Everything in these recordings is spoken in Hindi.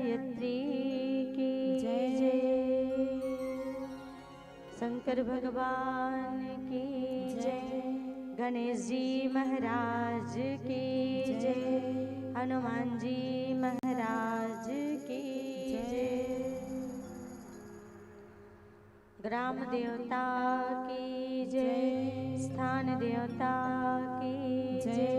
गायत्री की जय, शंकर भगवान की जय, गणेश जी महाराज की जय, हनुमान जी महाराज की जय, ग्राम देवता की जय, स्थान देवता की जय।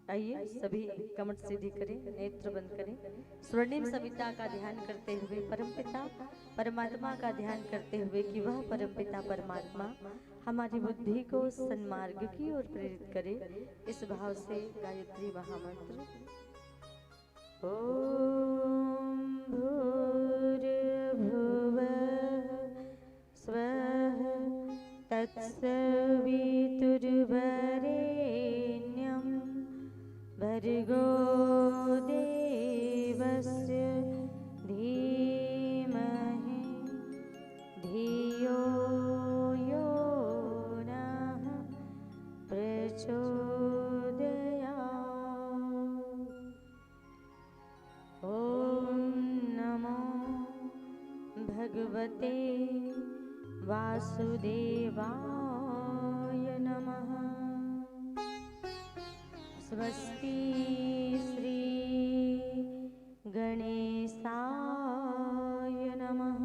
आइए सभी कमट सीधी करें, नेत्र बंद करें, स्वर्णिम सविता का ध्यान करते हुए परमपिता परमात्मा का ध्यान करते हुए कि वह परमपिता परमात्मा हमारी बुद्धि को सन्मार्ग की ओर प्रेरित करे। इस भाव से गायत्री महामंत्र ओम भूर्भुवः स्वः तत्सवितुर्वरेण्यं भर्गो देवस्य धीमहि धियो यो नः प्रचोदयात्। ॐ नमो भगवते वासुदेवाय नमः। स्वस्ति श्री गणेशाय नमः।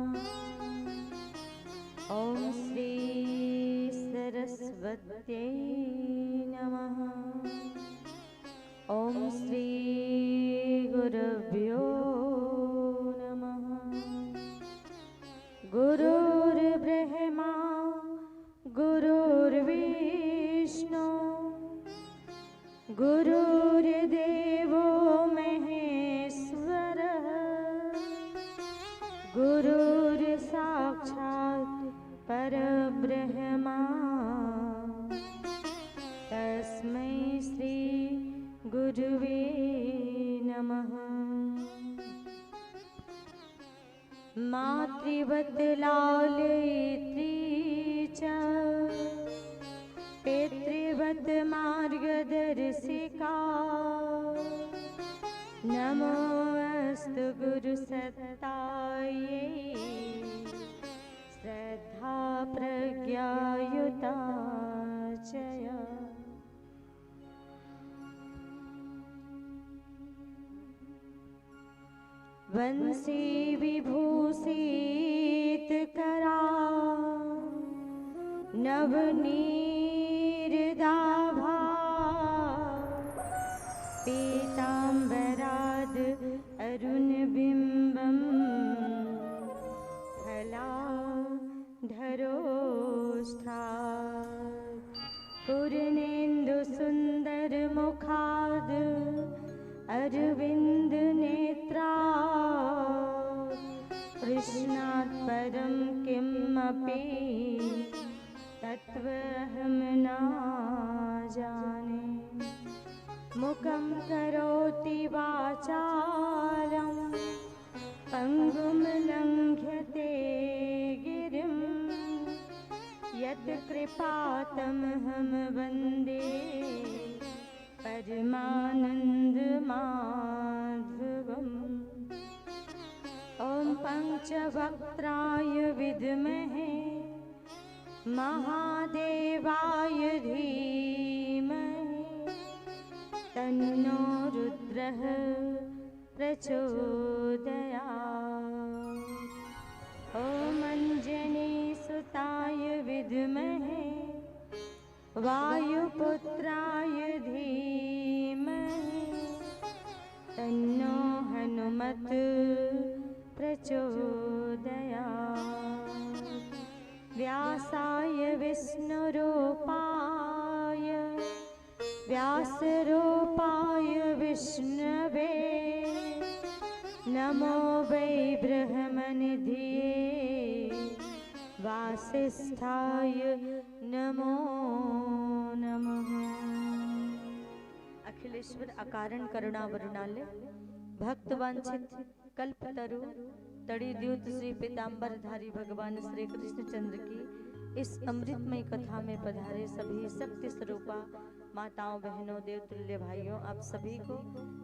ओम श्री सरस्वत्यै नमः। ओम श्री गुरुभ्यो नमः। गुरुर्ब्रह्मा गुरुर्विष्णु गुरुर्देवो महेश्वरः गुरुर्साक्षात् परब्रह्मा तस्मै श्री गुरुवे नमः। मातृवत् लालयित्री च पितृवत् मार्गदर्शिका नमोऽस्तु गुरुसत्तायै श्रद्धा प्रज्ञायुता च या। वंशी विभूषित करा नवनीरदाभा पीताम्बराद अरुणबिम्बं फलाधरोष्ठात् पूर्णेन्दुसुन्दरमुखाद् अरविन्दनेत्रात् कृष्णात् परं किमपि तत्त्वहं न जाने। मुखं करोति वाचालं पङ्गुं लङ्घ्यते गिरिं यत् कृपातमहं वन्दे परमानन्दमाधवम्। ॐ पञ्चवक्त्राय विद्महे महादेवाय धीमहि तन्नो रुद्रः प्रचोदयात्। ॐ अञ्जनीसुताय विद्महे वायुपुत्राय धीमहि तन्नो हनुमत् प्रचोदयात्। व्यासाय विष्णुरूपाय व्यासरूपाय विष्णवे नमो वै ब्रह्मनिधिये वासिष्ठाय नमो नमः। अखिलेश्वर अकारण करुणा वरुणालय भक्त वांछित कल्पतरु तड़ी द्यूत श्री पीताम्बर धारी भगवान श्री कृष्ण चंद्र की इस अमृतमय कथा में पधारे सभी शक्ति स्वरूपा माताओं, बहनों, देवतुल्य भाइयों, आप सभी को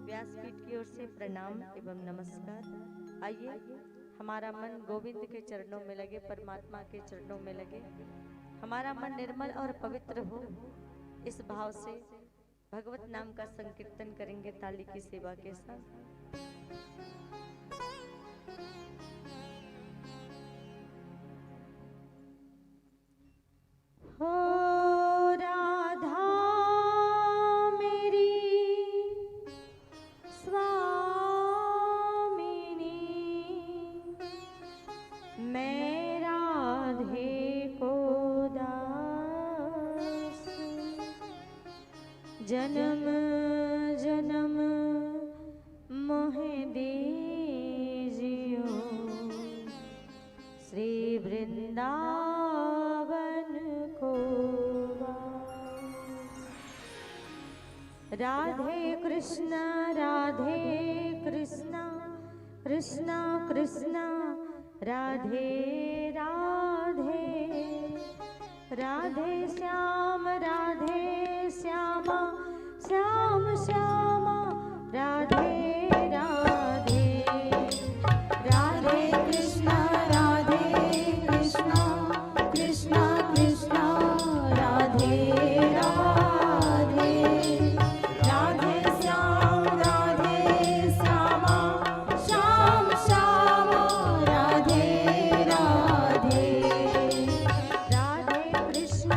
व्यासपीठ की ओर से प्रणाम एवं नमस्कार। आइए हमारा मन गोविंद के चरणों में लगे, परमात्मा के चरणों में लगे, हमारा मन निर्मल और पवित्र हो। इस भाव से भगवत नाम का संकीर्तन करेंगे ताली की सेवा के साथ। हो राधा मेरी स्वामिनी, मैं राधे को दास, जन्म जन्म मोहे दीजियो श्री वृंदावन को वास। राधे कृष्ण कृष्ण कृष्ण राधे राधे, राधे श्याम श्याम श्याम राधे राधे, राधे कृष्ण कृष्ण कृष्ण राधे राधे, राधे श्याम श्याम श्याम राधे राधे, राधे कृष्ण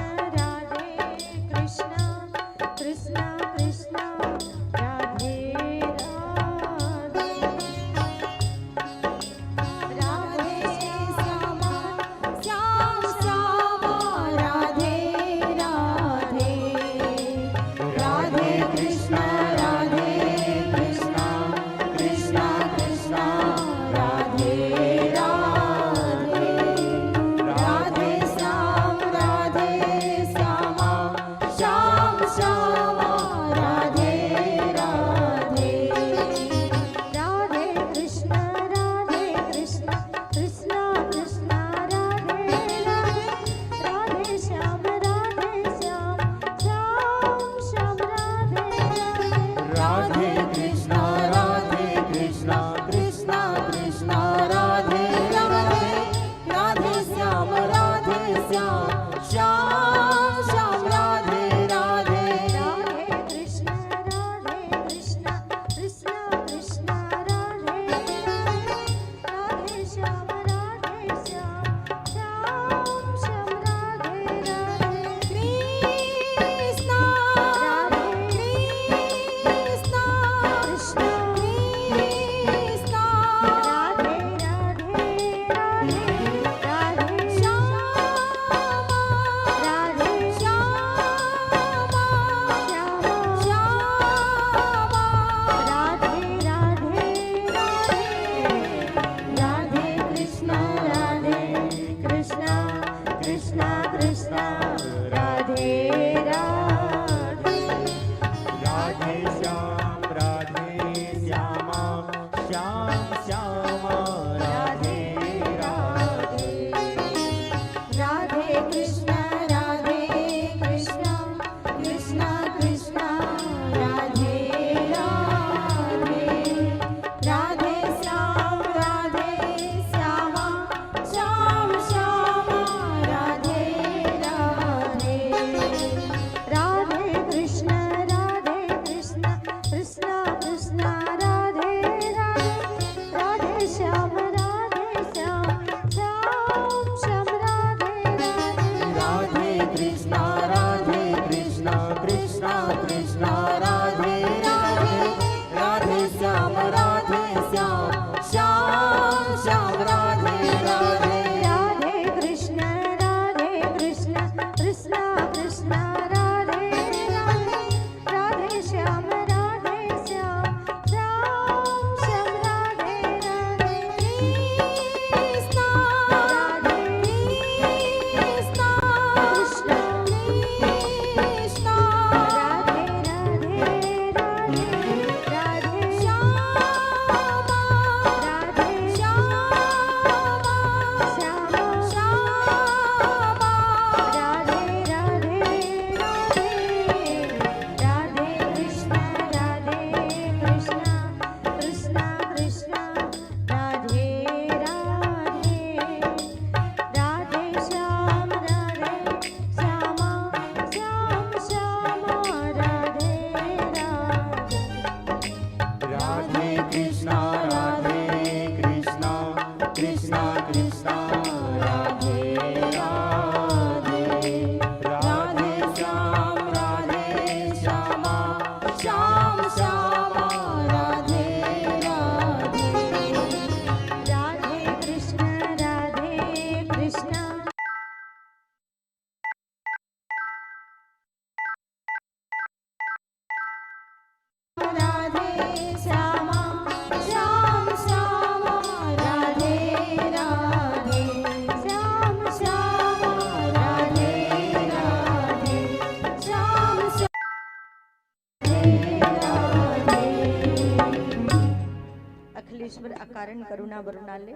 क्षमीश्वर अकारण करुणा वरुणाले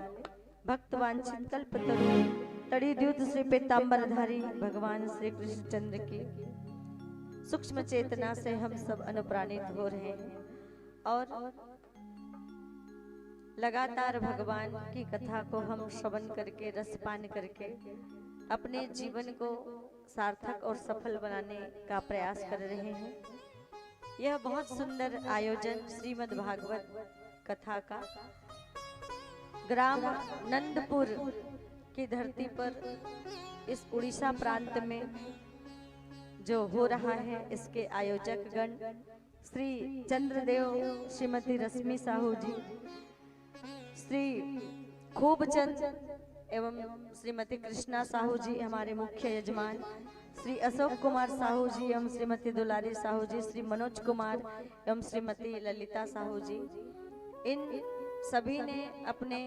भक्त वांछित कल्प तरु तड़ी द्युत श्री पीताम्बरधारी भगवान श्री कृष्ण चंद्र की सूक्ष्म चेतना से हम सब अनुप्राणित हो रहे हैं और लगातार भगवान की कथा को हम श्रवण करके रसपान करके अपने जीवन को सार्थक और सफल बनाने का प्रयास कर रहे हैं। यह बहुत सुंदर आयोजन श्रीमद् भागवत कथा का ग्राम नंदपुर की धरती पर इस उड़ीसा प्रांत में जो हो रहा है, इसके आयोजक गण श्री चंद्रदेव श्रीमती रश्मि साहू जी, श्री खूबचंद एवं श्रीमती कृष्णा साहू जी हमारे मुख्य यजमान, श्री अशोक कुमार साहू जी एवं श्रीमती दुलारी साहू जी, श्री मनोज कुमार एवं श्रीमती ललिता साहू जी, इन सभी ने अपने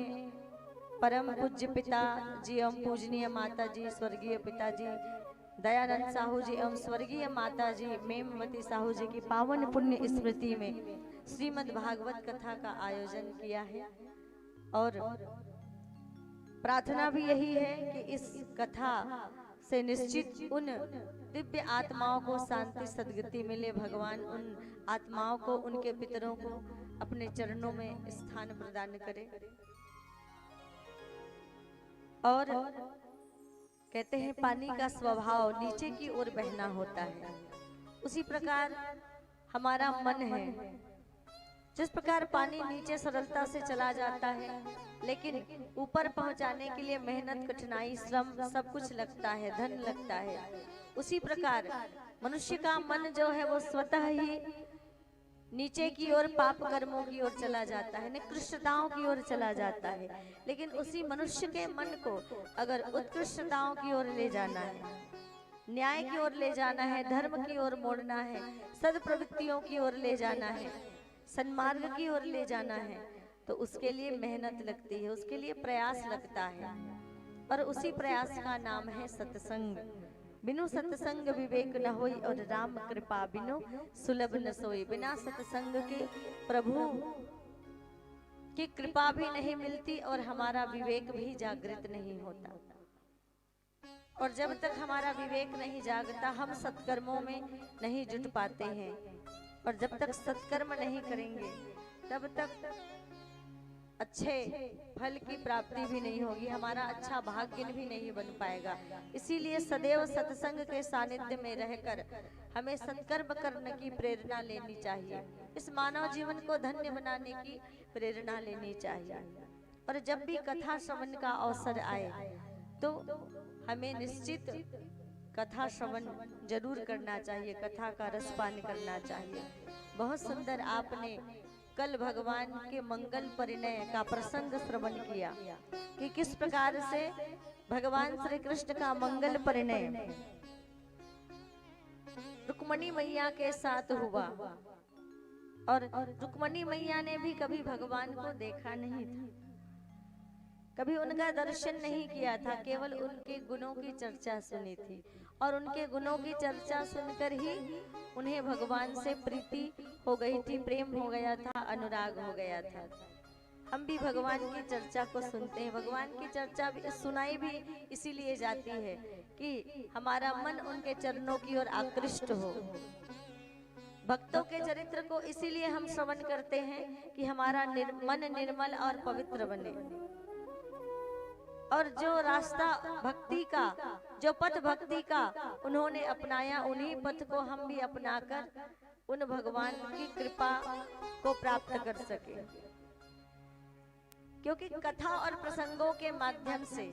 परम पूज्य पिता जी एवं पूजनीय माता जी स्वर्गीय पिताजी दयानंद साहू जी एवं स्वर्गीय माता जी मेमवती साहू जी की पावन पुण्य स्मृति में श्रीमद् भागवत कथा का आयोजन किया है। और प्रार्थना भी यही है कि इस कथा से निश्चित उन दिव्य आत्माओं को शांति सद्गति मिले, भगवान उन आत्माओं को, उनके पितरों को अपने चरणों में स्थान प्रदान करे। और कहते हैं पानी का स्वभाव नीचे की ओर बहना होता है, उसी प्रकार हमारा मन है। जिस प्रकार पानी नीचे सरलता से चला जाता है, लेकिन ऊपर पहुंचाने के लिए मेहनत, कठिनाई, श्रम सब कुछ लगता है, धन लगता है, उसी प्रकार मनुष्य का मन जो है वो स्वतः ही नीचे की ओर पाप कर्मों की ओर चला जाता है, निकृष्टताओं की ओर चला जाता है। लेकिन उसी मनुष्य के मन को अगर उत्कृष्टताओं की ओर ले जाना है, न्याय की ओर ले जाना है, धर्म की ओर मोड़ना है, सद्प्रवृत्तियों की ओर ले जाना है, सन्मार्ग की ओर ले जाना है, तो उसके लिए मेहनत लगती है, उसके लिए प्रयास लगता है। और उसी प्रयास का नाम है सत्संग। बिनु सत्संग विवेक न होई और राम कृपा बिनु सुलभ न सोई। बिना सत्संग के प्रभु की कृपा भी नहीं मिलती और हमारा विवेक भी जागृत नहीं होता। और जब तक हमारा विवेक नहीं जागता, हम सत्कर्मों में नहीं जुट पाते हैं। और जब तक सत्कर्म नहीं करेंगे, तब तक अच्छे फल की प्राप्ति भी नहीं होगी, हमारा अच्छा भाग्य भी नहीं बन पाएगा। इसीलिए सदैव सत्संग के सानिध्य में रहकर हमें सत्कर्म करने की प्रेरणा लेनी चाहिए। इस मानव जीवन को धन्य बनाने की प्रेरणा लेनी चाहिए। और जब भी कथा श्रवण का अवसर आए तो हमें निश्चित कथा श्रवण जरूर करना चाहिए, कथा का रसपान करना चाहिए। बहुत सुंदर आपने कल भगवान के मंगल परिणय का प्रसंग श्रवण किया कि किस प्रकार से भगवान श्री कृष्ण का मंगल परिणय रुक्मणी मैया के साथ हुआ। और रुक्मणी मैया ने भी कभी भगवान को देखा नहीं था, कभी उनका दर्शन नहीं किया था, केवल उनके गुणों की चर्चा सुनी थी। और उनके गुणों की चर्चा सुनकर ही उन्हें भगवान से प्रीति हो गई थी, प्रेम हो गया था, अनुराग हो गया था। हम भी भगवान की चर्चा को सुनते हैं, भगवान की चर्चा भी सुनाई भी इसीलिए जाती है कि हमारा मन उनके चरणों की ओर आकृष्ट हो। भक्तों के चरित्र को इसीलिए हम श्रवण करते हैं कि हमारा मन निर्मल और पवित्र बने। और जो रास्ता भक्ति का, जो पथ भक्ति का उन्होंने अपनाया, उन्हीं पथ को हम भी अपनाकर उन भगवान की कृपा को प्राप्त कर सके। क्योंकि कथा और प्रसंगों के माध्यम से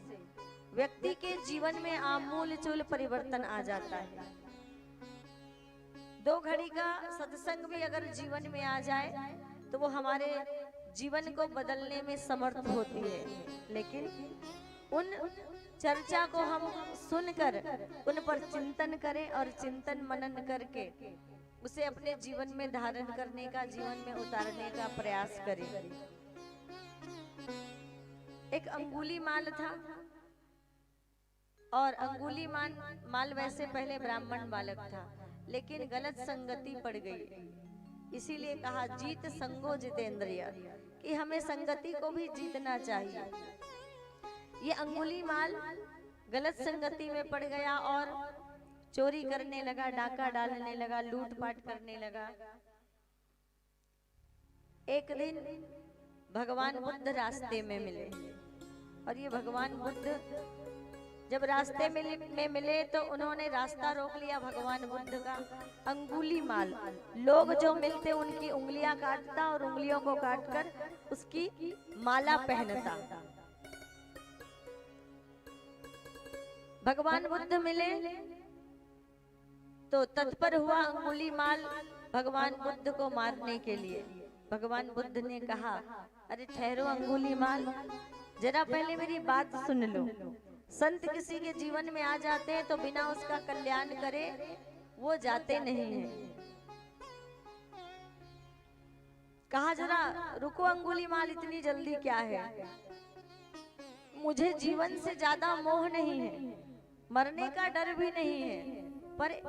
व्यक्ति के जीवन में आमूलचूल परिवर्तन आ जाता है। 2 घड़ी का सत्संग भी अगर जीवन में आ जाए तो वो हमारे जीवन को बदलने में समर्थ होती है। लेकिन उन चर्चा को हम सुनकर उन पर चिंतन करें और चिंतन मनन करके उसे अपने जीवन में धारण करने का, जीवन में उतारने का प्रयास करें। एक अंगुलीमाल था और अंगुलीमाल वैसे पहले ब्राह्मण बालक था, लेकिन गलत संगति पड़ गई। इसीलिए कहा जीत संगो जितेंद्रिय, कि हमें संगति को भी जीतना चाहिए। ये अंगुलीमाल गलत संगति में पड़ गया और चोरी करने लगा, डाका डालने लगा, लूटपाट करने लगा। एक दिन भगवान बुद्ध रास्ते में मिले और ये भगवान बुद्ध जब रास्ते में मिले तो उन्होंने रास्ता रोक लिया भगवान बुद्ध का। अंगुलीमाल लोग जो मिलते उनकी उंगलियां काटता और उंगलियों को काटकर उसकी माला पहनता। भगवान बुद्ध मिले तो तत्पर हुआ अंगुलीमाल भगवान बुद्ध को मारने के लिए। भगवान बुद्ध ने कहा, अरे ठहरो अंगुलीमाल, जरा पहले मेरी बात सुन लो। संत किसी के जीवन में आ जाते हैं तो बिना उसका कल्याण करे वो जाते नहीं हैं। कहा, जरा रुको अंगुलीमाल, इतनी जल्दी क्या है? मुझे जीवन से ज्यादा मोह नहीं है, मरने का डर भी नहीं है, पर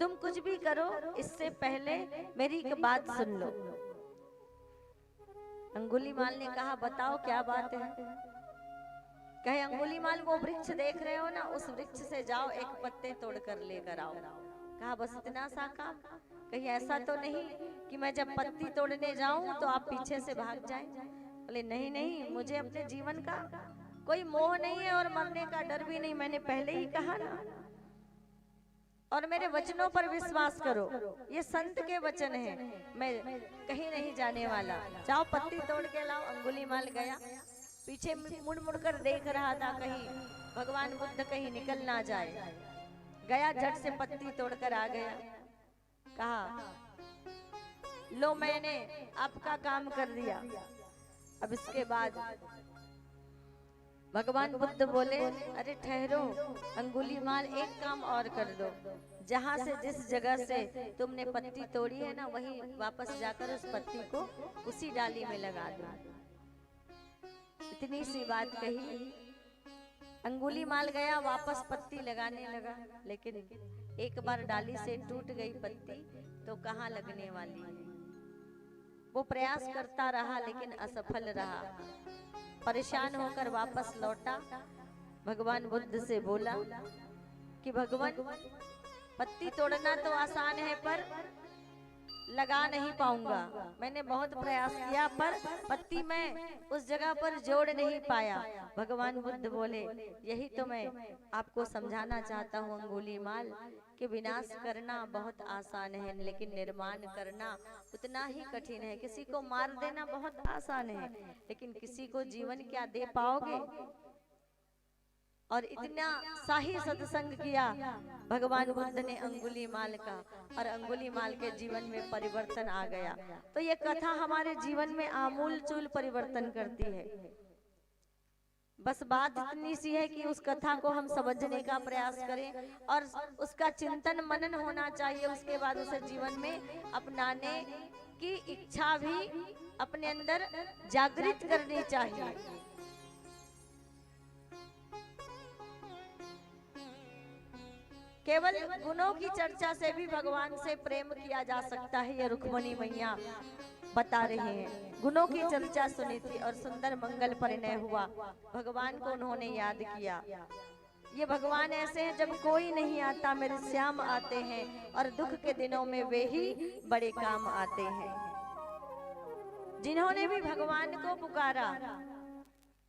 तुम कुछ भी करो इससे पहले मेरी एक बात सुन लो। अंगुलीमाल ने कहा, बताओ क्या बात है? कहे, अंगुलीमाल वो वृक्ष देख रहे हो ना, उस वृक्ष से जाओ, एक पत्ते तोड़कर लेकर आओ। कहा, बस इतना सा काम? कहीं ऐसा तो नहीं कि मैं जब पत्ती तोड़ने जाऊं तो आप पीछे से भाग जाएं? बोले, नहीं नहीं, मुझे अपने जीवन का कोई मोह नहीं है और मरने का डर भी नहीं, मैंने पहले ही कहा ना। और मेरे वचनों पर विश्वास करो, ये संत के वचन हैं, मैं कहीं नहीं जाने वाला। जाओ पत्ती तोड़ के लाओ। अंगुलीमाल गया, पीछे मुड़ मुड़ कर देख रहा था कहीं भगवान बुद्ध कहीं निकल ना जाए। गया, झट से पत्ती तोड़कर आ गया। कहा, लो मैंने आपका काम कर दिया। अब इसके बाद भगवान बुद्ध बोले, अरे ठहरो अंगुलीमाल, एक काम और कर दो। जहाँ से जिस जगह से तुमने पत्ती तोड़ी है ना, वहीं वापस जाकर उस पत्ती को उसी डाली में लगा दो। इतनी सी बात कही, अंगुलीमाल गया, वापस पत्ती लगाने लगा, लेकिन एक बार डाली से टूट गई पत्ती तो कहाँ लगने वाली है। वो प्रयास करता रहा लेकिन असफल रहा। परेशान होकर वापस लौटा, भगवान बुद्ध से बोला कि भगवान, पत्ती तोड़ना तो आसान है पर लगा नहीं पाऊंगा। मैंने बहुत प्रयास किया पर पत्ती मैं उस जगह पर जोड़ नहीं पाया। भगवान बुद्ध बोले, यही तो मैं आपको समझाना चाहता हूँ अंगुलीमाल, कि विनाश करना बहुत आसान है लेकिन निर्माण करना उतना ही कठिन है। किसी को मार देना बहुत आसान है लेकिन किसी को जीवन क्या दे पाओगे? और इतना शाही सत्संग किया भगवान बुद्ध ने अंगुलीमाल का, और अंगुलीमाल के जीवन में परिवर्तन आ गया। तो ये कथा हमारे जीवन में आमूल चूल परिवर्तन करती है। बस बात इतनी सी है कि उस कथा को हम समझने का प्रयास करें और उसका चिंतन मनन होना चाहिए। उसके बाद उसे जीवन में अपनाने की इच्छा भी अपने अंदर जागृत करनी चाहिए। केवल गुणों की चर्चा से भी भगवान से प्रेम किया जा सकता है, ये रुक्मणी मैया बता रहे हैं। गुणों की चर्चा सुनी थी और सुंदर मंगल परिणय हुआ। भगवान को उन्होंने याद किया। ये भगवान ऐसे हैं, जब कोई नहीं आता मेरे श्याम आते हैं, और दुख के दिनों में वे ही बड़े काम आते हैं। जिन्होंने भी भगवान को पुकारा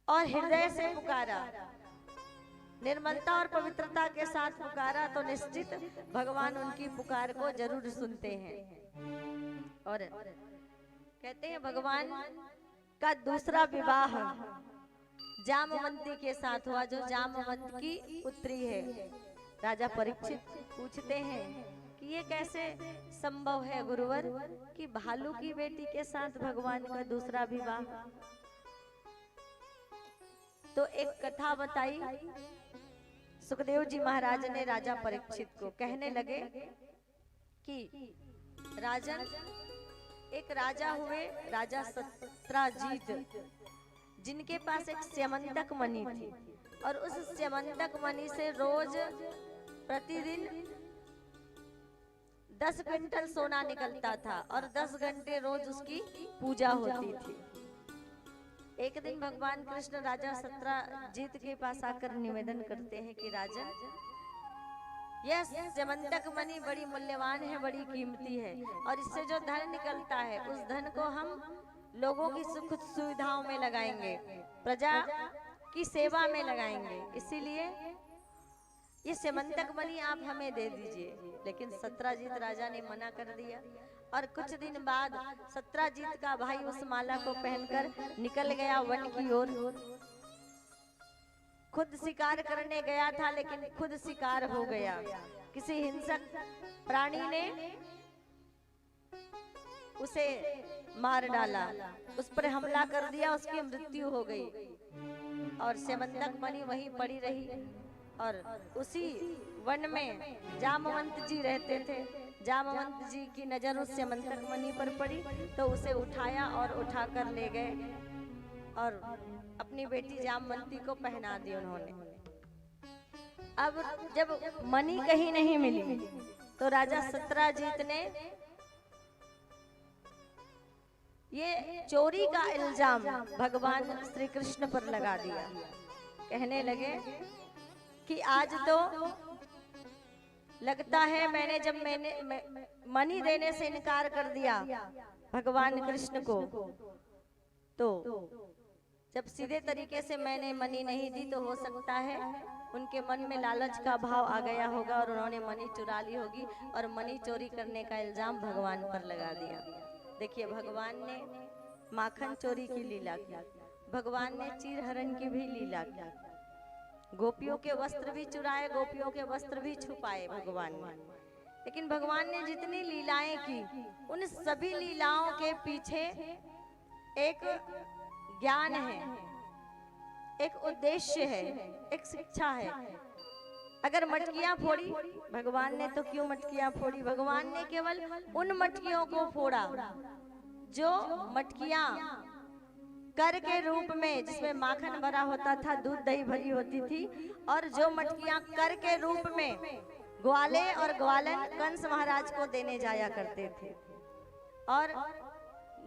और हृदय से पुकारा, निर्मलता और पवित्रता के साथ पुकारा, तो निश्चित भगवान उनकी पुकार को जरूर सुनते हैं। और कहते हैं भगवान का दूसरा विवाह जामवंती के साथ हुआ, जो जामवंत की पुत्री है। राजा परीक्षित पूछते हैं कि ये कैसे संभव है गुरुवर कि भालू की बेटी के साथ भगवान का दूसरा विवाह? तो एक कथा बताई सुखदेव जी महाराज ने राजा परीक्षित को। कहने लगे कि राजन, एक राजा हुए, राजा सत्राजीत, जिनके पास एक स्यमंतक मणि थी, और उस स्यमंतक मणि से रोज प्रतिदिन 10 क्विंटल सोना निकलता था और 10 घंटे रोज उसकी पूजा होती थी। एक दिन भगवान कृष्ण राजा सत्रजीत के पास आकर निवेदन करते हैं कि राजन, यह स्यमंतक मणि बड़ी मूल्यवान है, बड़ी कीमती है, और इससे जो धन निकलता है उस धन को हम लोगों की सुख सुविधाओं में लगाएंगे, प्रजा की सेवा में लगाएंगे, इसीलिए ये स्यमंतक मणि आप हमें दे दीजिए। लेकिन सत्रजीत राजा ने मना कर दिया और कुछ दिन बाद सत्रजीत का भाई उस माला को पहनकर निकल गया वन की ओर। खुद शिकार करने गया था लेकिन खुद शिकार हो गया। किसी हिंसक प्राणी ने उसे मार डाला, उस पर हमला कर दिया, उसकी मृत्यु हो गई और स्यमंतक मणि वहीं पड़ी रही। और उसी वन में जामवंत जी रहते थे। जामवंत जी की नजर उस स्यमंतक मणि पर पड़ी तो उसे उठाया और उठाकर ले गए और अपनी बेटी जामवंती को पहना दी उन्होंने। अब जब मणि कहीं नहीं मिली तो राजा सत्रजीत ने ये चोरी का इल्जाम भगवान श्री कृष्ण पर लगा दिया। कहने लगे कि आज तो लगता है मैंने मणि देने से इनकार कर दिया भगवान कृष्ण को, तो जब सीधे तरीके से मैंने मणि नहीं दी तो हो सकता है उनके मन में लालच का भाव आ गया होगा और उन्होंने मणि चुरा ली होगी और मणि चोरी करने का इल्जाम भगवान पर लगा दिया। देखिए, भगवान ने माखन चोरी की लीला की, भगवान ने चीरहरण की भी लीला की, गोपियों के वस्त्र भी चुराए, गोपियों के वस्त्र भी छुपाए भगवान ने। लेकिन भगवान ने जितनी लीलाएं की उन सभी लीलाओं के पीछे एक ज्ञान है, एक उद्देश्य है, एक शिक्षा है। अगर मटकियां फोड़ी भगवान ने तो क्यों मटकियां फोड़ी? भगवान ने केवल उन मटकियों को फोड़ा जो मटकियां कर के रूप में, जिसमें माखन भरा होता था, दूध दही भरी होती थी, और जो मटकियां कर के रूप में ग्वाले और ग्वालन कंस महाराज को देने जाया करते थे। और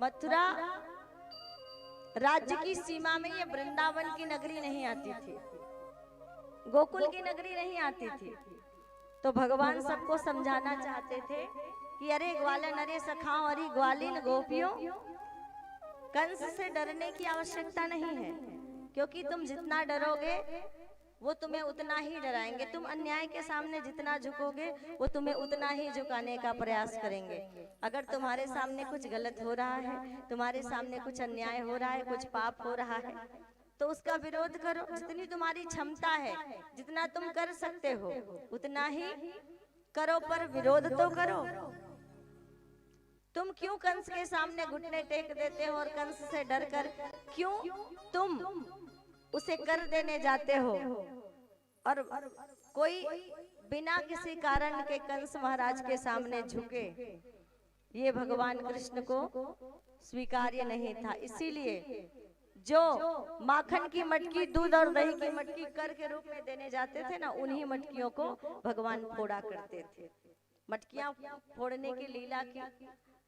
मथुरा राज्य की सीमा में ये वृंदावन की नगरी नहीं आती थी, गोकुल की नगरी नहीं आती थी। तो भगवान सबको समझाना चाहते थे कि अरे ग्वालन, अरे सखाओ, अरे ग्वालिन, गोपियों, कंस से डरने की आवश्यकता नहीं है, क्योंकि तुम जितना डरोगे वो तुम्हें उतना ही डराएंगे। तुम अन्याय के सामने जितना झुकोगे वो तुम्हें उतना ही झुकाने का प्रयास करेंगे। अगर तुम्हारे सामने कुछ गलत हो रहा है, तुम्हारे सामने कुछ अन्याय हो रहा है, कुछ पाप हो रहा है, तो उसका विरोध करो। जितनी तुम्हारी क्षमता है, जितना तुम कर सकते हो उतना ही करो, पर विरोध तो करो। तुम क्यों कंस के सामने घुटने टेक देते हो और कंस से डरकर क्यों तुम उसे कर देने जाते हो? और कोई बिना किसी कारण के कंस महाराज के सामने झुके, ये भगवान कृष्ण को स्वीकार्य नहीं था। इसीलिए जो माखन की मटकी, दूध और दही की मटकी कर के रूप में देने जाते थे ना, उन्हीं मटकियों को भगवान फोड़ा करते थे। मटकियां फोड़ने की लीला की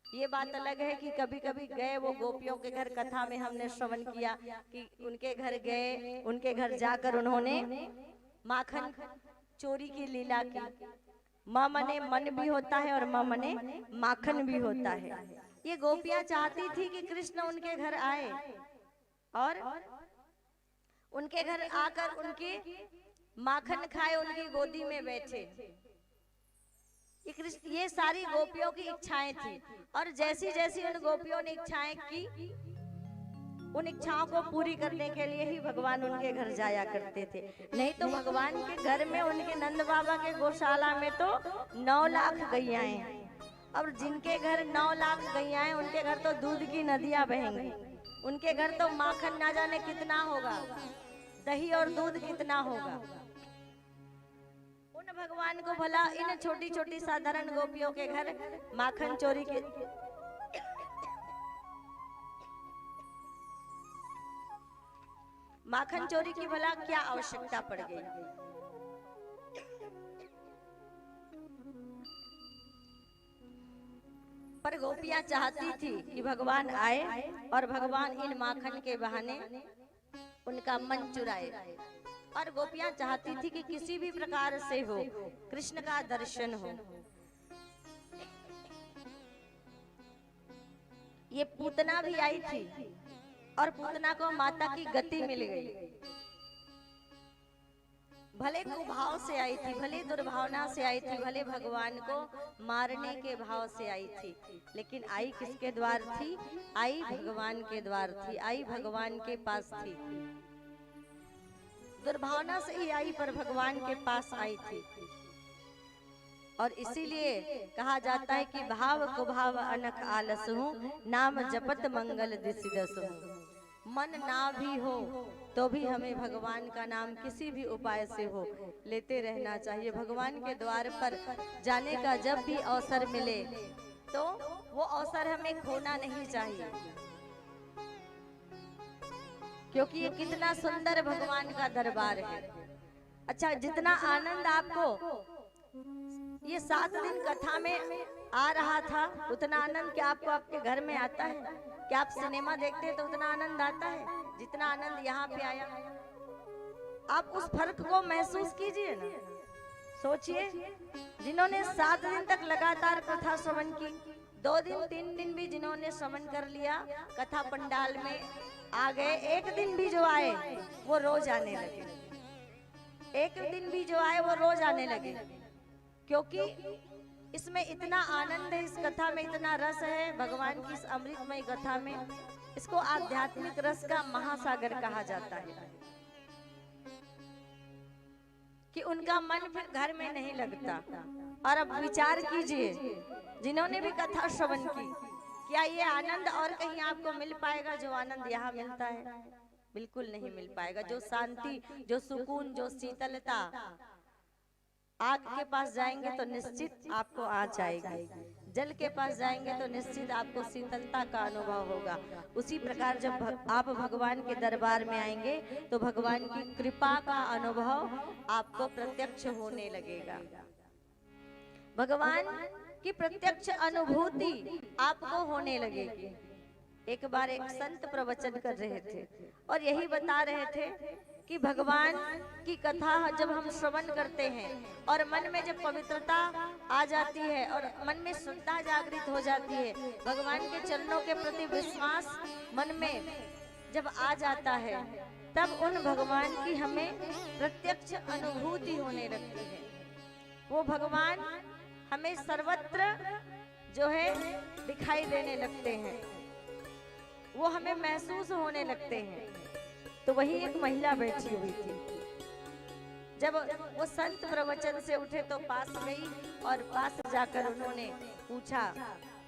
ये बात अलग है कि कभी कभी गए वो गोपियों के घर, कथा में हमने श्रवण किया कि उनके घर गए, उनके घर जाकर उन्होंने माखन चोरी की लीला की। माँ मने मन भी होता है और माँ मने माखन भी होता है। ये गोपियां चाहती थी कि कृष्ण उनके घर आए और उनके घर आकर उनके माखन खाए, उनकी गोदी में बैठे। ये सारी गोपियों की इच्छाएं थी, और जैसी जैसी उन गोपियों ने इच्छाएं की, उन इच्छाओं को पूरी करने के लिए ही भगवान उनके घर जाया करते थे। नहीं तो भगवान के घर में, उनके नंद बाबा के गौशाला में तो 9 लाख गैयाएं हैं। अब जिनके घर 9 लाख गैयाएं हैं, उनके घर तो दूध की नदियां बहेंगी, उनके घर तो माखन ना जाने कितना होगा, दही और दूध कितना होगा। उन भगवान को भला इन छोटी छोटी साधारण गोपियों के घर माखन चोरी के माखन चोरी की भला क्या आवश्यकता पड़ गई? पर गोपियां चाहती थी कि भगवान आए और भगवान इन माखन के बहाने उनका मन चुराए। और गोपियां चाहती थी कि किसी भी प्रकार से हो कृष्ण का दर्शन हो। ये पूतना भी आई थी और पूतना को माता की गति मिल गई। भले कुभाव से आई थी, भले दुर्भावना से आई थी, भले भगवान को मारने के भाव से आई थी, लेकिन आई किसके द्वार थी? आई भगवान के द्वार थी, आई भगवान के पास थी। दुर्भावना से ही आई पर भगवान के पास आई थी। और इसीलिए कहा जाता है कि भाव कुभाव अनक आलस हूँ, नाम जपत मंगल दिसिदस हूँ। मन ना भी हो तो भी हमें भगवान का नाम किसी भी उपाय से हो लेते रहना चाहिए। भगवान के द्वार पर जाने का जब भी अवसर मिले तो वो अवसर हमें खोना नहीं चाहिए, क्योंकि ये कितना सुंदर भगवान का दरबार है। अच्छा, जितना आनंद आपको ये 7 दिन कथा में आ रहा था, उतना आनंद क्या आपको आपके घर में आता है? क्या आप सिनेमा देखते हैं तो उतना आनंद आता है जितना आनंद यहाँ पे आया? आप उस फर्क को महसूस कीजिए ना। सोचिए, जिन्होंने 7 दिन तक लगातार कथा श्रवण की, 2 दिन 3 दिन भी जिन्होंने श्रवण कर लिया, कथा पंडाल में आ गए, एक दिन भी जो आए वो रोज आने लगे, एक दिन भी जो आए वो रोज आने लगे, क्योंकि इसमें इतना आनंद है, इस कथा में इतना रस है भगवान की इस अमृतमय कथा में। इसको आध्यात्मिक रस का महासागर कहा जाता है कि उनका मन फिर घर में नहीं लगता। और अब विचार कीजिए, जिन्होंने भी कथा श्रवण की, क्या ये आनंद और कहीं आपको मिल पाएगा जो आनंद यहाँ मिलता है? बिल्कुल नहीं मिल पाएगा। जो शांति, जो सुकून, जो शीतलता, आग के पास जाएंगे तो निश्चित आपको आ जाएगी, जल के पास जाएंगे तो निश्चित आपको शीतलता का अनुभव होगा। उसी प्रकार जब आप भगवान के दरबार में आएंगे तो भगवान की कृपा का अनुभव आपको प्रत्यक्ष होने लगेगा। भगवान की प्रत्यक्ष अनुभूति आपको होने लगेगी। एक बार एक संत प्रवचन कर रहे थे और यही बता रहे थे कि भगवान की कथा जब हम श्रवण करते हैं और मन में जब पवित्रता आ जाती है और मन में श्रद्धा जागृत हो जाती है, भगवान के चरणों के प्रति विश्वास मन में जब आ जाता है, तब उन भगवान की हमें प्रत्यक्ष अनुभूति होने लगती है। वो भगवान हमें सर्वत्र जो है दिखाई देने लगते हैं, वो हमें महसूस होने लगते हैं। तो वही एक महिला बैठी हुई थी, जब वो संत प्रवचन से उठे तो पास गई और पास जाकर उन्होंने पूछा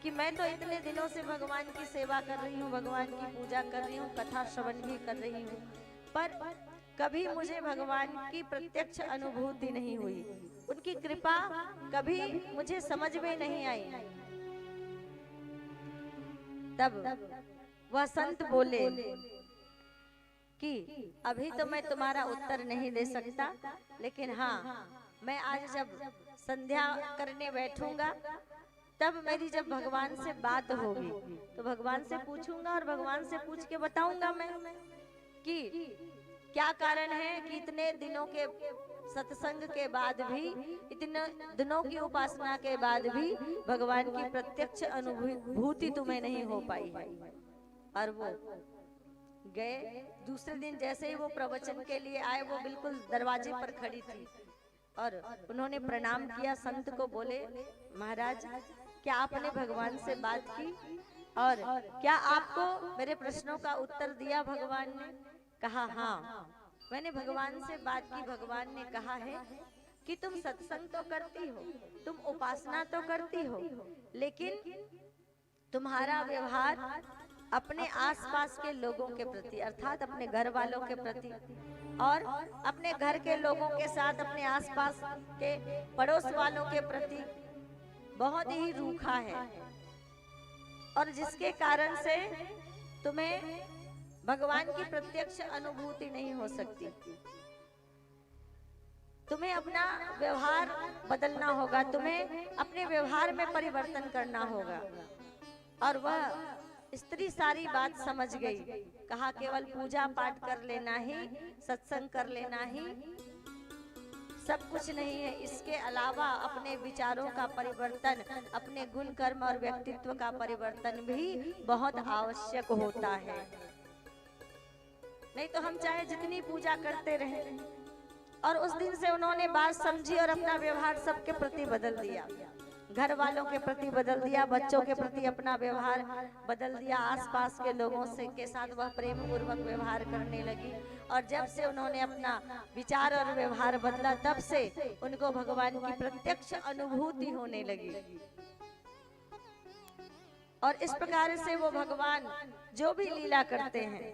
कि मैं तो इतने दिनों से भगवान की सेवा कर रही हूँ, भगवान की पूजा कर रही हूँ, कथा श्रवण भी कर रही हूँ, पर कभी मुझे भगवान की प्रत्यक्ष अनुभूति नहीं हुई, उनकी कृपा कभी मुझे समझ में नहीं आई। तब वह संत बोले कि अभी तो मैं तुम्हारा उत्तर नहीं दे सकता, लेकिन हाँ, मैं आज जब संध्या करने बैठूंगा तब मेरी जब भगवान से बात होगी तो भगवान से पूछूंगा और भगवान से पूछ के बताऊंगा मैं कि क्या कारण है कि इतने दिनों के सत्संग के बाद भी, इतने दिनों की उपासना के बाद भी भगवान की प्रत्यक्ष अनुभूति तुम्हें नहीं हो पाई है। और वो गए। दूसरे दिन जैसे ही वो प्रवचन के लिए आए, वो बिल्कुल दरवाजे पर खड़ी थी और उन्होंने प्रणाम किया। संत को बोले, महाराज क्या आपने भगवान से बात की और क्या आपको मेरे प्रश्नों का उत्तर दिया भगवान ने? कहा हाँ, मैंने भगवान से बात की। भगवान ने कहा है कि तुम सत्संग तो करती हो, तुम उपासना तो करती हो, लेकिन तुम्हारा व्यवहार अपने आसपास के लोगों के प्रति, अर्थात अपने घर वालों के प्रति और अपने घर के लोगों के साथ, अपने आसपास के पड़ोस वालों के प्रति बहुत ही रूखा है, और जिसके कारण से तुम्हें भगवान की प्रत्यक्ष अनुभूति नहीं हो सकती। तुम्हें अपना व्यवहार बदलना होगा, तुम्हें अपने व्यवहार में परिवर्तन करना होगा। और वह स्त्री सारी बात समझ गई। कहा केवल पूजा पाठ कर लेना ही, सत्संग कर लेना ही सब कुछ नहीं है, इसके अलावा अपने विचारों का परिवर्तन, अपने गुण कर्म और व्यक्तित्व का परिवर्तन भी बहुत आवश्यक होता है। नहीं तो हम चाहे जितनी पूजा करते रहें। और उस दिन से उन्होंने बात समझी और अपना व्यवहार सबके प्रति बदल दिया, घर वालों के प्रति बदल दिया, बच्चों के प्रति अपना व्यवहार बदल दिया, आसपास के लोगों से के साथ वह प्रेम पूर्वक व्यवहार करने लगी। और जब से उन्होंने अपना विचार और व्यवहार बदला, तब से उनको भगवान की प्रत्यक्ष अनुभूति होने लगी। और इस प्रकार से वो भगवान जो भी लीला करते हैं,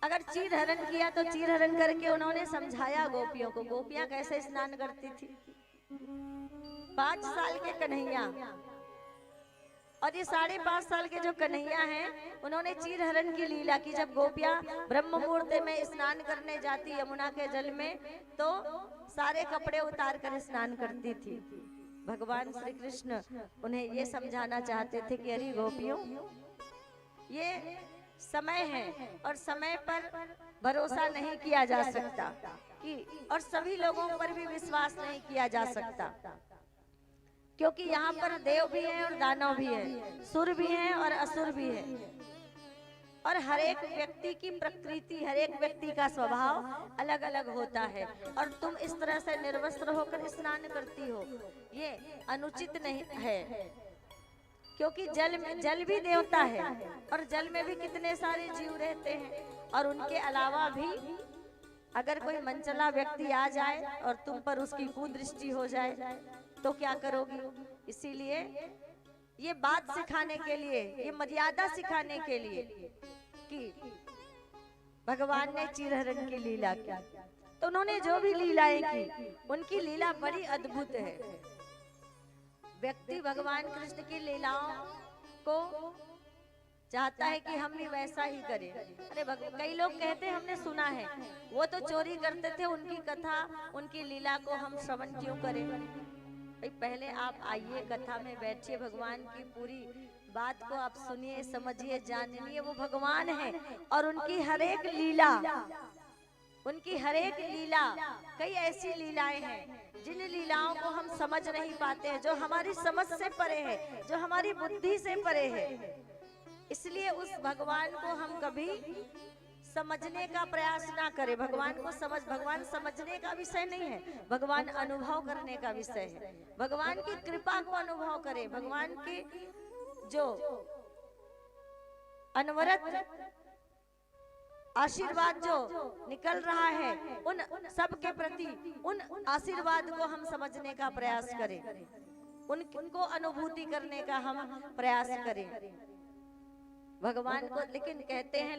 अगर चीर हरण किया तो चीर हरण करके उन्होंने समझाया गोपियों को, गोपियां कैसे स्नान करती थी। 5 साल के कन्हैया और ये 5.5 साल के जो कन्हैया हैं, उन्होंने चीर हरण की लीला की। जब गोपियां ब्रह्म मुहूर्त में स्नान करने जाती यमुना के जल में, तो सारे कपड़े उतार कर स्नान करती थी। भगवान श्री कृष्ण उन्हें ये समझाना चाहते थे कि अरे गोपियों, ये समय है और समय पर भरोसा नहीं किया जा सकता कि, और सभी लोगों पर भी विश्वास नहीं किया जा सकता, क्योंकि यहाँ पर देव भी हैं और दानव भी हैं, सुर भी हैं और असुर भी हैं। और हर एक व्यक्ति की प्रकृति, हर एक व्यक्ति का स्वभाव अलग अलग होता है। और तुम इस तरह से निर्वस्त्र होकर स्नान करती हो, ये अनुचित नहीं है, क्योंकि जल भी देवता है और जल में भी कितने सारे जीव रहते हैं। और उनके अलावा भी अगर कोई मनचला व्यक्ति आ जाए और तुम पर उसकी कुदृष्टि हो जाए तो क्या करोगी। इसीलिए ये बात सिखाने के लिए, ये मर्यादा सिखाने के लिए कि भगवान ने चीरहरण की लीला की, तो उन्होंने जो भी लीलाएं की, उनकी लीला बड़ी अद्भुत है। व्यक्ति भगवान कृष्ण की लीलाओं को चाहता है कि हम भी वैसा ही करें। अरे कई लोग कहते हैं, हमने सुना है वो तो चोरी करते थे, उनकी कथा, उनकी लीला को हम श्रवण क्यों करें। भाई पहले आप आइए, कथा में बैठिए, भगवान की पूरी बात को आप सुनिए, समझिए, जानिए। वो भगवान है और उनकी हर एक लीला, उनकी हर एक लीला, कई ऐसी लीलाएं हैं जिन लीलाओं को हम समझ नहीं पाते हैं, जो हमारी समझ से परे है, जो हमारी बुद्धि से परे है। इसलिए उस भगवान को हम कभी समझने का प्रयास ना करें। भगवान समझने का विषय नहीं है, भगवान अनुभव करने का विषय है। भगवान की कृपा को अनुभव करें, भगवान की जो अनवरत आशीर्वाद जो निकल रहा है, उन सब के प्रति उन आशीर्वाद को हम समझने का प्रयास करें, उनको अनुभूति करने का हम प्रयास करें भगवान को। लेकिन कहते हैं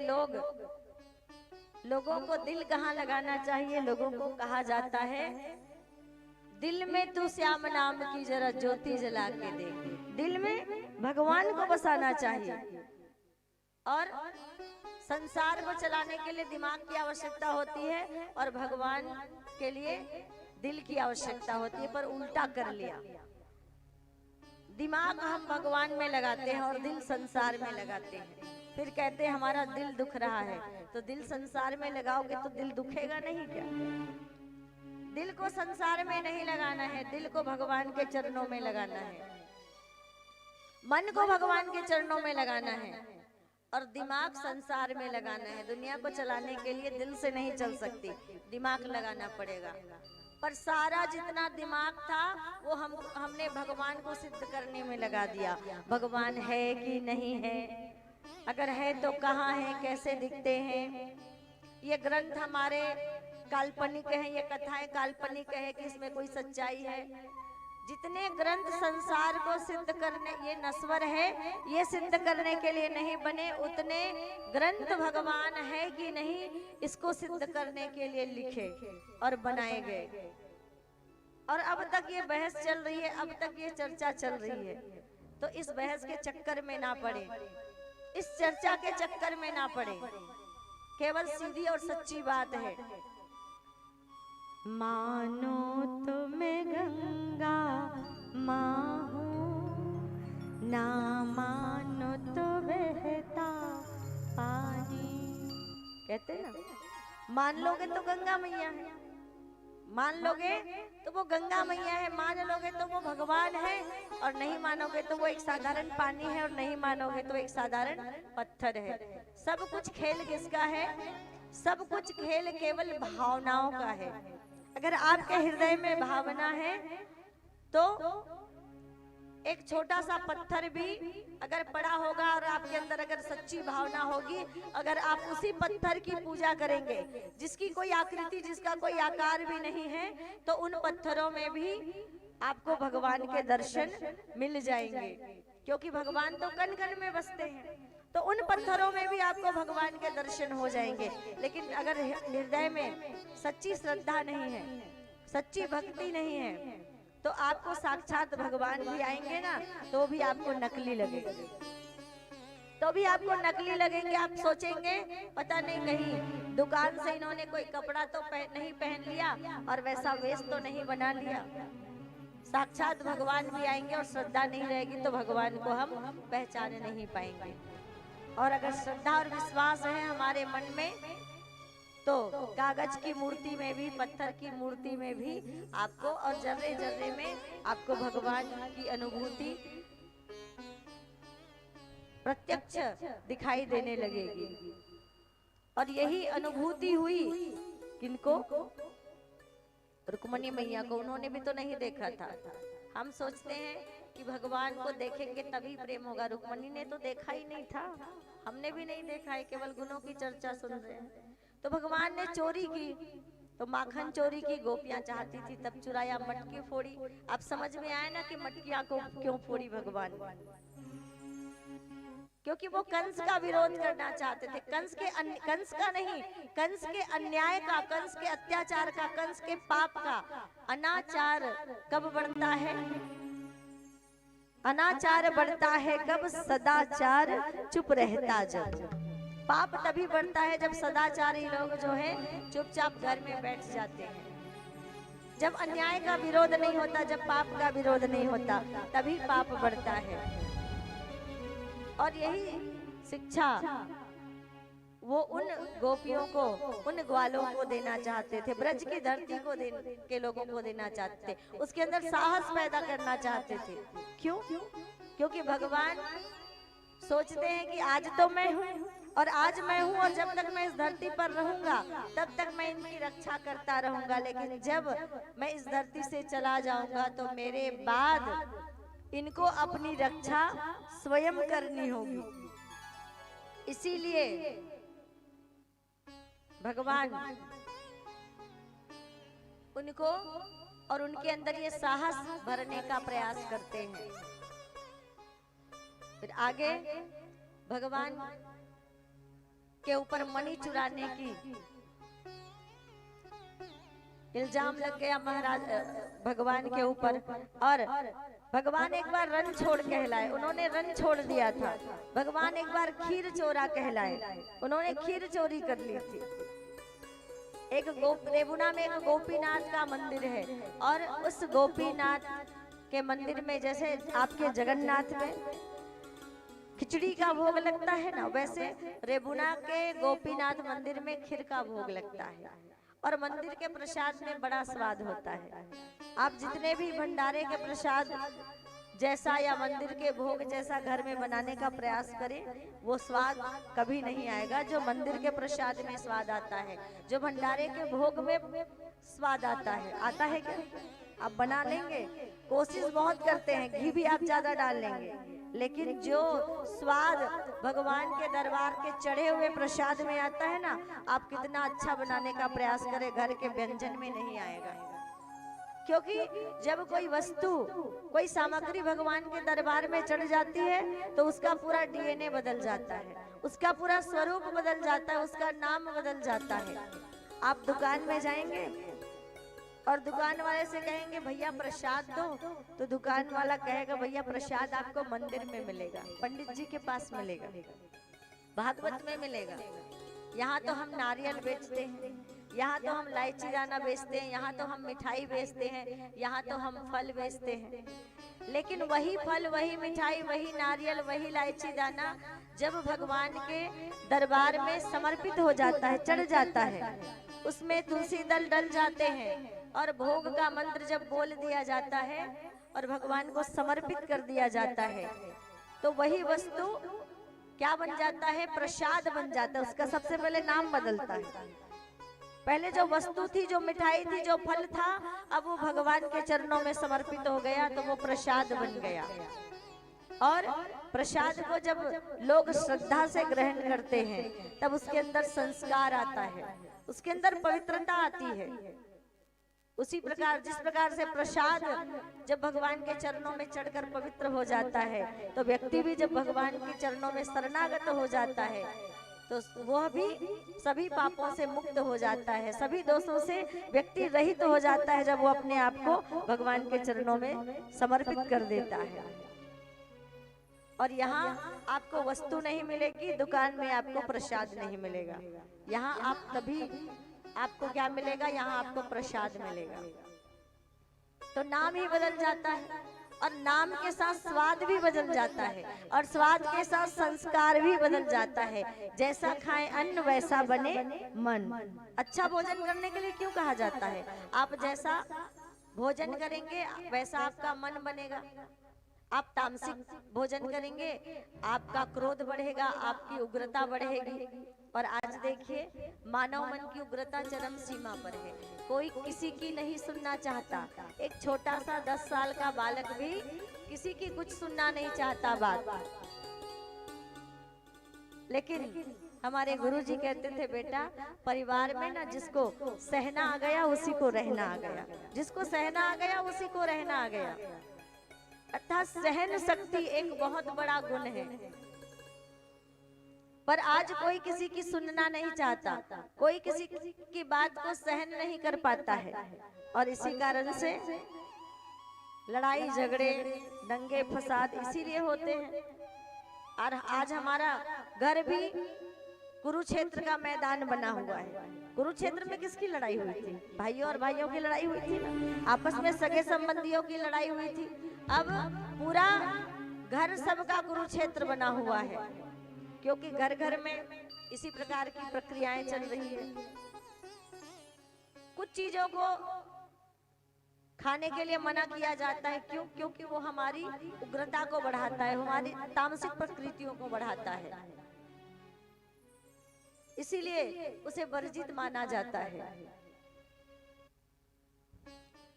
लोगों को दिल कहाँ लगाना चाहिए। लोगों को कहा जाता है, दिल में तू श्याम नाम की जरा ज्योति जला के देख। दिल में भगवान को बसाना चाहिए। और संसार को चलाने के लिए दिमाग की आवश्यकता होती है और भगवान के लिए दिल की आवश्यकता होती है, पर उल्टा कर लिया। दिमाग हम भगवान में लगाते हैं और दिल संसार में लगाते हैं। फिर कहते हैं हमारा दिल दुख रहा है, तो दिल संसार में लगाओगे तो दिल दुखेगा नहीं क्या। दिल को संसार में नहीं लगाना है, दिल को भगवान के चरणों में लगाना है, मन को भगवान के चरणों में लगाना है और दिमाग संसार में लगाना है। दुनिया को चलाने के लिए दिल से नहीं चल सकती, दिमाग लगाना पड़ेगा। पर सारा जितना दिमाग था वो हमने भगवान को सिद्ध करने में लगा दिया। भगवान है कि नहीं है, अगर है तो कहाँ है, कैसे दिखते हैं। ये ग्रंथ हमारे काल्पनिक हैं, ये कथाएं काल्पनिक है कि इसमें कोई सच्चाई है। जितने ग्रंथ संसार को सिद्ध करने, ये नश्वर है, ये सिद्ध करने के लिए नहीं बने, उतने ग्रंथ भगवान है कि नहीं इसको सिद्ध करने के लिए लिखे और बनाए गए। और अब तक ये बहस चल रही है, अब तक ये चर्चा चल रही है। तो इस बहस के चक्कर में ना पड़े, इस चर्चा के चक्कर में ना पड़े। केवल सीधी और सच्ची बात है मानो तो मैं गंगा माँ हूँ, ना मानो तो बहता पानी। कहते हैं ना, मान लोगे तो गंगा मैया है, मान लोगे तो वो गंगा मैया है, मान लोगे तो वो भगवान है, और नहीं मानोगे तो वो एक साधारण पानी है, और नहीं मानोगे तो एक साधारण पत्थर है। सब कुछ खेल किसका है? सब कुछ खेल केवल भावनाओं का है। अगर आपके हृदय में भावना है तो एक छोटा सा पत्थर भी अगर पड़ा होगा और आपके अंदर अगर सच्ची भावना होगी, अगर आप उसी पत्थर की पूजा करेंगे जिसकी कोई आकृति, जिसका कोई आकार भी नहीं है, तो उन पत्थरों में भी आपको भगवान के दर्शन मिल जाएंगे, क्योंकि भगवान तो कण कण में बसते हैं। तो उन पत्थरों में भी आपको भगवान के दर्शन हो जाएंगे। लेकिन अगर हृदय में सच्ची श्रद्धा नहीं है, सच्ची भक्ति नहीं है, तो आपको साक्षात भगवान भी आएंगे ना, तो भी आपको नकली लगेंगे, तो भी आपको नकली लगेंगे। आप सोचेंगे पता नहीं कहीं दुकान से इन्होंने कोई कपड़ा तो नहीं पहन लिया और वैसा वेश तो नहीं बना लिया। साक्षात भगवान भी आएंगे और श्रद्धा नहीं रहेगी तो भगवान को हम पहचान नहीं पाएंगे। और अगर श्रद्धा और विश्वास है हमारे मन में, तो कागज की मूर्ति में भी, पत्थर की मूर्ति में भी आपको, और जर्रे जर्रे में आपको भगवान की अनुभूति प्रत्यक्ष दिखाई देने लगेगी। और यही अनुभूति हुई किनको? रुक्मणी मैया को। उन्होंने भी तो नहीं देखा था। हम सोचते हैं कि भगवान को देखेंगे तभी प्रेम होगा। रुक्मणी ने तो देखा ही नहीं था, हमने भी नहीं देखा है, केवल गुणों की चर्चा सुन रहे हैं। तो भगवान ने चोरी की, तो माखन चोरी की, गोपियां चाहती थी तब चुराया, मटकी फोड़ी। अब समझ में आया ना कि मटकियां को क्यों फोड़ी भगवान? क्योंकि वो कंस का विरोध करना चाहते थे। कंस का नहीं, कंस के अन्याय का, कंस के अत्याचार का, कंस के पाप का। अनाचार कब बढ़ता है? अनाचार बढ़ता है कब? सदाचार चुप रहता जब। पाप तभी बढ़ता है जब सदाचारी लोग जो है चुपचाप घर में बैठ जाते हैं। जब अन्याय का विरोध नहीं होता, जब पाप का विरोध नहीं होता, तभी पाप बढ़ता है। और यही शिक्षा वो उन गोपियों को, उन ग्वालों को देना चाहते थे, ब्रज की धरती को के लोगों को देना चाहते थे, उसके अंदर साहस पैदा करना चाहते थे। क्यों? क्योंकि भगवान सोचते हैं कि आज तो मैं हूँ, और आज मैं हूँ, और जब तक मैं इस धरती पर रहूंगा तब तक मैं इनकी रक्षा करता रहूंगा। लेकिन जब मैं इस धरती से चला जाऊंगा तो मेरे बाद इनको अपनी रक्षा स्वयं करनी होगी। इसीलिए भगवान उनको और उनके अंदर ये साहस भरने का प्रयास करते हैं। फिर आगे भगवान के ऊपर मणि चुराने की इल्जाम लग गया महाराज भगवान के ऊपर, और भगवान एक बार रन छोड़ कहलाए, उन्होंने रन छोड़ दिया था। भगवान एक बार खीर चोरा कहलाए, उन्होंने खीर चोरी कर ली थी। एक रेबुना में एक गोपीनाथ का मंदिर है, और उस गोपीनाथ के मंदिर में जैसे आपके जगन्नाथ में खिचड़ी का भोग लगता है ना, वैसे रेबुना के गोपीनाथ मंदिर में खीर का भोग लगता है। और मंदिर के प्रसाद में बड़ा स्वाद होता है। आप जितने भी भंडारे के प्रसाद जैसा या मंदिर के भोग जैसा घर में बनाने का प्रयास करें, वो स्वाद कभी नहीं आएगा जो मंदिर के प्रसाद में स्वाद आता है, जो भंडारे के भोग में स्वाद आता है। आता है क्या? आप बना लेंगे, कोशिश बहुत करते हैं, घी भी आप ज्यादा डाल लेंगे, लेकिन जो स्वाद भगवान के दरबार के चढ़े हुए प्रसाद में आता है ना, आप कितना अच्छा बनाने का प्रयास करें, घर के व्यंजन में नहीं आएगा। क्योंकि जब कोई वस्तु, कोई सामग्री भगवान के दरबार में चढ़ जाती है तो उसका पूरा डीएनए बदल जाता है, उसका पूरा स्वरूप बदल जाता है, उसका नाम बदल जाता है। आप दुकान में जाएंगे और दुकान वाले से कहेंगे भैया प्रसाद दो, तो दुकान वाला कहेगा भैया प्रसाद आपको मंदिर में मिलेगा, पंडित जी के पास मिलेगा, भागवत में मिलेगा, यहाँ तो हम नारियल बेचते हैं। यहाँ तो हम इलायची दाना बेचते हैं, यहाँ तो हम मिठाई बेचते हैं, यहाँ तो हम फल बेचते हैं। लेकिन वही फल, वही मिठाई, वही नारियल, वही इलायची दाना जब भगवान के दरबार में समर्पित हो जाता है, चढ़ जाता है, उसमें तुलसी दल डल जाते हैं और भोग का मंत्र जब बोल दिया जाता है और भगवान को समर्पित कर दिया जाता है, तो वही वस्तु क्या बन जाता है? प्रसाद बन जाता है। उसका सबसे पहले नाम बदलता है। पहले जो वस्तु थी, जो मिठाई थी, जो फल था, अब वो भगवान के चरणों में समर्पित हो गया, तो वो प्रसाद बन गया। और प्रसाद को जब लोग श्रद्धा से ग्रहण करते हैं, तब उसके अंदर संस्कार आता है, उसके अंदर पवित्रता आती है। उसी प्रकार जिस प्रकार से प्रसाद जब भगवान के चरणों में चढ़कर पवित्र हो जाता है, तो व्यक्ति भी जब भगवान के चरणों में शरणागत हो जाता है, तो वह भी सभी पापों से मुक्त हो जाता है, सभी दोषों से व्यक्ति रहित हो जाता है, जब वो अपने आप को भगवान के चरणों में समर्पित कर देता है। और यहाँ आपको वस्तु नहीं मिलेगी, दुकान में आपको प्रसाद नहीं मिलेगा। यहाँ आप तभी आपको क्या मिलेगा? यहाँ आपको प्रसाद मिलेगा। तो नाम ही बदल जाता है, और नाम के साथ स्वाद भी बदल जाता है, और स्वाद के साथ संस्कार भी बदल जाता है। जैसा खाए अन्न वैसा बने मन। अच्छा भोजन करने के लिए क्यों कहा जाता है? आप जैसा भोजन करेंगे वैसा आपका मन बनेगा। आप तामसिक भोजन करेंगे, आपका क्रोध बढ़ेगा, आपकी उग्रता बढ़ेगी। और आज देखिए, मानव मन की उग्रता चरम सीमा पर है। कोई किसी की नहीं सुनना चाहता। एक छोटा सा 10 साल का बालक भी किसी की कुछ सुनना नहीं चाहता बात। लेकिन हमारे गुरुजी कहते थे, बेटा परिवार में ना जिसको सहना आ गया उसी को रहना आ गया, जिसको सहना आ गया उसी को रहना आ गया। अर्थात सहन शक्ति एक बहुत बड़ा गुण है। पर आज कोई किसी की सुनना नहीं चाहता, कोई किसी की बात को सहन नहीं कर पाता है, और इसी कारण से लड़ाई झगड़े दंगे फसाद इसीलिए होते हैं। और आज हमारा घर भी कुरुक्षेत्र का मैदान बना हुआ है। कुरुक्षेत्र में किसकी लड़ाई हुई थी? भाइयों और भाइयों की लड़ाई हुई थी ना, आपस में सगे संबंधियों की लड़ाई हुई थी। अब पूरा घर सबका कुरुक्षेत्र बना हुआ है, क्योंकि घर घर में इसी प्रकार की प्रक्रियाएं चल रही है। कुछ चीजों को खाने के लिए मना किया जाता है, क्यों? क्योंकि वो हमारी उग्रता को बढ़ाता है, हमारी तामसिक प्रकृतियों को बढ़ाता है, इसीलिए उसे वर्जित माना जाता है।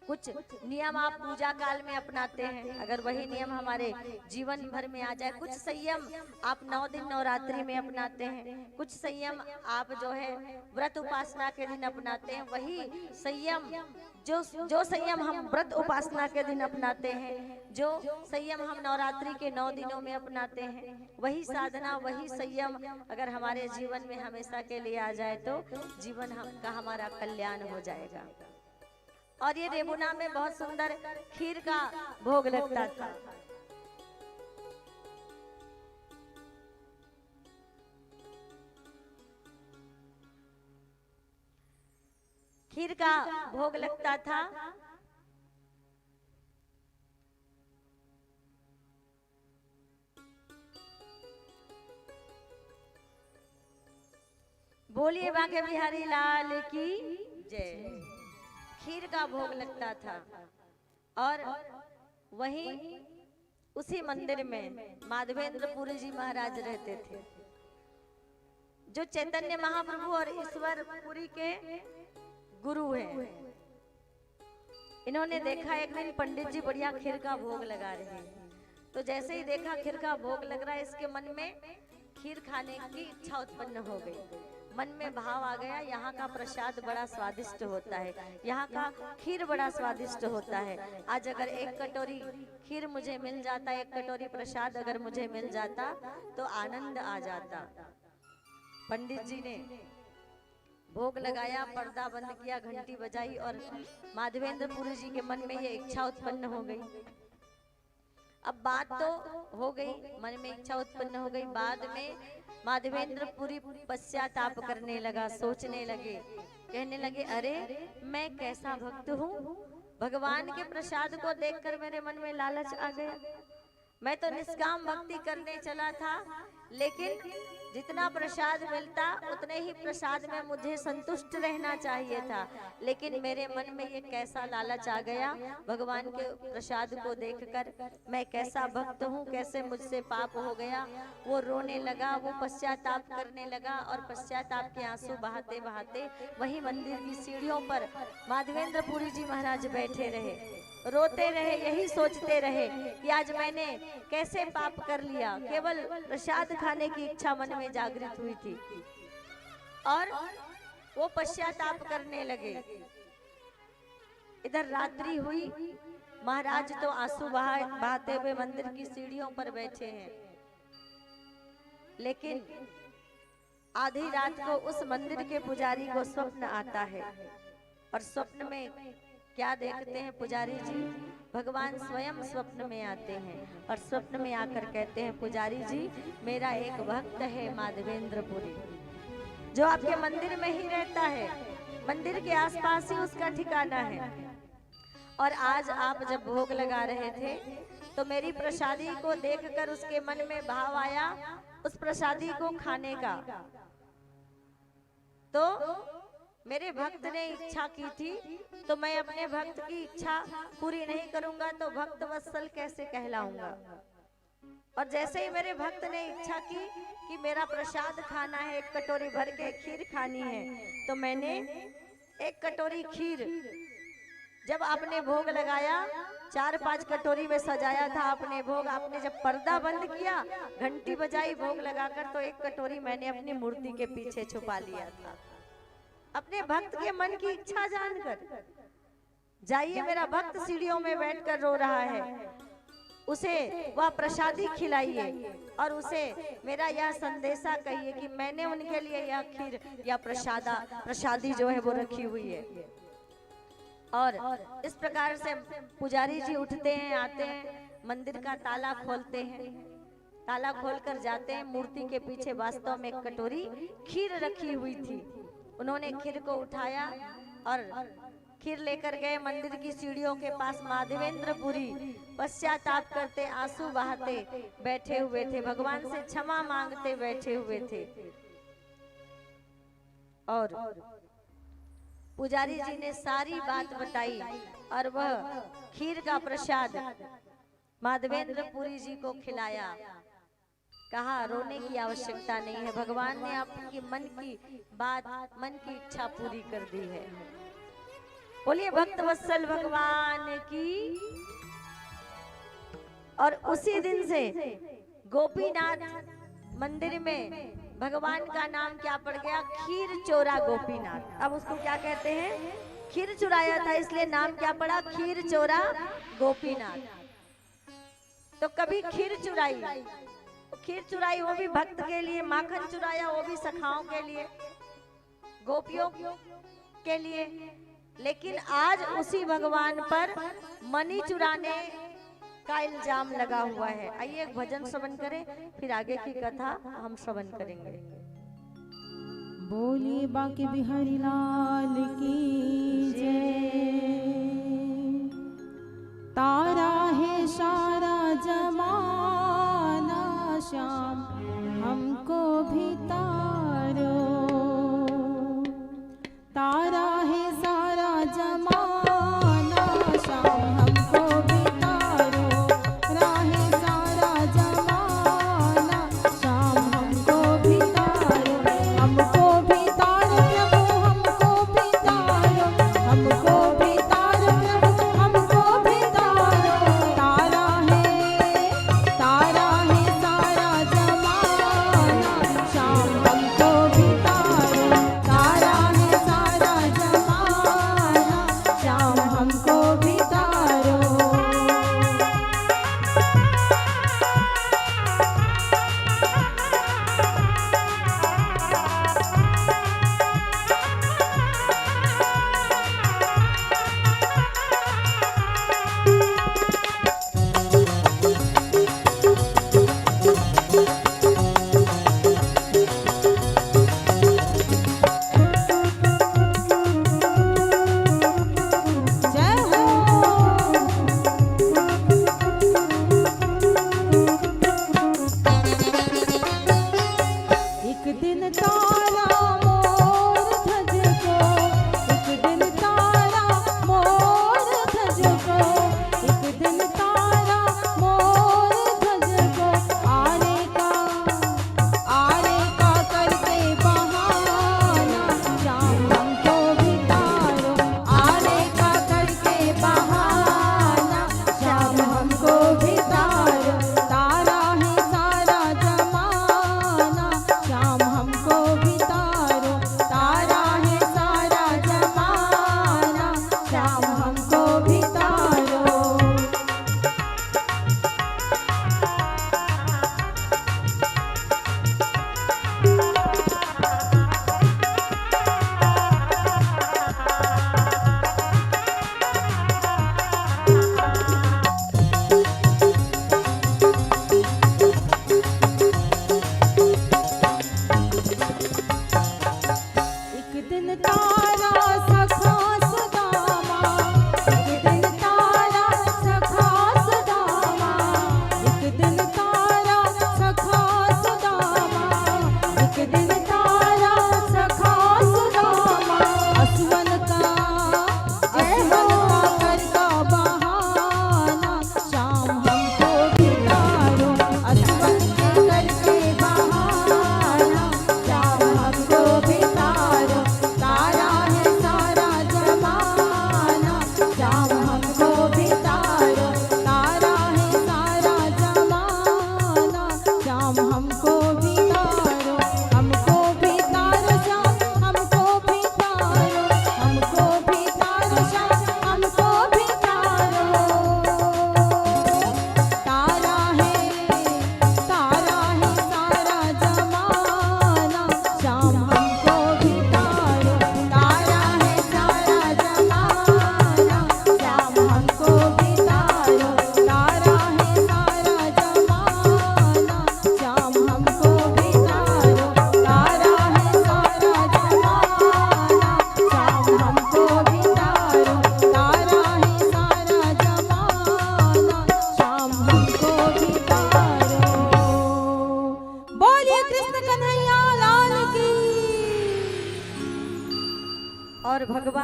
कुछ नियम आप पूजा काल में अपनाते हैं, अगर वही नियम हमारे जीवन भर में आ जाए। कुछ संयम आप 9 दिन नवरात्रि में अपनाते हैं, कुछ संयम आप जो है व्रत उपासना के दिन अपनाते हैं। वही संयम जो संयम हम व्रत उपासना के दिन अपनाते हैं, जो संयम हम नवरात्रि के 9 दिनों में अपनाते हैं, वही साधना वही संयम अगर हमारे जीवन में हमेशा के लिए आ जाए, तो जीवन का हमारा कल्याण हो जाएगा। और ये रेमुना में बहुत सुंदर खीर का भोग लगता था। खीर का भोग लगता था। बोलिए बांके बिहारी लाल की जय। खीर का भोग लगता था, और वहीं उसी मंदिर में माधवेंद्रपुरी जी महाराज रहते थे, जो चैतन्य महाप्रभु और ईश्वरपुरी के गुरु हैं। इन्होंने देखा एक दिन पंडित जी बढ़िया खीर का भोग लगा रहे हैं, तो जैसे ही देखा खीर का भोग लग रहा है, इसके मन में खीर खाने की इच्छा उत्पन्न हो गई। मन में भाव आ गया, यहाँ का प्रसाद बड़ा स्वादिष्ट होता है, यहाँ का खीर बड़ा स्वादिष्ट होता है। आज अगर एक कटोरी खीर मुझे मिल जाता, एक कटोरी प्रसाद अगर मुझे मिल जाता, तो आनंद आ जाता। पंडित जी ने भोग लगाया, पर्दा बंद किया, घंटी बजाई, और माधवेंद्रपुरी जी के मन में ये इच्छा उत्पन्न हो गई। अब बात तो हो गई, मन में इच्छा उत्पन्न हो गई। बाद में माधवेंद्रपुरी पश्चाताप करने लगा, सोचने लगे कहने लगे, अरे मैं कैसा भक्त हूँ, भगवान के प्रसाद को देखकर मेरे मन में लालच आ गया। मैं तो निष्काम भक्ति करने चला था, लेकिन जितना प्रसाद मिलता उतने ही प्रसाद में मुझे संतुष्ट रहना चाहिए था, लेकिन मेरे मन में ये कैसा लालच आ गया भगवान के प्रसाद को देखकर। मैं कैसा भक्त हूँ, कैसे मुझसे पाप हो गया। वो रोने लगा, वो पश्चाताप करने लगा और पश्चाताप के आंसू बहाते बहाते वही मंदिर की सीढ़ियों पर माधवेंद्र पुरी जी महाराज बैठे रहे, रोते रहे, यही सोचते रहे कि आज मैंने कैसे पाप कर लिया। केवल प्रसाद खाने की इच्छा मन में जागृत हुई थी और वो पश्चाताप करने लगे। इधर रात्रि हुई, महाराज तो आंसू बहाते हुए मंदिर की सीढ़ियों पर बैठे हैं, लेकिन आधी रात को उस मंदिर के पुजारी को स्वप्न आता है और स्वप्न में क्या देखते हैं पुजारी जी, भगवान स्वयं स्वप्न में आते हैं और स्वप्न में आकर कहते हैं, पुजारी जी मेरा एक भक्त है माधवेंद्र पुरी, जो आपके मंदिर में ही रहता है, मंदिर के आसपास ही उसका ठिकाना है। और आज आप जब भोग लगा रहे थे तो मेरी प्रसादी को देखकर उसके मन में भाव आया उस प्रसादी को खाने का, तो मेरे भक्त ने इच्छा की थी, तो मैं अपने भक्त की इच्छा पूरी नहीं करूंगा तो भक्त वत्सल कैसे कहलाऊंगा। और जैसे ही मेरे भक्त ने इच्छा की कि मेरा प्रसाद खाना है, एक कटोरी भर के खीर खानी है, तो मैंने एक कटोरी खीर, जब आपने भोग लगाया 4-5 कटोरी में सजाया था आपने भोग, आपने जब पर्दा बंद किया, घंटी बजाई भोग लगाकर, तो एक कटोरी मैंने अपनी मूर्ति के पीछे छुपा लिया था, अपने भक्त के मन की इच्छा जानकर। जाइए, मेरा भक्त सीढ़ियों में बैठकर रो रहा है, उसे वह प्रसादी खिलाइए और उसे मेरा यह संदेशा कहिए कि मैंने उनके लिए यह खीर या प्रसादी जो है वो रखी हुई है। और इस प्रकार से पुजारी जी उठते हैं, आते हैं, मंदिर का ताला खोलते हैं, ताला खोलकर जाते हैं, मूर्ति के पीछे वास्तव में एक कटोरी खीर रखी हुई थी। उन्होंने खीर को उठाया और खीर लेकर गए मंदिर की सीढ़ियों के पास। माधवेंद्र पुरी पश्चाताप करते, आंसू बहाते बैठे हुए थे, भगवान से क्षमा मांगते बैठे हुए थे। और पुजारी जी ने सारी बात बताई और वह खीर का प्रसाद माधवेंद्र पुरी जी को खिलाया। कहा, रोने की आवश्यकता नहीं है, भगवान ने आपकी मन की बात, मन की इच्छा पूरी कर दी है। बोलिए भक्त वत्सल भगवान की। और उसी दिन से गोपीनाथ मंदिर में भगवान का नाम क्या पड़ गया, खीर चोरा गोपीनाथ। अब उसको क्या कहते हैं, खीर चुराया था इसलिए नाम क्या पड़ा, खीर चोरा गोपीनाथ। तो कभी खीर चुराई वो भी भक्त के लिए, माखन चुराया वो भी सखाओं के लिए, गोपियों के लिए, लेकिन आज उसी भगवान पर मणि चुराने का इल्जाम लगा हुआ है। आइए एक भजन श्रवण करें, फिर आगे की कथा हम श्रवण करेंगे। बोलिए बांके बिहारी लाल की जय। तारा है सारा जमाना श्याम, हमको भी तारो। तारा है सारा जमाना श्याम, हमको भी तारो। राहे सारा जमाना श्याम, हमको भी तारो। हमको भी तारो प्रभु, हमको भी तारो। हमको भी तारो प्रभु, हमको भी तारो। तारा है सारा जमाना श्याम, हमको भी तारो। तारा है सारा जमाना श्याम, हमको भी तारो।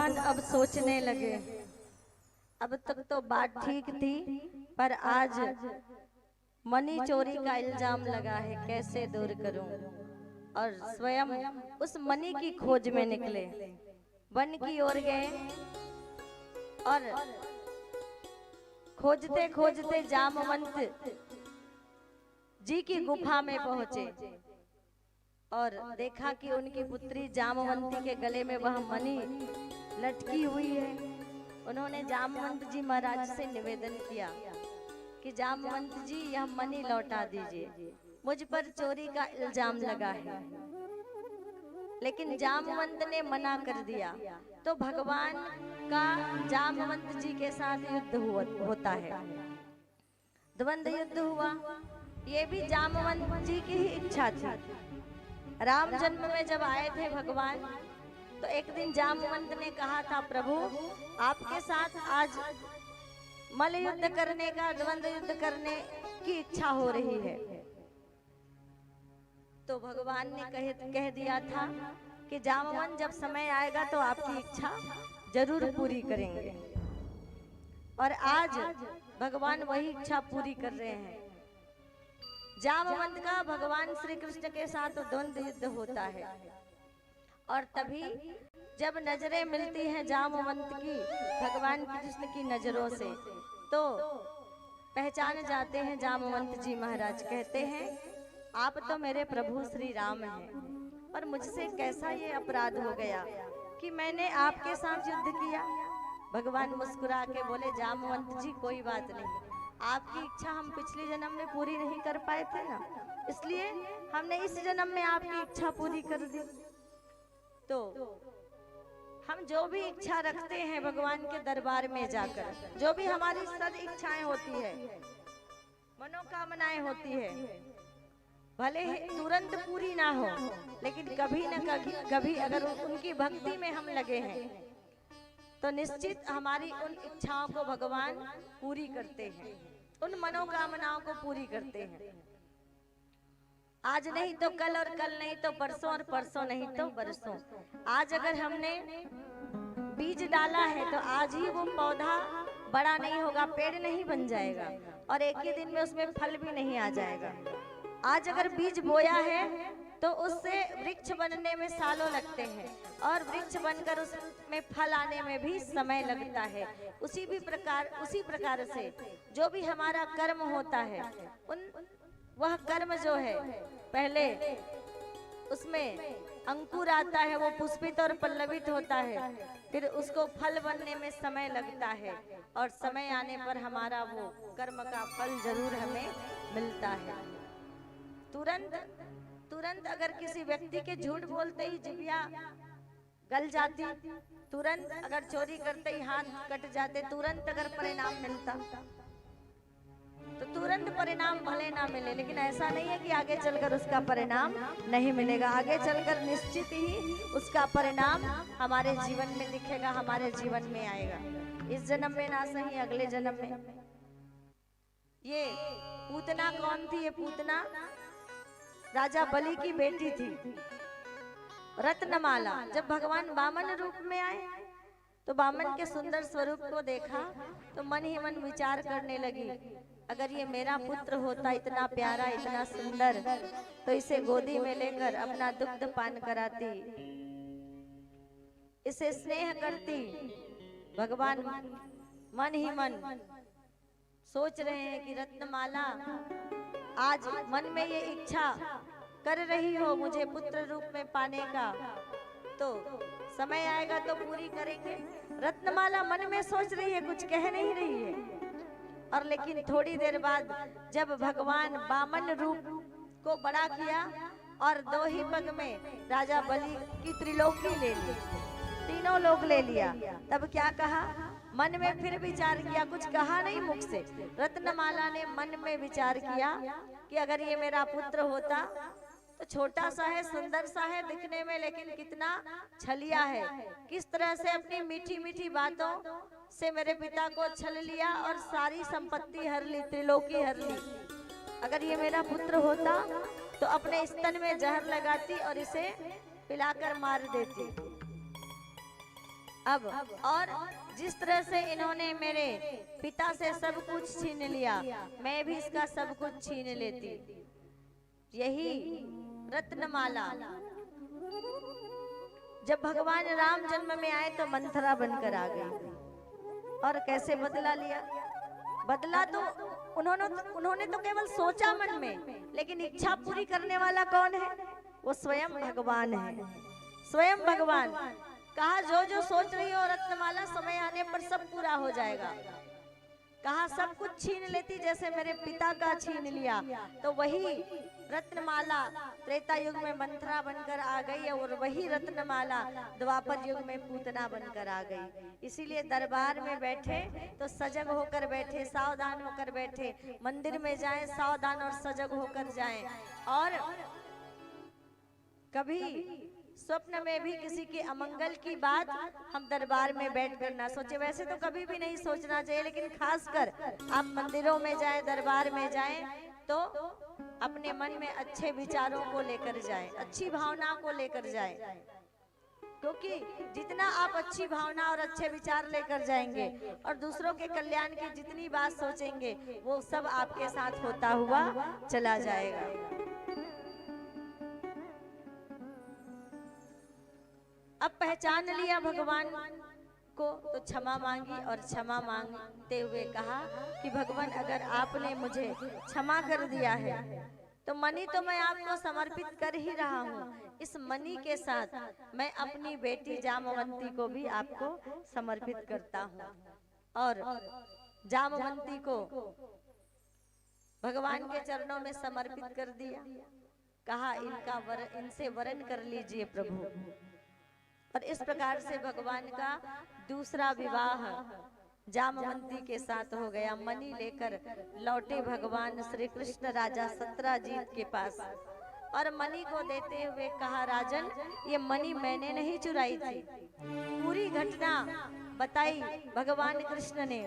भगवान अब सोचने लगे, अब तक तो बात ठीक थी, पर आज मनी चोरी का इल्जाम लगा है, कैसे दूर करूं। और स्वयं उस मनी की खोज में निकले, वन की ओर गए और खोजते खोजते जामवंत जी की गुफा में पहुंचे और देखा कि उनकी पुत्री जामवंती के गले में वह मणि लटकी हुई है। उन्होंने जामवंत जी महाराज से निवेदन किया कि जामवंत जी यह मणि लौटा दीजिए, मुझ पर चोरी का इल्जाम लगा है। लेकिन जामवंत ने मना कर दिया। तो भगवान का जामवंत जी के साथ युद्ध होता है, द्वंद्व युद्ध हुआ। ये भी जामवंत जी की ही इच्छा थी। राम जन्म में जब आए थे भगवान, तो एक दिन जामवंत ने कहा था, प्रभु आपके साथ आज मल्ल युद्ध करने का, द्वंद्व युद्ध करने की इच्छा हो रही है। तो भगवान ने कह दिया था कि जामवंत जब समय आएगा तो आपकी इच्छा जरूर पूरी करेंगे। और आज भगवान वही इच्छा पूरी कर रहे हैं। जामवंत का भगवान श्री कृष्ण के साथ द्वंद्व युद्ध होता है और तभी जब नजरें मिलती हैं जामवंत की भगवान कृष्ण की नजरों से, तो पहचान जाते हैं जामवंत जी महाराज। कहते हैं, आप तो मेरे प्रभु श्री राम हैं, पर मुझसे कैसा ये अपराध हो गया कि मैंने आपके साथ युद्ध किया। भगवान मुस्कुरा के बोले, जामवंत जी कोई बात नहीं, आपकी इच्छा हम पिछले जन्म में पूरी नहीं कर पाए थे ना, इसलिए हमने इस जन्म में आपकी इच्छा पूरी कर दी। तो हम जो भी इच्छा रखते हैं भगवान के दरबार में जाकर, जो भी हमारी सद इच्छाएं होती है, मनोकामनाएं होती है, भले ही तुरंत पूरी ना हो, लेकिन कभी न कभी अगर उनकी भक्ति में हम लगे हैं तो निश्चित हमारी उन इच्छाओं को भगवान पूरी करते हैं, उन मनोकामनाओं को पूरी करते हैं। आज नहीं तो कल, और कल नहीं तो परसों, और परसों नहीं तो बरसों। आज अगर हमने बीज डाला है तो आज ही वो पौधा बड़ा नहीं होगा, पेड़ नहीं बन जाएगा, और एक ही दिन में उसमें फल भी नहीं आ जाएगा। आज अगर बीज बोया है तो उससे वृक्ष बनने में सालों लगते हैं, और वृक्ष बनकर उसमें फल आने में भी समय लगता है। उसी प्रकार से जो भी हमारा कर्म होता है, वह कर्म जो है पहले उसमें अंकुर आता है, वो पुष्पित और पल्लवित होता है, फिर उसको फल बनने में समय लगता है, और समय आने पर हमारा वो कर्म का फल जरूर हमें मिलता है। तुरंत अगर किसी व्यक्ति के झूठ बोलते ही जिभ्या गल जाती, तुरंत अगर चोरी करते ही हाथ कट जाते, तुरंत अगर परिणाम मिलता तो तुरंत परिणाम भले ना मिले, लेकिन ऐसा नहीं है कि आगे चलकर उसका परिणाम नहीं मिलेगा। आगे चलकर निश्चित ही उसका परिणाम हमारे जीवन में दिखेगा, हमारे जीवन में आएगा। इस जन्म में ना सही, अगले जन्म में। ये पूतना कौन थी? ये पूतना राजा बलि की बेटी थी, रत्नमाला। जब भगवान वामन रूप में आए तो वामन के सुंदर स्वरूप को देखा तो मन ही मन विचार करने लगी, अगर ये मेरा पुत्र होता, इतना प्यारा, इतना सुंदर, तो इसे गोदी में लेकर अपना दुग्ध पान कराती, इसे स्नेह करती। भगवान मन ही मन सोच रहे हैं कि रत्नमाला आज मन में ये इच्छा कर रही हो मुझे पुत्र रूप में पाने का, तो समय आएगा तो पूरी करेंगे। रत्नमाला मन में सोच रही है, कुछ कह नहीं रही है। और लेकिन थोड़ी देर बाद जब भगवान वामन रूप को बड़ा किया और दो ही पग में राजा बलि की त्रिलोकी ले ली, तीनों लोग ले लिया, तब क्या कहा? मन में फिर विचार किया, कुछ कहा नहीं मुख से। रत्नमाला ने मन में विचार किया कि अगर ये मेरा पुत्र होता तो छोटा सा है, सुंदर सा है दिखने में, लेकिन कितना छलिया है, किस तरह से अपनी मीठी मीठी बातों से मेरे पिता को छल लिया और सारी संपत्ति हर ली, त्रिलोकी हर ली। अगर ये मेरा पुत्र होता तो अपने स्तन में जहर लगाती और इसे पिलाकर मार देती। अब और जिस तरह से इन्होंने मेरे पिता से सब कुछ छीन लिया, मैं भी इसका सब कुछ छीन लेती। यही रत्नमाला जब भगवान राम जन्म में आए तो मंथरा बनकर आ गई। और कैसे बदला लिया? बदला तो उन्होंने तो केवल सोचा मन में, लेकिन इच्छा पूरी करने वाला कौन है? वो स्वयं भगवान है। स्वयं भगवान कहा जो जो सोच रही हो रत्नमाला, समय आने पर सब पूरा हो जाएगा। कहा सब कुछ छीन लेती जैसे मेरे पिता का छीन लिया। तो वही रत्नमाला त्रेता युग में मंथरा बनकर आ गई और वही रत्नमाला द्वापर युग में पूतना बनकर आ गई। इसीलिए दरबार में बैठे तो सजग होकर बैठे, सावधान होकर बैठे। मंदिर में जाएं सावधान और सजग होकर जाएं। और कभी स्वप्न में भी किसी के अमंगल की बात हम दरबार में बैठकर ना सोचे। वैसे तो कभी भी नहीं सोचना चाहिए, लेकिन खासकर आप मंदिरों में जाएं, दरबार में जाएं तो अपने मन में अच्छे विचारों को लेकर जाएं, अच्छी भावना को लेकर जाएं। क्योंकि जितना आप अच्छी भावना और अच्छे विचार लेकर जाएंगे और दूसरों के कल्याण की जितनी बात सोचेंगे, वो सब आपके साथ होता हुआ चला जाएगा। अब पहचान लिया भगवान को तो क्षमा मांगी और क्षमा मांगते हुए कहा कि भगवान अगर आपने मुझे क्षमा कर दिया है तो मणि तो मैं आपको समर्पित कर ही रहा हूँ। इस मणि के साथ मैं अपनी बेटी जामवंती को भी आपको समर्पित करता हूँ। और जामवंती को भगवान के चरणों में समर्पित कर दिया। कहा इनसे वरण कर लीजिए प्रभु। और इस प्रकार से भगवान का दूसरा विवाह जामवंती के साथ हो गया। मणि लेकर लौटे भगवान श्री कृष्ण राजा सत्राजीत के पास और मणि को देते हुए कहा राजन ये मणि मैंने नहीं चुराई थी। पूरी घटना बताई भगवान कृष्ण ने।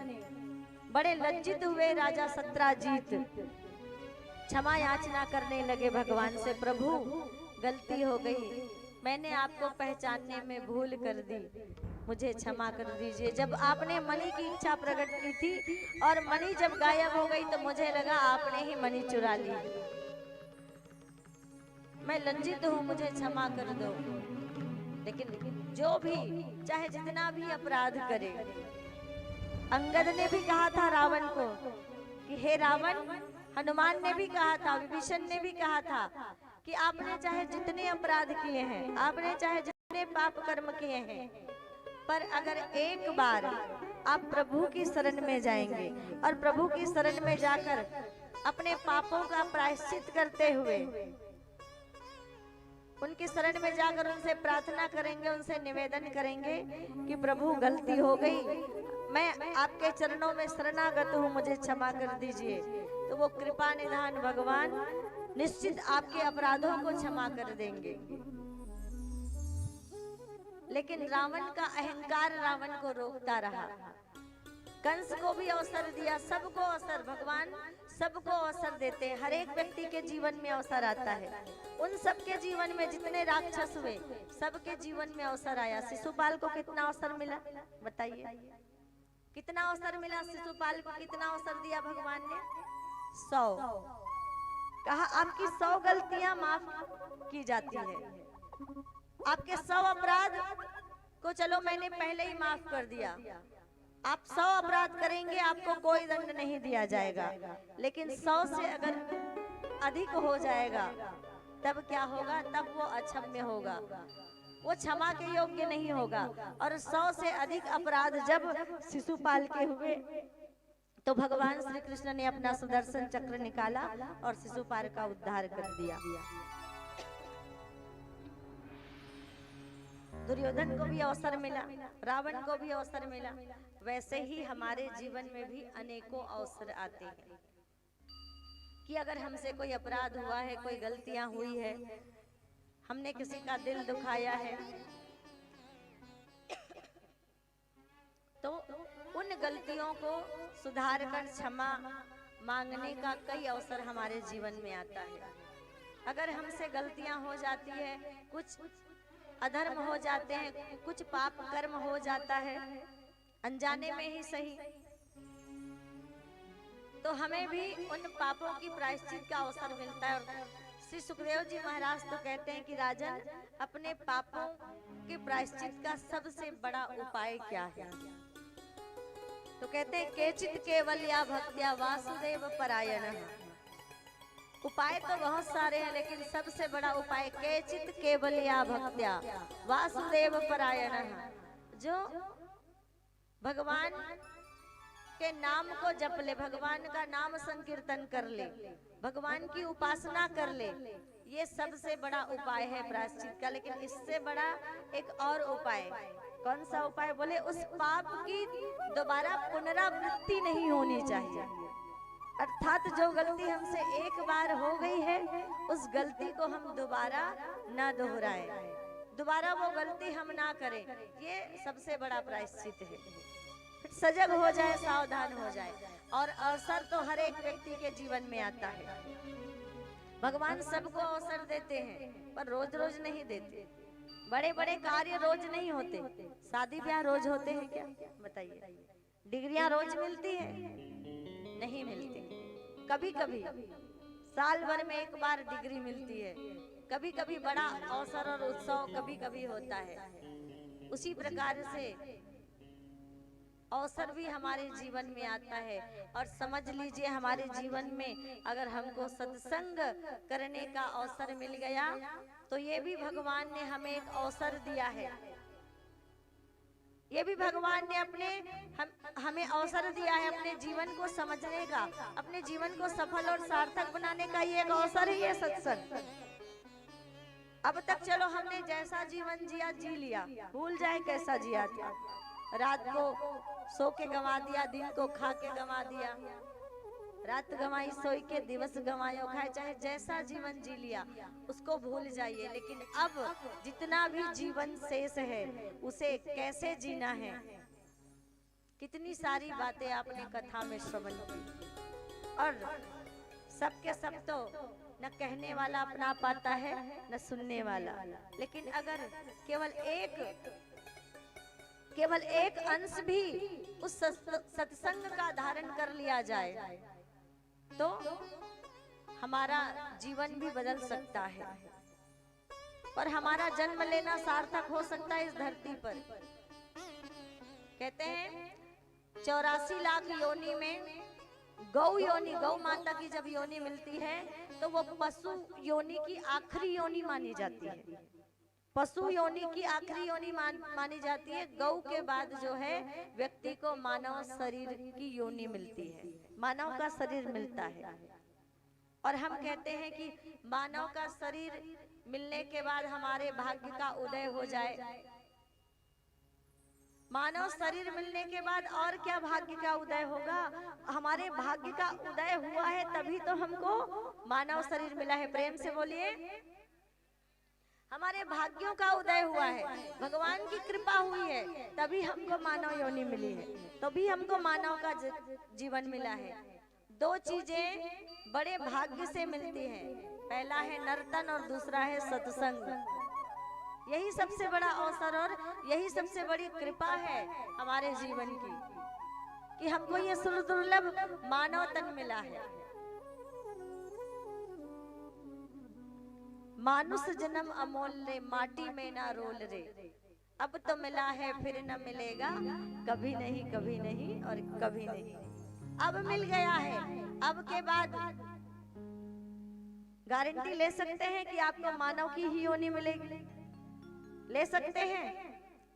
बड़े लज्जित हुए राजा सत्राजीत, क्षमा याचना करने लगे भगवान से, प्रभु गलती हो गई, मैंने आपको पहचानने में भूल कर दी, मुझे क्षमा कर दीजिए। जब आपने मणि की इच्छा प्रकट की थी और मणि जब गायब हो गई तो मुझे लगा आपने ही मणि चुरा ली। मैं लज्जित हूँ, मुझे क्षमा कर दो। लेकिन जो भी चाहे जितना भी अपराध करे, अंगद ने भी कहा था रावण को कि हे रावण, हनुमान ने भी कहा था, विभीषण ने भी कहा था कि आपने चाहे जितने अपराध किए हैं, आपने चाहे जितने पाप कर्म किए हैं, पर अगर एक बार आप प्रभु की शरण में जाएंगे और प्रभु की शरण में जाकर अपने पापों का प्रायश्चित करते हुए उनकी शरण में जाकर उनसे प्रार्थना करेंगे, उनसे निवेदन करेंगे कि प्रभु गलती हो गई, मैं आपके चरणों में शरणागत हूँ, मुझे क्षमा कर दीजिए, तो वो कृपा निधान भगवान निश्चित आपके अपराधों को क्षमा कर देंगे। लेकिन रावण का अहंकार रावण को रोकता रहा। कंस को भी अवसर दिया, सबको अवसर, भगवान सबको अवसर देते हैं। हर एक व्यक्ति के जीवन में अवसर आता है। उन सबके जीवन में जितने राक्षस हुए सबके जीवन में अवसर आया। शिशुपाल को कितना अवसर मिला बताइए? कितना अवसर मिला शिशुपाल को? कितना अवसर दिया भगवान ने? 100। कहा आपकी 100 गलतियां माफ की जाती है, आपके 100 अपराध को चलो मैंने पहले ही माफ कर दिया। आप 100 अपराध करेंगे आपको कोई दंड नहीं दिया जाएगा, लेकिन 100 से अगर अधिक हो जाएगा तब क्या होगा? तब वो अक्षम्य होगा, वो क्षमा के योग्य नहीं होगा। और 100 से अधिक अपराध जब शिशुपाल के हुए तो भगवान श्री कृष्ण ने अपना सुदर्शन चक्र निकाला और शिशुपाल का उद्धार कर दिया। दुर्योधन को भी अवसर मिला, रावण को भी अवसर मिला। वैसे ही हमारे जीवन में भी अनेकों अवसर आते हैं कि अगर हमसे कोई अपराध हुआ है, कोई गलतियां हुई है, हमने किसी का दिल दुखाया है, तो उन गलतियों को सुधार कर क्षमा मांगने का कई अवसर हमारे जीवन में आता है। अगर हमसे गलतियां हो जाती है, कुछ अधर्म हो जाते हैं, कुछ पाप कर्म हो जाता है अनजाने में ही सही, तो हमें भी उन पापों की प्रायश्चित का अवसर मिलता है। और श्री सुखदेव जी महाराज तो कहते हैं कि राजन, अपने पापों के प्रायश्चित का सबसे बड़ा उपाय क्या है? तो कहते हैं केचित केवल्या भक्त्या वासुदेव परायण। उपाय तो बहुत सारे हैं, लेकिन सबसे बड़ा उपाय केचित केवल्या भक्त्या वासुदेव परायण। जो भगवान के नाम को जप ले, भगवान का नाम संकीर्तन कर ले, भगवान की उपासना कर ले, ये सबसे बड़ा उपाय है प्रायश्चित का। लेकिन इससे बड़ा एक और उपाय, कौन सा उपाय बोले? उस पाप की दोबारा पुनरावृत्ति नहीं होनी चाहिए। अर्थात जो गलती हमसे एक बार हो गई है, उस गलती को हम दोबारा ना दोहराएं, दोबारा वो गलती हम ना करें। ये सबसे बड़ा प्रायश्चित है। फिर सजग हो जाए, सावधान हो जाए। और अवसर तो हर एक व्यक्ति के जीवन में आता है। भगवान सबको अवसर देते हैं, पर रोज रोज नहीं देते। बड़े बड़े कार्य रोज नहीं होते। शादी ब्याह रोज होते हैं क्या? बताइए। डिग्रियां रोज मिलती है? नहीं मिलती। कभी कभी साल भर में एक बार डिग्री मिलती है, कभी कभी बड़ा अवसर और उत्सव कभी कभी होता है। उसी प्रकार से अवसर भी हमारे जीवन में आता है। और समझ लीजिए, हमारे जीवन में अगर हमको सत्संग करने का अवसर मिल गया, तो ये भी भगवान ने हमें एक अवसर दिया है। ये भी भगवान ने हमें अवसर दिया है अपने जीवन को समझने का, अपने जीवन को सफल और सार्थक बनाने का। ये एक अवसर ही है सत्संग। अब तक चलो हमने जैसा जीवन जिया जी लिया, भूल जाए कैसा जिया था। रात को सो के गंवा दिया, दिन को खा के गंवा दिया, रात गंवाई सोई के दिवस गंवायो खाए। चाहे जैसा जीवन जी लिया उसको भूल जाइए, लेकिन अब जितना भी जीवन शेष है उसे कैसे जीना है, कितनी सारी बातें आपने कथा में श्रवण की। और सबके सब तो न कहने वाला अपना पाता है, न सुनने वाला। लेकिन अगर केवल एक अंश भी उस सत्संग का धारण कर लिया जाए, तो हमारा जीवन भी बदल सकता है और हमारा जन्म लेना सार्थक हो सकता है इस धरती पर। कहते हैं 84 लाख योनि में गौ योनि, गौ माता की जब योनि मिलती है तो वो पशु योनि की आखिरी योनि मानी जाती है। पशु योनि की आखिरी योनि मानी जाती है। गौ के बाद जो है व्यक्ति को मानव शरीर की योनि मिलती है, मानव का शरीर मिलता है। और हम कहते हैं कि मानव का शरीर मिलने के बाद हमारे भाग्य का उदय हो जाए। मानव शरीर मिलने के बाद और क्या भाग्य का उदय होगा? हमारे भाग्य का उदय हुआ है तभी तो हमको मानव शरीर मिला है। प्रेम से बोलिए, हमारे भाग्यों का उदय हुआ है, भगवान की कृपा हुई है, तभी हमको मानव योनि मिली है, तभी हमको मानव का जीवन मिला है। दो चीजें बड़े भाग्य से मिलती हैं, पहला है नर्तन और दूसरा है सत्संग। यही सबसे बड़ा अवसर और यही सबसे बड़ी कृपा है हमारे जीवन की, कि हमको ये दुर्लभ मानव तन मिला है। मानुष जन्म अमूल्य, माटी में ना रोल रे। अब तो मिला है फिर न मिलेगा, कभी नहीं, कभी नहीं और कभी नहीं। अब मिल गया है, अब के बाद गारंटी ले सकते हैं कि आपको मानव की ही योनि मिलेगी? ले सकते हैं?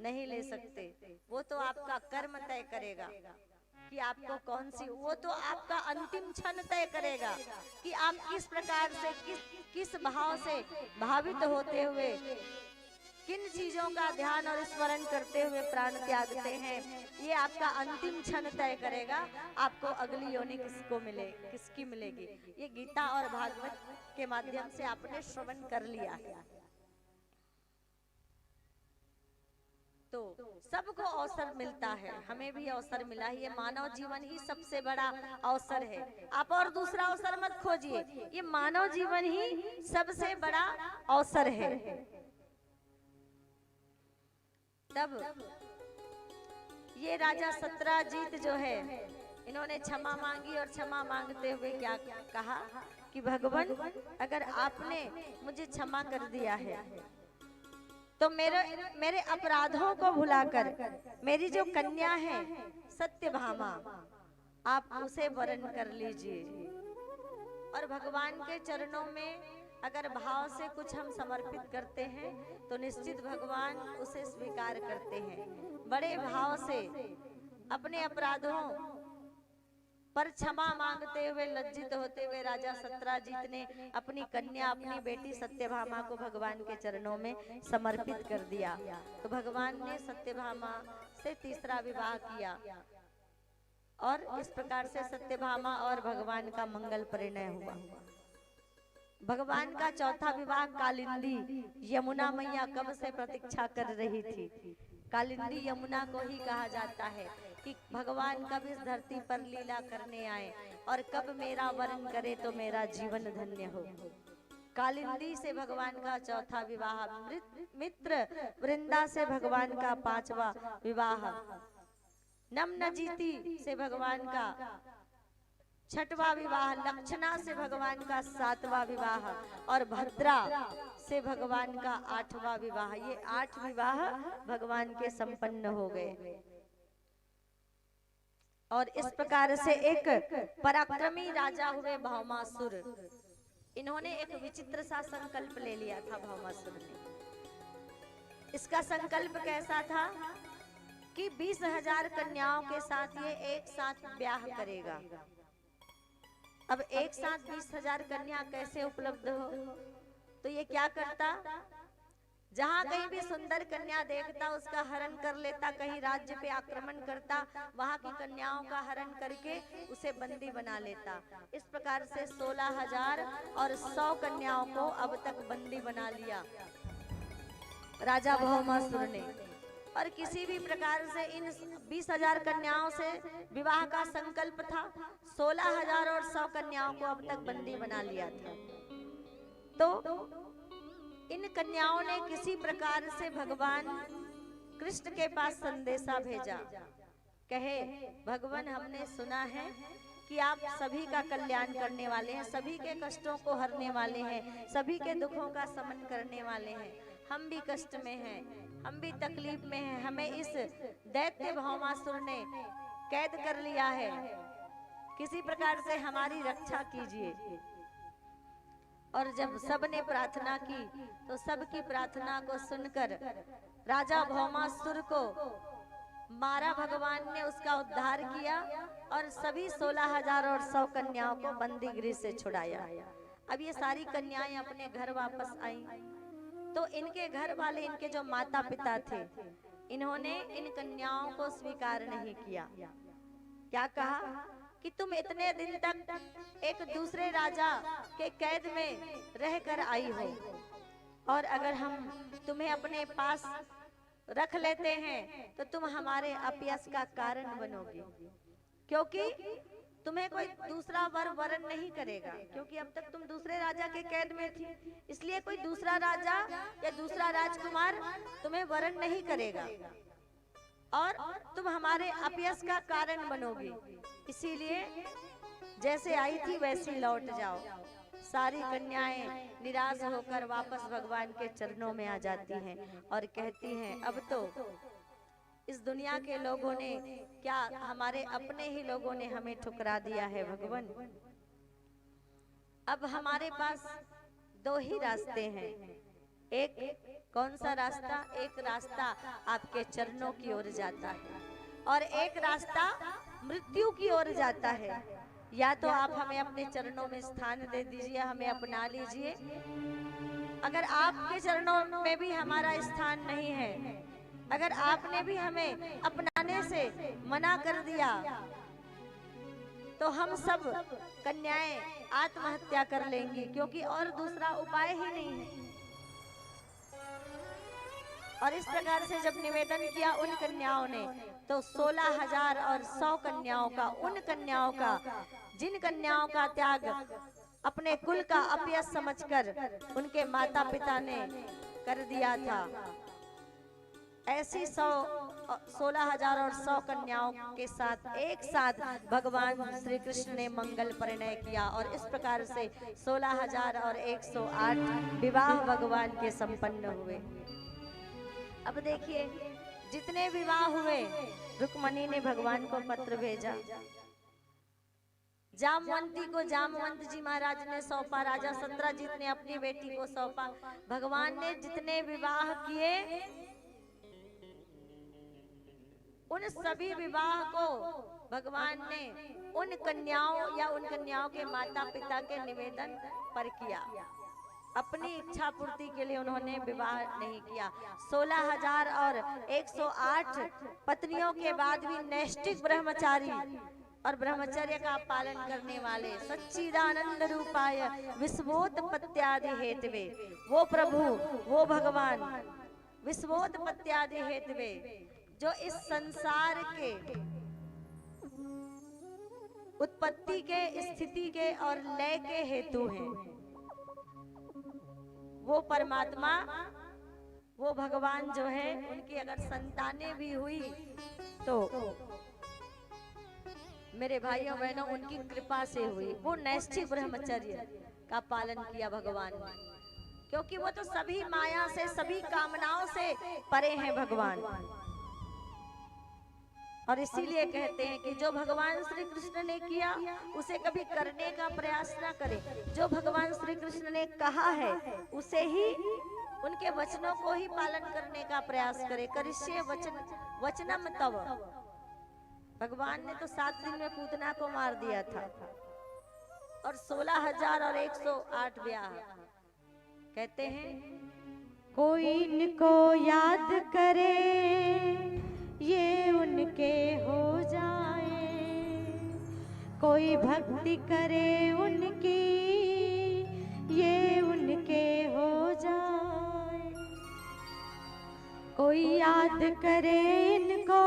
नहीं ले सकते। वो तो आपका कर्म तय करेगा कि आपको कौन सी, वो तो आपका अंतिम क्षण तय करेगा कि आप किस प्रकार से, किस भाव से भावित होते हुए, किन चीजों का ध्यान और स्मरण करते हुए प्राण त्यागते हैं। ये आपका अंतिम क्षण तय करेगा आपको अगली योनि किसकी मिलेगी। ये गीता और भागवत के माध्यम से आपने श्रवण कर लिया है। तो सबको अवसर मिलता है, हमें भी अवसर मिला है। ये मानव जीवन ही सबसे बड़ा अवसर है। आप और दूसरा अवसर मत खोजिए, ये मानव जीवन ही सबसे बड़ा अवसर है। तब ये राजा सत्राजीत जो है, इन्होंने क्षमा मांगी और क्षमा मांगते हुए क्या कहा कि भगवान अगर आपने मुझे क्षमा कर दिया है तो मेरे अपराधों को भुलाकर मेरी जो कन्या है सत्यभामा, आप उसे वरण कर लीजिए। और भगवान के चरणों में अगर भाव से कुछ हम समर्पित करते हैं तो निश्चित भगवान उसे स्वीकार करते हैं। बड़े भाव से अपने अपराधों पर क्षमा मांगते हुए, लज्जित होते हुए राजा सत्राजीत ने अपनी कन्या, अपनी बेटी सत्यभामा को भगवान के चरणों में समर्पित कर दिया। तो भगवान ने सत्यभामा से तीसरा विवाह किया और इस प्रकार से सत्यभामा और भगवान का मंगल परिणय हुआ। भगवान का चौथा विवाह कालिंदी, यमुना मैया कब से प्रतीक्षा कर रही थी। कालिंदी यमुना को ही कहा जाता है कि भगवान कब इस धरती पर लीला करने आए और कब मेरा वरण करे तो मेरा जीवन धन्य हो। कालिंदी से भगवान का चौथा विवाह, मित्र वृंदा से भगवान का पांचवा विवाह, नमनजीती से भगवान का छठवां विवाह, लक्षणा से भगवान का सातवां विवाह और भद्रा से भगवान का आठवां विवाह। ये 8 विवाह भगवान के संपन्न हो गए। और इस प्रकार से एक पराक्रमी राजा हुए भौमासुर। इन्होंने एक विचित्र सा संकल्प ले लिया था भौमासुर ने। इसका संकल्प कैसा था कि 20,000 कन्याओं के साथ ये एक साथ ब्याह करेगा। अब एक साथ 20,000 कन्या कैसे उपलब्ध हो, तो ये क्या करता, जहाँ कहीं भी सुंदर कन्या देखता उसका हरण कर लेता, कहीं राज्य पे आक्रमण करता, वहाँ की कन्याओं का हरण करके उसे बंदी बना लेता। इस प्रकार से 16,000 और 100 कन्याओं को अब तक बंदी बना लिया राजा भौमासुर ने। और किसी भी प्रकार से इन 20,000 कन्याओं से विवाह का संकल्प था। 16,000 और 100 कन्याओं को अब तक बंदी बना लिया था। तो इन कन्याओं ने किसी प्रकार से भगवान कृष्ण के पास संदेशा भेजा, कहे भगवान हमने सुना है कि आप सभी का कल्याण करने वाले हैं, सभी के कष्टों को हरने वाले हैं, सभी के दुखों का शमन करने वाले हैं। हम भी कष्ट में हैं, हम भी तकलीफ में हैं, हमें इस दैत्य भौमासुर ने कैद कर लिया है, किसी प्रकार से हमारी रक्षा कीजिए। और जब सबने प्रार्थना की तो सबकी प्रार्थना को सुनकर राजा भौमासुर को मारा भगवान ने, उसका उद्धार किया और सभी 16,000 और 100 कन्याओं को बंदी गृह से छुड़ाया। अब ये सारी कन्याएं अपने घर वापस आई तो इनके घर वाले, इनके जो माता पिता थे, इन्होंने इन कन्याओं को स्वीकार नहीं किया। क्या कहा कि तुम इतने दिन तक एक दूसरे राजा के कैद में रहकर आई हो और अगर हम तुम्हें अपने पास रख लेते हैं तो तुम हमारे अपयश का कारण बनोगे, क्योंकि तुम्हें कोई दूसरा वर वरण नहीं करेगा, क्योंकि अब तक तुम दूसरे राजा के कैद में थी, इसलिए कोई दूसरा राजा या दूसरा राजकुमार तुम्हें वरण नहीं करेगा और तुम हमारे अपयश का कारण बनोगे। इसीलिए जैसे आई थी वैसी लौट जाओ। सारी कन्याएं निराश होकर वापस भगवान के चरणों में आ जाती हैं और कहती हैं अब तो इस दुनिया के लोगों ने, क्या हमारे अपने ही लोगों ने हमें ठुकरा दिया है भगवान। अब हमारे पास 2 ही रास्ते हैं, एक कौन सा रास्ता, एक रास्ता आपके चरणों की ओर जाता है और एक रास्ता मृत्यु की ओर जाता है। या तो आप हमें अपने चरणों में स्थान दे दीजिए, हमें अपना लीजिए। अगर आपके चरणों में भी हमारा स्थान नहीं है, अगर आपने भी हमें अपनाने से मना कर दिया तो हम सब कन्याएं आत्महत्या कर लेंगी, क्योंकि और दूसरा उपाय ही नहीं है। और इस प्रकार से जब निवेदन किया उन कन्याओं ने, तो 16,000 और 100 कन्याओं का, उन कन्याओं का जिन कन्याओं का त्याग अपने कुल का अपयश समझकर उनके माता पिता ने कर दिया था, ऐसी 16,000 और 100 कन्याओं के साथ एक साथ भगवान श्री कृष्ण ने मंगल परिणय किया और इस प्रकार से 16,000 और 108 विवाह भगवान के संपन्न हुए। अब देखिए जितने विवाह हुए, रुक्मणी ने भगवान को पत्र भेजा, जामवंती को जामवंत जी महाराज ने सौंपा, राजा सत्रजीत ने अपनी बेटी को सौंपा। भगवान ने जितने विवाह किए उन सभी विवाह को भगवान ने उन कन्याओं या उन कन्याओं के माता पिता के निवेदन पर किया। अपनी इच्छा पूर्ति के लिए उन्होंने विवाह नहीं किया। 16,000 और 108 पत्नियों के बाद भी नैष्ठिक ब्रह्मचारी और ब्रह्मचर्य का पालन करने वाले सच्चिदानंद रूपाय विश्वोत्पत्त्यादि हेतवे, वो प्रभु वो भगवान विश्वोत्पत्त्यादि हेतवे जो इस संसार के उत्पत्ति के, स्थिति के और लय के हेतु हैं, वो परमात्मा वो भगवान जो है, उनकी अगर संतानें भी हुई तो मेरे भाइयों बहनों उनकी कृपा से हुई। वो नैष्ठिक ब्रह्मचर्य का पालन किया भगवान ने, क्योंकि वो तो सभी माया से, सभी कामनाओं से परे हैं भगवान। और इसीलिए कहते हैं कि जो भगवान श्री कृष्ण ने किया उसे कभी करने का प्रयास ना करें। जो भगवान श्री कृष्ण ने कहा है उसे ही, उनके वचनों को ही पालन करने का प्रयास करें। करिष्ये वचनम तव, भगवान ने तो 7 दिन में पूतना को मार दिया था और 16,000 और 108 ब्याह। कहते हैं कोई इनको याद करे ये उनके हो जाए, कोई भक्ति करे उनकी ये उनके हो जाए, कोई याद करे इनको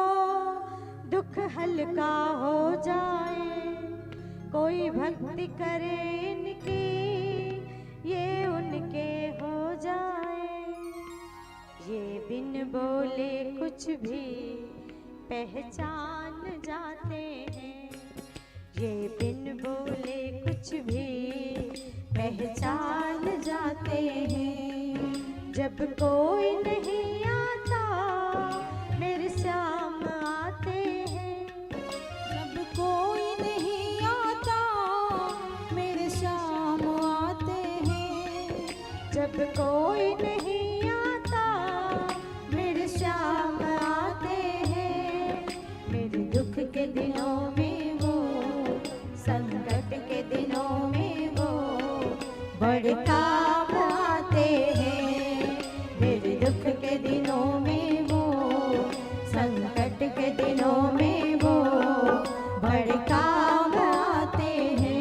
दुख हल्का हो जाए, कोई भक्ति करे इनकी ये उनके हो जाए। ये बिन बोले कुछ भी पहचान जाते हैं, ये बिन बोले कुछ भी पहचान जाते हैं। जब कोई नहीं आता मेरे श्याम आते हैं, जब कोई नहीं आता मेरे श्याम आते हैं, जब कोई नहीं आता मेरे श्याम आते हैं। मेरे दुख के दिनों में वो, संकट के दिनों में वो बड़े काम आते हैं। मेरे दुख के दिनों में वो, संकट के दिनों में वो बड़े काम आते हैं।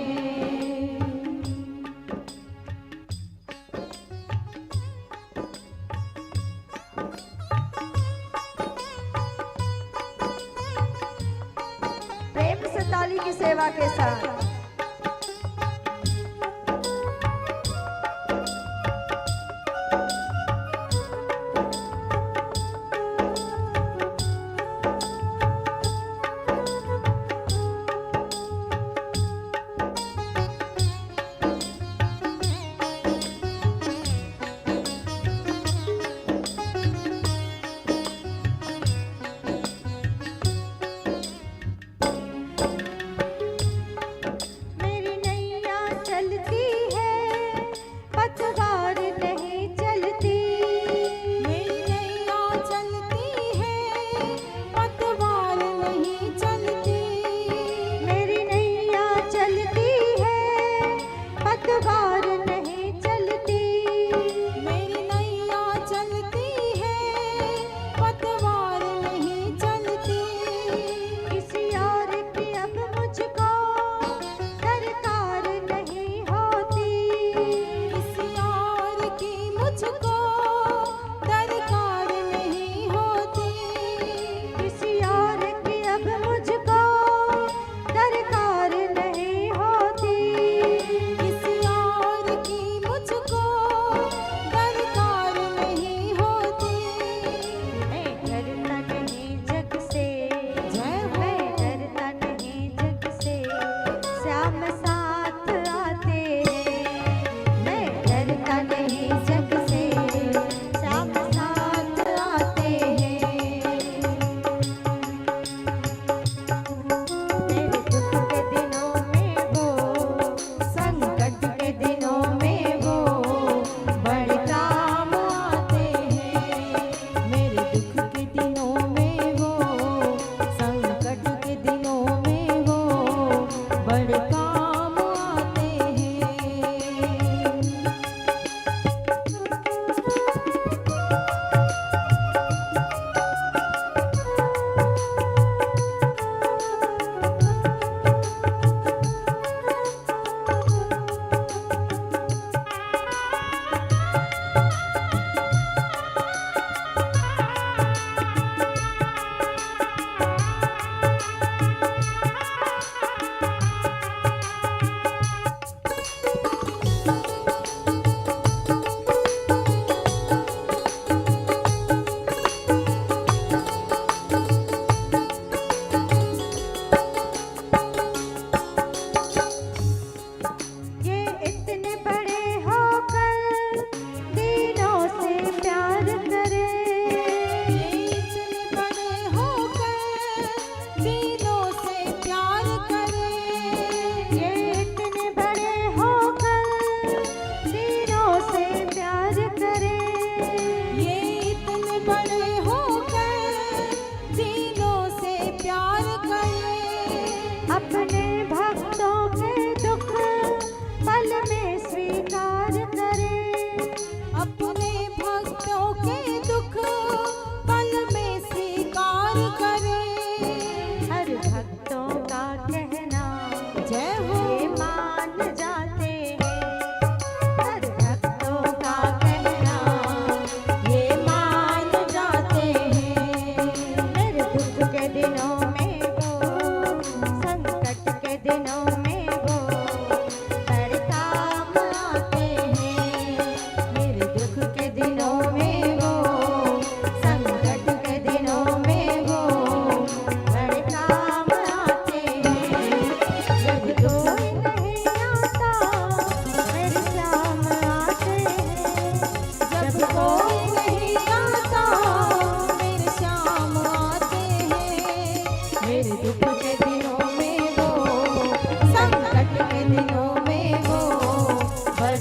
प्रेम से ताली की सेवा के साथ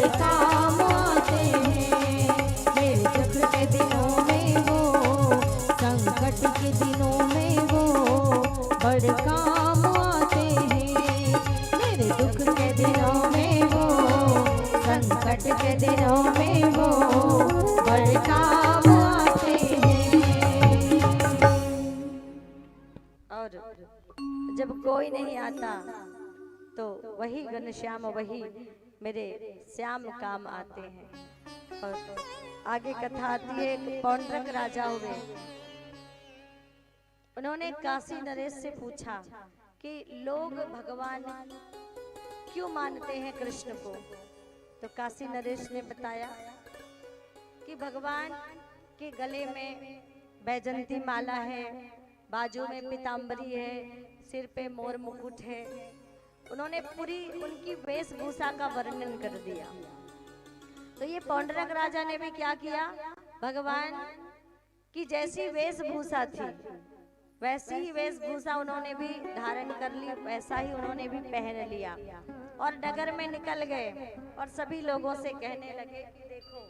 बड़े काम आते हैं। मेरे दुख के दिनों में वो, संकट के दिनों में वो बड़े काम आते हैं। मेरे दुख के दिनों में वो, संकट के दिनों में वो बड़े काम आते हैं। और जब कोई नहीं आता तो वही घनश्याम, वही मेरे श्याम काम आते हैं। और आगे कथा आती है, एक पौंड्रक राजा हुए। उन्होंने काशी नरेश से पूछा कि लोग भगवान क्यों मानते हैं कृष्ण को। तो काशी नरेश ने बताया कि भगवान के गले में बैजंती माला है, बाजू में पीताम्बरी है, सिर पे मोर मुकुट है। उन्होंने पूरी उनकी वेशभूषा का वर्णन कर दिया। तो ये पौंड्रक राजा ने भी क्या किया, भगवान की जैसी वेशभूषा थी वैसी ही वेशभूषा उन्होंने भी धारण कर ली, वैसा ही उन्होंने भी पहन लिया और नगर में निकल गए और सभी लोगों से कहने लगे कि देखो,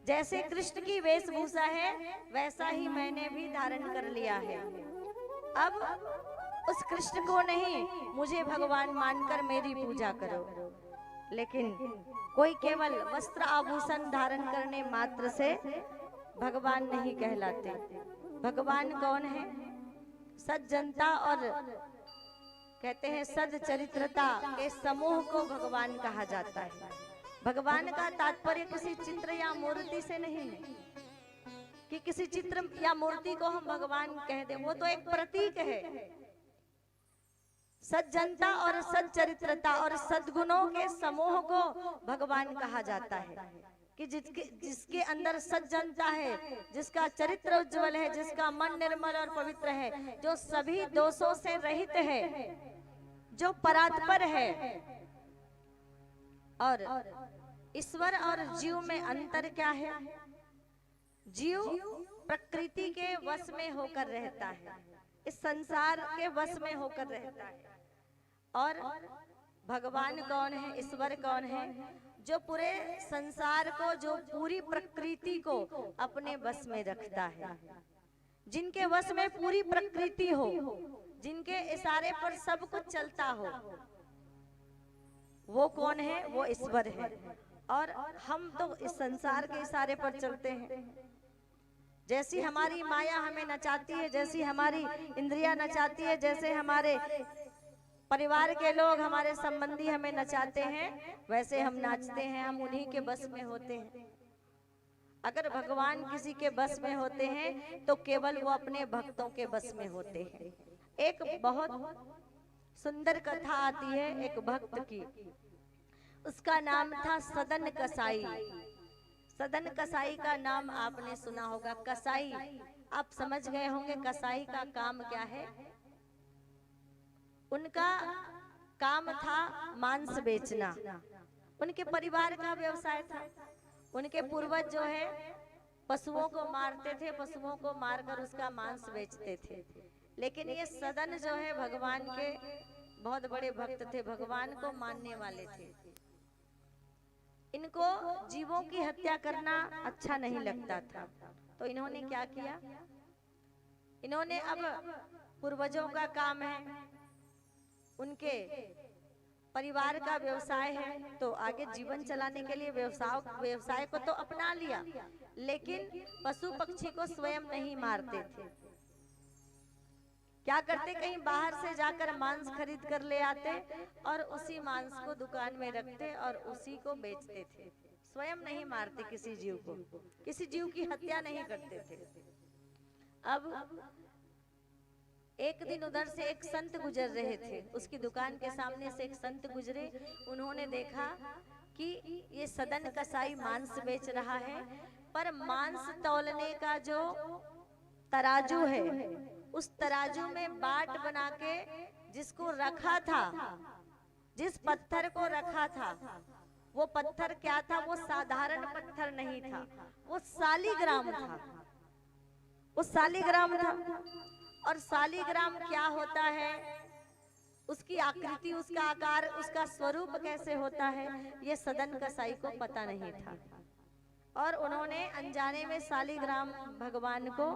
जैसे कृष्ण की वेशभूषा है वैसा ही मैंने भी धारण कर लिया है। अब उस कृष्ण को नहीं, मुझे भगवान मानकर मेरी पूजा करो। लेकिन कोई केवल वस्त्र आभूषण धारण करने मात्र से भगवान नहीं कहलाते। भगवान कौन है? सज्जनता और कहते हैं सदचरित्रता के समूह को भगवान कहा जाता है। भगवान का तात्पर्य किसी चित्र या मूर्ति से नहीं है कि किसी चित्र या मूर्ति को हम भगवान कह दें, वो तो एक प्रतीक है। सज्जनता और सच्चरित्रता और सद्गुणों के समूह को भगवान कहा जाता है कि जिसके अंदर सज्जनता है, जिसका चरित्र उज्जवल है, जिसका मन निर्मल और पवित्र है, जो सभी दोषों से रहित है, जो परात्पर है। और ईश्वर और जीव में अंतर क्या है? जीव प्रकृति के वश में होकर रहता है, इस संसार के वश में होकर रहता है। और भगवान कौन है? ईश्वर कौन है? जो पूरे संसार को, जो पूरी प्रकृति को अपने वश में रखता है, जिनके वश में पूरी प्रकृति हो, जिनके इशारे पर सब कुछ चलता हो, वो कौन है? वो ईश्वर है। और हम तो इस संसार के इशारे पर चलते हैं। जैसी हमारी माया हमें नचाती है, जैसी हमारी इंद्रियां नचाती है, जैसे हमारे परिवार के लोग, हमारे संबंधी हमें नचाते हैं, वैसे हम नाचते हैं, हम उन्हीं के बस में होते हैं। अगर भगवान किसी के बस में होते हैं तो केवल वो अपने भक्तों के बस में होते हैं। एक बहुत सुंदर कथा आती है एक भक्त की, उसका नाम था सदन कसाई। सदन कसाई का नाम आपने सुना होगा। कसाई, आप समझ गए होंगे कसाई का काम क्या है। उनका काम था मांस बेचना, उनके परिवार का व्यवसाय था। उनके पूर्वज जो है पशुओं को मारते थे, पशुओं को मारकर उसका मांस बेचते थे। लेकिन ये सदन जो है भगवान के बहुत बड़े भक्त थे, भगवान को मानने वाले थे। इनको जीवों की हत्या करना अच्छा नहीं लगता था, तो इन्होंने क्या किया, इन्होंने अब पूर्वजों का काम है, उनके परिवार का व्यवसाय है, तो आगे जीवन चलाने के लिए व्यवसाय को तो अपना लिया, लेकिन पशु पक्षी को स्वयं नहीं मारते थे। क्या करते, कहीं बाहर से जाकर मांस खरीद कर ले आते और उसी मांस को दुकान में रखते और उसी को बेचते थे। स्वयं नहीं मारते किसी जीव को, किसी जीव की हत्या नहीं करते थे। अब एक दिन उधर से एक संत गुजर रहे थे, उसकी दुकान के सामने से एक संत गुजरे। उन्होंने देखा कि ये सदन कसाई मांस बेच रहा है, पर मांस तौलने का जो तराजू है, उस तराजू में बाट बना के जिसको रखा था, जिस पत्थर को रखा था, वो पत्थर क्या था? वो साधारण पत्थर नहीं था, वो शालिग्राम था। वो शालिग्राम था। और शालिग्राम क्या होता है? उसकी आकृति, उसका आकार, उसका स्वरूप कैसे होता है, ये सदन कसाई को पता नहीं था। और उन्होंने अनजाने में शालिग्राम भगवान को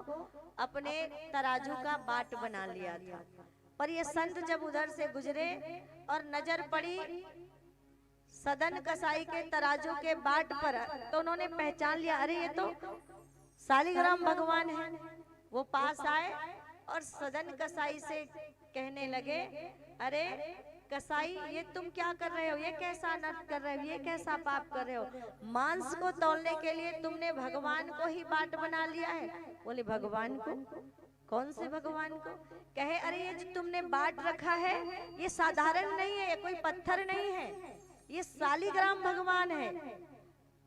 अपने तराजू का बाट बना लिया था। पर ये संत जब उधर से गुजरे और नजर पड़ी सदन कसाई के तराजू के बाट पर, तो उन्होंने पहचान लिया, अरे ये तो शालिग्राम भगवान है। वो पास आए और सदन कसाई से कहने लगे, अरे कसाई, ये तुम क्या कर रहे हो, ये कैसा अनर्थ कर रहे हो, ये कैसा पाप कर रहे हो, मांस को तौलने के लिए तुमने भगवान को ही बाट बना लिया है। बोले भगवान को? कौन से भगवान को? कहे, अरे ये जो तुमने बाट रखा है ये साधारण नहीं है, ये कोई पत्थर नहीं है, ये शालिग्राम भगवान है,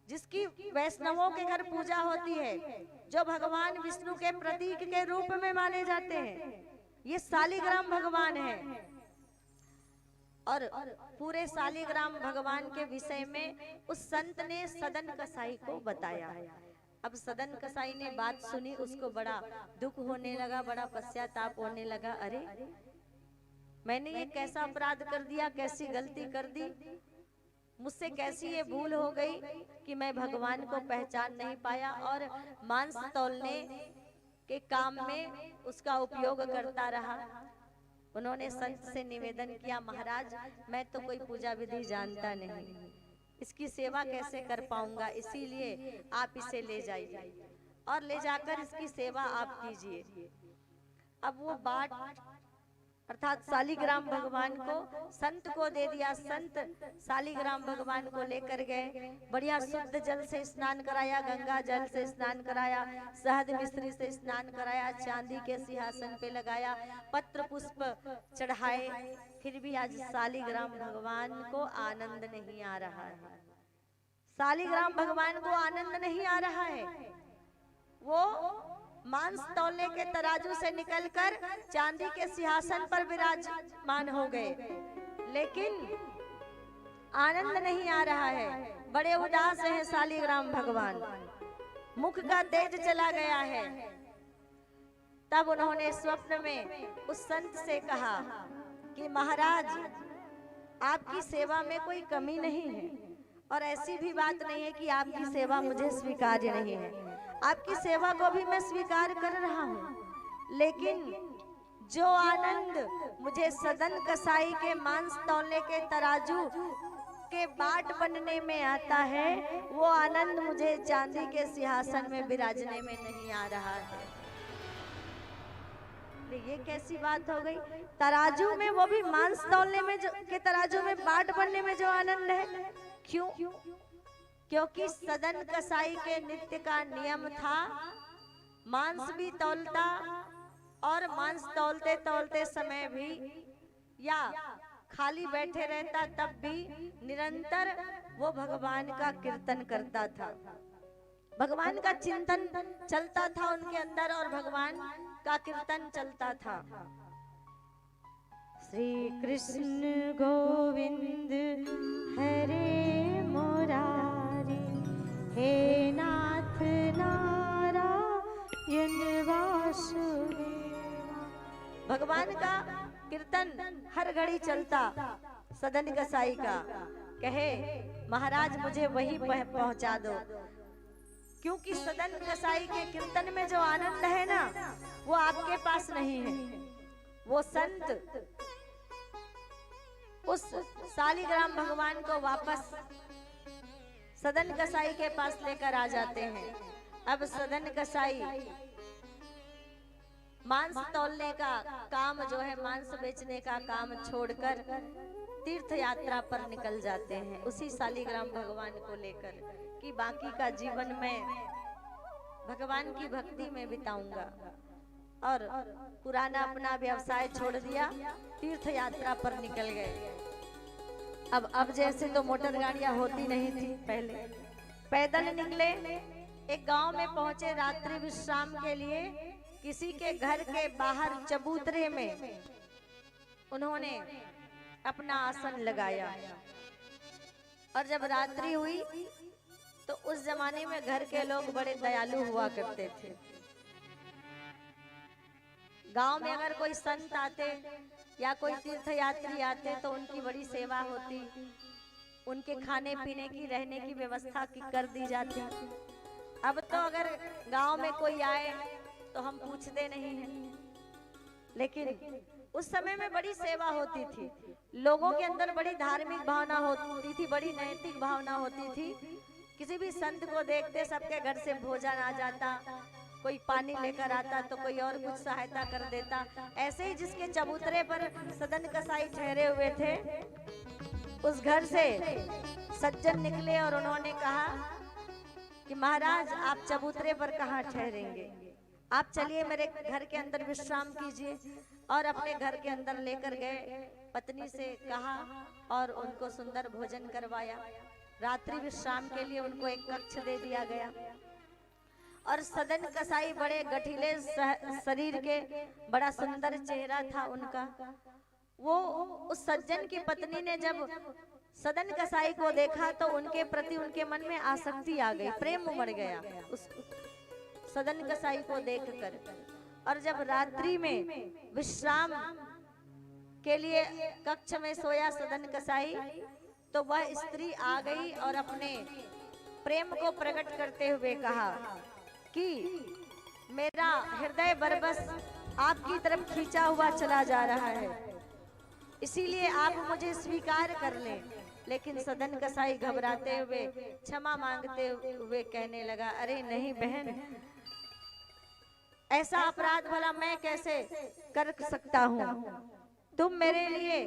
जिसकी वैष्णवों के घर पूजा होती है, जो भगवान विष्णु के प्रतीक के रूप में माने जाते हैं। ये शालिग्राम भगवान है। और पूरे शालिग्राम भगवान के विषय में उस संत ने सदन कसाई को बताया। अब सदन कसाई ने बात सुनी, उसको बड़ा दुख होने लगा, बड़ा पश्चाताप होने लगा, अरे मैंने ये कैसा अपराध कर दिया, कैसी गलती कर दी, मुझसे कैसी ये भूल हो गई कि मैं भगवान को पहचान नहीं पाया और मांस तौलने के काम में उसका उपयोग करता रहा। उन्होंने संत से निवेदन किया, महाराज मैं तो कोई पूजा विधि जानता नहीं, इसकी सेवा कैसे कर पाऊंगा, इसीलिए आप इसे ले जाइए और ले जाकर इसकी सेवा आप कीजिए। अब वो बाट अर्थात शालिग्राम भगवान को संत को दे दिया। संत शालिग्राम भगवान को लेकर गए, बढ़िया शुद्ध जल से स्नान कराया, गंगा जल से स्नान कराया, शहद मिश्री से स्नान कराया, चांदी के सिंहासन पे लगाया, पत्र पुष्प चढ़ाए, फिर भी आज शालिग्राम भगवान को आनंद नहीं आ रहा है। शालिग्राम भगवान को आनंद नहीं आ रहा है। वो मांस तौलने के तराजू से निकलकर चांदी के सिंहासन पर विराजमान हो गए, लेकिन आनंद नहीं आ रहा है। बड़े उदास हैं शालिग्राम भगवान, मुख का तेज चला गया है। तब उन्होंने स्वप्न में उस संत से कहा कि महाराज आपकी सेवा में कोई कमी नहीं है और ऐसी भी बात नहीं है कि आपकी सेवा मुझे स्वीकार्य नहीं है, आपकी सेवा को भी मैं स्वीकार कर रहा हूँ, लेकिन जो आनंद मुझे सदन कसाई के मांस तौलने के तराजू के बाट बनने में आता है, वो आनंद मुझे चांदी के सिंहासन में विराजने में नहीं आ रहा है। ये कैसी बात हो गई? तराजू में, वो भी मांस तौलने में के तराजू में बाट बनने में जो आनंद है, क्यों? क्योंकि सदन कसाई के नित्य का नियम था, मांस भी तौलता और मांस तौलते तौलते समय भी या खाली बैठे रहता तब भी निरंतर वो भगवान का कीर्तन करता था, भगवान का चिंतन चलता था उनके अंदर और भगवान का कीर्तन चलता था। श्री कृष्ण गोविंद हरे मुरारी, हे नाथ नारायण वासुदेवा। भगवान का कीर्तन हर घड़ी चलता सदन कसाई का। कहे महाराज मुझे वही पहुंचा दो, क्योंकि सदन कसाई के कीर्तन में जो आनंद है ना, वो आपके पास नहीं है। वो संत उस शालिग्राम भगवान को वापस सदन कसाई के पास लेकर आ जाते हैं। अब सदन कसाई मांस तौलने का काम जो है, मांस बेचने का काम छोड़कर तीर्थ यात्रा पर निकल जाते हैं उसी शालिग्राम भगवान को लेकर, कि बाकी का जीवन में भगवान की भक्ति में बिताऊंगा। और पुराना अपना व्यवसाय छोड़ दिया, तीर्थ यात्रा पर निकल गए। अब जैसे तो मोटर गाड़ियां होती नहीं थी, पहले पैदल निकले, एक गांव में पहुंचे रात्रि विश्राम के लिए। किसी के घर के बाहर चबूतरे में उन्होंने अपना आसन लगाया। और जब रात्रि हुई तो उस जमाने में घर के लोग बड़े दयालु हुआ करते थे। गांव में अगर कोई संत आते या कोई तीर्थ यात्री आते तो उनकी बड़ी सेवा होती, उनके खाने पीने की रहने की व्यवस्था कर दी जाती। अब तो अगर गांव में कोई आए तो हम पूछते नहीं हैं, लेकिन उस समय में बड़ी सेवा होती थी, लोगों के अंदर बड़ी धार्मिक भावना होती थी, बड़ी नैतिक भावना होती थी। किसी भी संत को देखते सबके घर से भोजन आ जाता, कोई पानी लेकर आता तो कोई और कुछ सहायता कर देता। ऐसे ही जिसके चबूतरे पर सदन कसाई ठहरे हुए थे, उस घर से सज्जन निकले और उन्होंने कहा कि महाराज आप चबूतरे पर कहाँ ठहरेंगे, आप चलिए मेरे घर के अंदर विश्राम कीजिए। और अपने घर के अंदर लेकर गए, पत्नी से कहा और उनको सुंदर भोजन करवाया। रात्रि विश्राम के लिए उनको एक कक्ष दे दिया गया। और सदन कसाई बड़े गठीले शरीर के, बड़ा सुंदर चेहरा था उनका। वो उस सज्जन की पत्नी ने जब सदन कसाई को देखा तो उनके प्रति उनके मन में आसक्ति आ गई, प्रेम उमड़ गया उस सदन कसाई को देखकर। और जब रात्रि में विश्राम के लिए कक्ष में सोया सदन कसाई, तो वह स्त्री आ गई और अपने प्रेम को प्रकट करते हुए कहा कि मेरा हृदय बरबस आपकी तरफ खींचा हुआ चला जा रहा है, इसीलिए आप मुझे स्वीकार कर लें। लेकिन सदन कसाई घबराते हुए, क्षमा मांगते हुए कहने लगा, अरे नहीं बहन, ऐसा अपराध भला मैं कैसे कर सकता हूँ, तुम मेरे लिए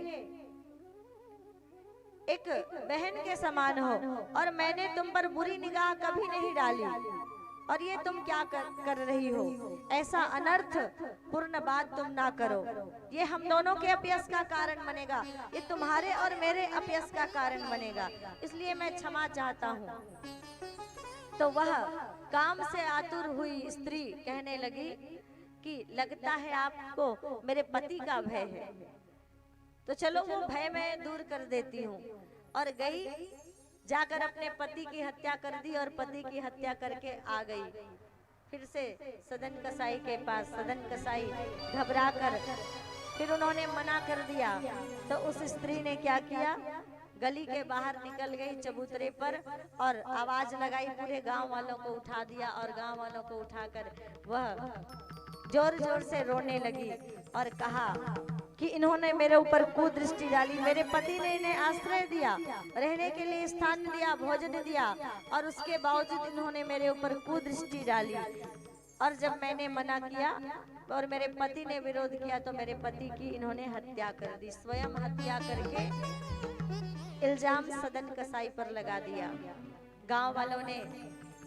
एक बहन के समान हो और मैंने तुम पर बुरी निगाह कभी नहीं डाली, और ये तुम क्या कर रही हो, ऐसा अनर्थ पूर्ण बात तुम ना करो, ये हम दोनों के अपयश का कारण बनेगा, ये तुम्हारे और मेरे अपयश का कारण बनेगा, इसलिए मैं क्षमा चाहता हूँ। तो वह काम से आतुर हुई स्त्री कहने लगी कि लगता है आपको मेरे पति का भय है, तो चलो वो भय मैं दूर कर देती हूँ। और गई, जाकर अपने पति की हत्या कर दी और पति की हत्या करके आ गई फिर से सदन कसाई के पास। सदन कसाई घबरा कर फिर उन्होंने मना कर दिया, तो उस स्त्री ने क्या किया, गली के बाहर निकल गई चबूतरे पर और आवाज लगाई, पूरे गांव वालों को उठा दिया और गांव वालों को उठाकर वह जोर जोर से रोने लगी और कहा कि इन्होंने मेरे ऊपर कुदृष्टि डाली, मेरे पति ने इन्हें आश्रय दिया, रहने के लिए स्थान दिया, भोजन दिया, और उसके बावजूद इन्होंने मेरे ऊपर कुदृष्टि डाली। और जब मैंने मना किया और मेरे पति ने विरोध किया तो मेरे पति की इन्होंने हत्या कर दी, स्वयं हत्या करके इल्जाम सदन कसाई पर लगा दिया। गांव वालों ने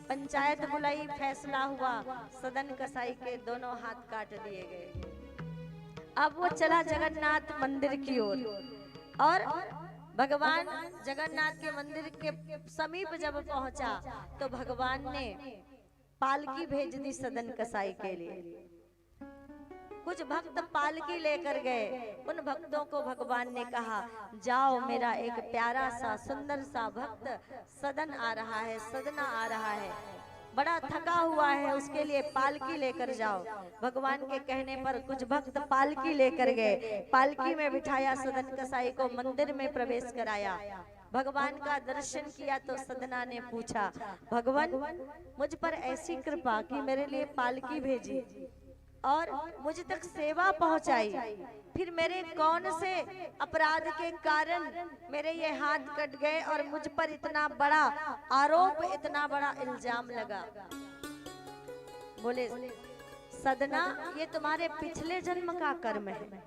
पंचायत बुलाई, फैसला हुआ, सदन कसाई के दोनों हाथ काट दिए गए। अब वो चला जगन्नाथ मंदिर की ओर, और भगवान जगन्नाथ के मंदिर के समीप जब पहुंचा तो भगवान ने पालकी भेज दी सदन कसाई के लिए। कुछ भक्त पालकी लेकर गए, उन भक्तों को भगवान ने कहा, जाओ मेरा एक प्यारा सा सुंदर सा भक्त सदन आ रहा है, सदना आ रहा है, बड़ा थका हुआ है, उसके लिए पालकी लेकर जाओ। भगवान के कहने पर कुछ भक्त पालकी लेकर गए, पालकी में बिठाया, सदन कसाई को मंदिर में प्रवेश कराया। भगवान का दर्शन किया तो सदना ने पूछा, भगवान मुझ पर ऐसी कृपा कि मेरे लिए पालकी भेजी और मुझ तक सेवा पहुंचाई, फिर मेरे कौन से अपराध के कारण मेरे ये हाथ कट गए और मुझ पर इतना बड़ा आरोप, इतना बड़ा इल्जाम लगा। बोले, सदना ये तुम्हारे पिछले जन्म का कर्म है,